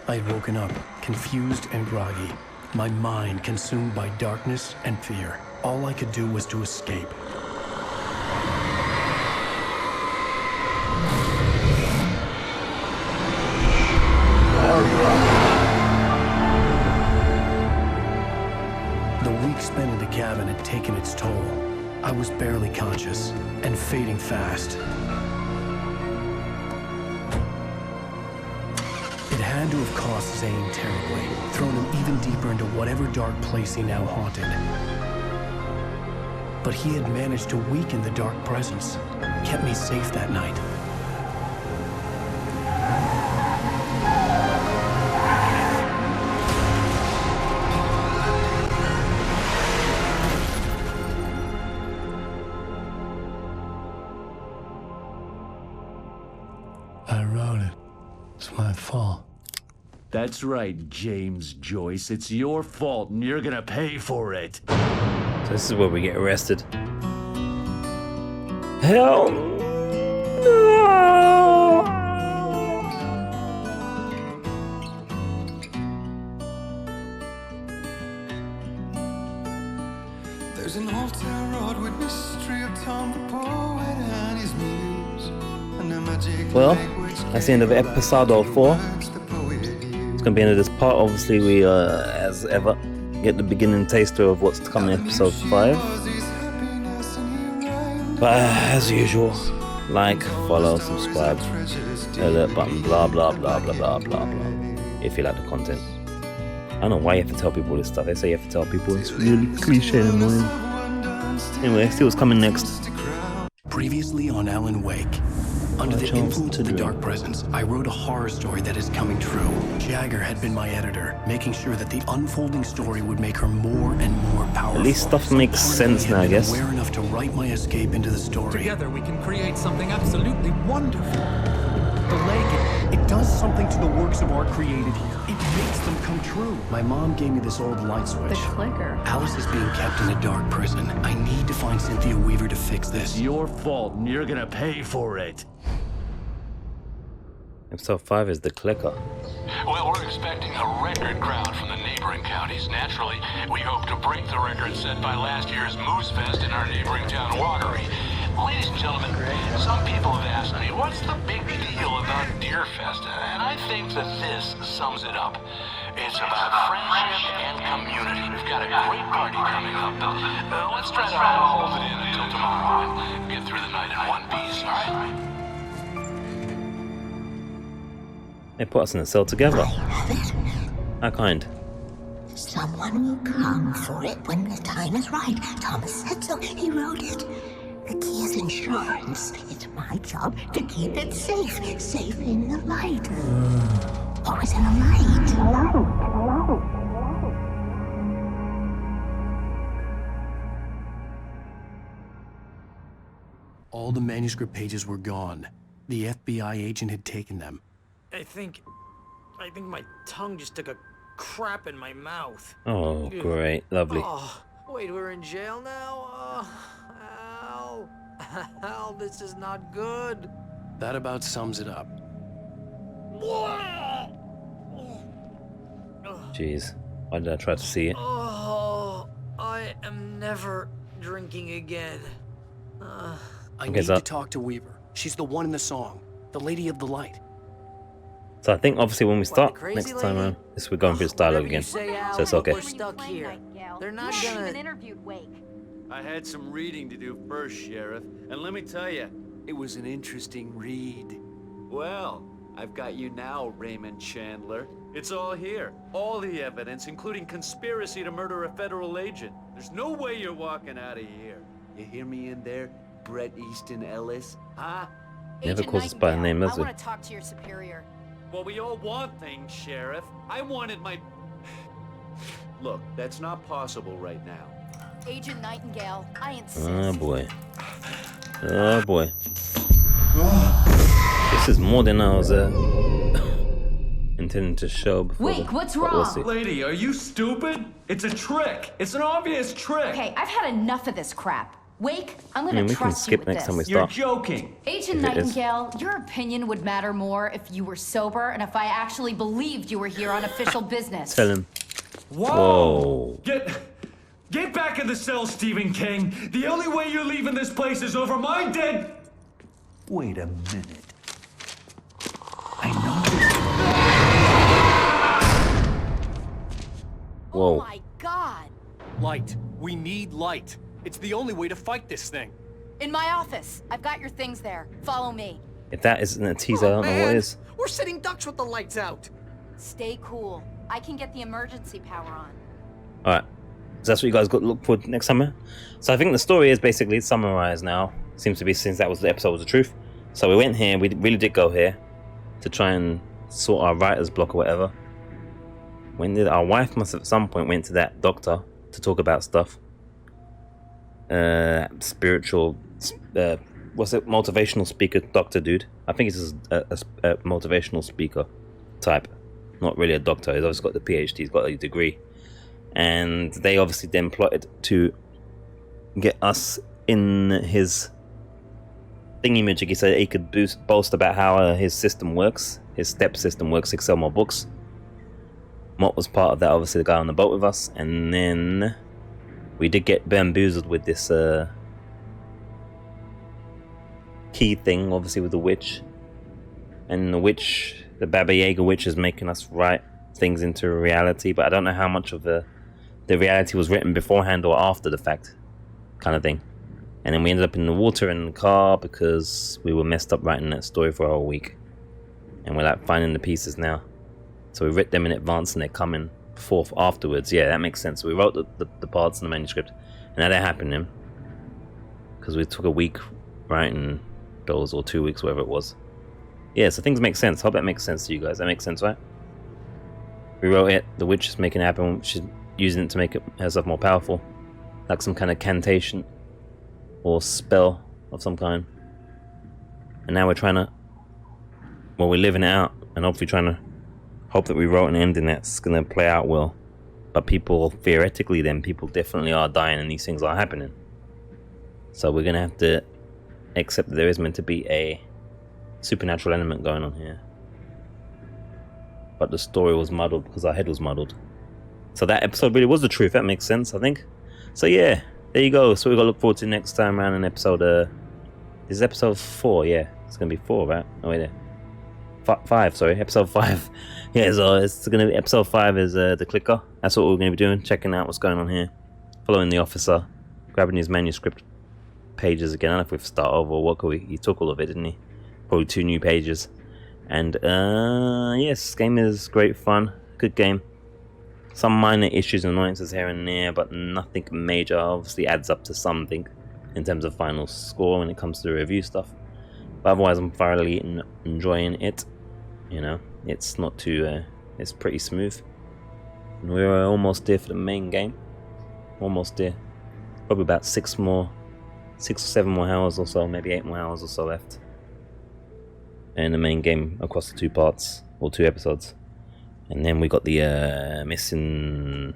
I had woken up, confused and groggy, my mind consumed by darkness and fear. All I could do was to escape. The week spent in the cabin had taken its toll. I was barely conscious and fading fast. It had to have cost Zane terribly, thrown him even deeper into whatever dark place he now haunted. But he had managed to weaken the dark presence, kept me safe that night. I wrote it. It's my fault. That's right, James Joyce. It's your fault, and you're gonna pay for it. So this is where we get arrested. Hell no! There's an old town road with mystery of Tom the poet and his muse, and a magic. Well, that's the end of episode 4. It's gonna be the end of this part. Obviously, we as ever get the beginning taster of what's to come in episode 5. But as usual, like, follow, subscribe, alert button, blah blah blah blah blah blah blah. If you like the content. I don't know why you have to tell people this stuff. They say you have to tell people. It's really cliche and annoying. Anyway, see what's coming next. Previously on Alan Wake. Under the influence of the dark presence, I wrote a horror story that is coming true. Jagger had been my editor, making sure that the unfolding story would make her more and more powerful. At least stuff makes sense now, I guess. Aware enough to write my escape into the story. Together we can create something absolutely wonderful. The lake, it does something to the works of art created here. It makes them come true. My mom gave me this old light switch. The clicker. Alice is being kept in a dark prison. I need to find Cynthia Weaver to fix this. It's your fault, and you're gonna pay for it. Episode 5 is the clicker. Well, we're expecting a record crowd from the neighboring counties. Naturally, we hope to break the record set by last year's Moose Fest in our neighboring town, Watery. Ladies and gentlemen, some people have asked me, what's the big deal about Deer Fest? And I think that this sums it up. It's about friendship and community. We've got a great party coming up. Let's try to hold it in until tomorrow and get through the night in one piece, all right? They put us in a cell together. How kind. Someone will come for it when the time is right. Thomas said so. He wrote it. The key is insurance. It's my job to keep it safe. Safe in the light. Always in the light. All the manuscript pages were gone. The FBI agent had taken them. I think my tongue just took a crap in my mouth. Oh, great. Lovely. Oh, wait, we're in jail now? Al, this is not good. That about sums it up. Jeez. Why did I try to see it? Oh, I am never drinking again. I need to talk to Weaver. She's the one in the song. The Lady of the Light. So I think obviously when we start next time around, we're going through this dialogue again. So it's okay. We're stuck here. They're not gonna... even interviewed Wake. I had some reading to do first, Sheriff, and let me tell you, it was an interesting read. Well, I've got you now, Raymond Chandler. It's all here. All the evidence, including conspiracy to murder a federal agent. There's no way you're walking out of here. You hear me in there, Bret Easton Ellis? Huh? He never calls us by name, does he? I want to talk to your superior. Well, we all want things, Sheriff. I wanted my... Look, that's not possible right now. Agent Nightingale, I insist. Oh boy. Oh boy. This is more than I was intending to show before. Wake, what's wrong? We'll Lady, are you stupid? It's a trick. It's an obvious trick. Okay, I've had enough of this crap. Wake, I'm gonna we can trust you skip with next this. time we You're start. joking. Agent Nightingale, your opinion would matter more if you were sober and if I actually believed you were here on official business. Tell him. Whoa! Get back in the cell, Stephen King. The only way you're leaving this place is over my dead... Wait a minute. Whoa. Oh my God. Light. We need light. It's the only way to fight this thing. In my office. I've got your things there. Follow me. If that isn't a teaser, I don't know what is. We're sitting ducks with the lights out. Stay cool. I can get the emergency power on. Alright. So that's what you guys got to look for next summer. So I think the story is basically summarized now. Seems to be, since that was the episode, was the truth. So we went here, we really did go here to try and sort our writer's block or whatever. Our wife must have at some point went to that doctor to talk about stuff. Spiritual, what's it? Motivational speaker doctor dude. I think he's a motivational speaker type. Not really a doctor. He's obviously got the PhD, he's got a degree. And they obviously then plotted to get us in his thingy-majig. He said he could boast about how his system works, his step system works, he could sell more books. Mott was part of that, obviously the guy on the boat with us. And then we did get bamboozled with this key thing, obviously with the witch. And the witch, the Baba Yaga witch, is making us write things into reality, but I don't know how much of the reality was written beforehand or after the fact, kind of thing. And then we ended up in the water in the car because we were messed up writing that story for a whole week, and we're like finding the pieces now. So we wrote them in advance and they're coming forth afterwards. Yeah, that makes sense. So we wrote the parts in the manuscript, and now they're happening because we took a week writing those, or 2 weeks, whatever it was. Yeah, so things make sense. Hope that makes sense to you guys. That makes sense, right? We wrote it, the witch is making it happen, she's using it to make herself more powerful. Like some kind of cantation or spell of some kind. And now we're trying to, well, we're living it out and hopefully trying to hope that we wrote an ending that's going to play out well. But people, theoretically then, people definitely are dying and these things are happening. So we're going to have to accept that there is meant to be a supernatural element going on here. but the story was muddled because our head was muddled. So that episode really was the truth. That makes sense, I think. So yeah, there you go. So we got to look forward to next time around in episode. This is episode 4. Yeah, it's gonna be 4, right? Oh wait, there. 5. Sorry, episode 5. Yeah, so it's gonna be episode 5 is the clicker. That's what we're gonna be doing. Checking out what's going on here. Following the officer. Grabbing his manuscript pages again. I don't know if we've started over or what. He took all of it, didn't he? Probably 2 new pages. And yes, this game is great fun. Good game. Some minor issues and annoyances here and there, but nothing major. Obviously adds up to something in terms of final score when it comes to the review stuff. But otherwise, I'm thoroughly enjoying it. You know, it's not too. It's pretty smooth. And we're almost there for the main game. Almost there. Probably about 6 or 7 more hours or so, maybe 8 more hours or so left. And the main game across the 2 parts or 2 episodes. And then we got the missing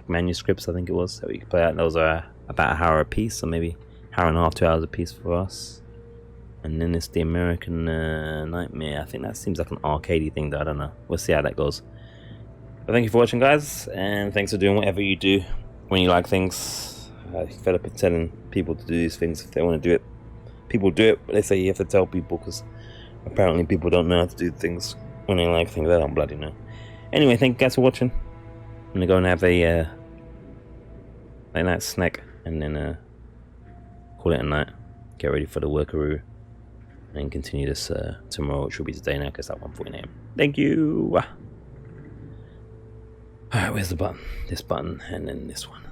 manuscripts, I think it was, that we could play out. Those are about an hour a piece, or maybe an hour and a half, 2 hours a piece for us. And then it's the American Nightmare. I think that seems like an arcadey thing, though. I don't know. We'll see how that goes. But thank you for watching, guys, and thanks for doing whatever you do when you like things. I fed up with telling people to do these things if they want to do it. People do it, but they say you have to tell people because apparently people don't know how to do things when they like things. They don't bloody know. Anyway, thank you guys for watching. I'm gonna go and have a night snack and then call it a night. Get ready for the workaroo and continue this tomorrow, which will be today now because that 1:40 AM. Thank you. Alright, where's the button? This button and then this one.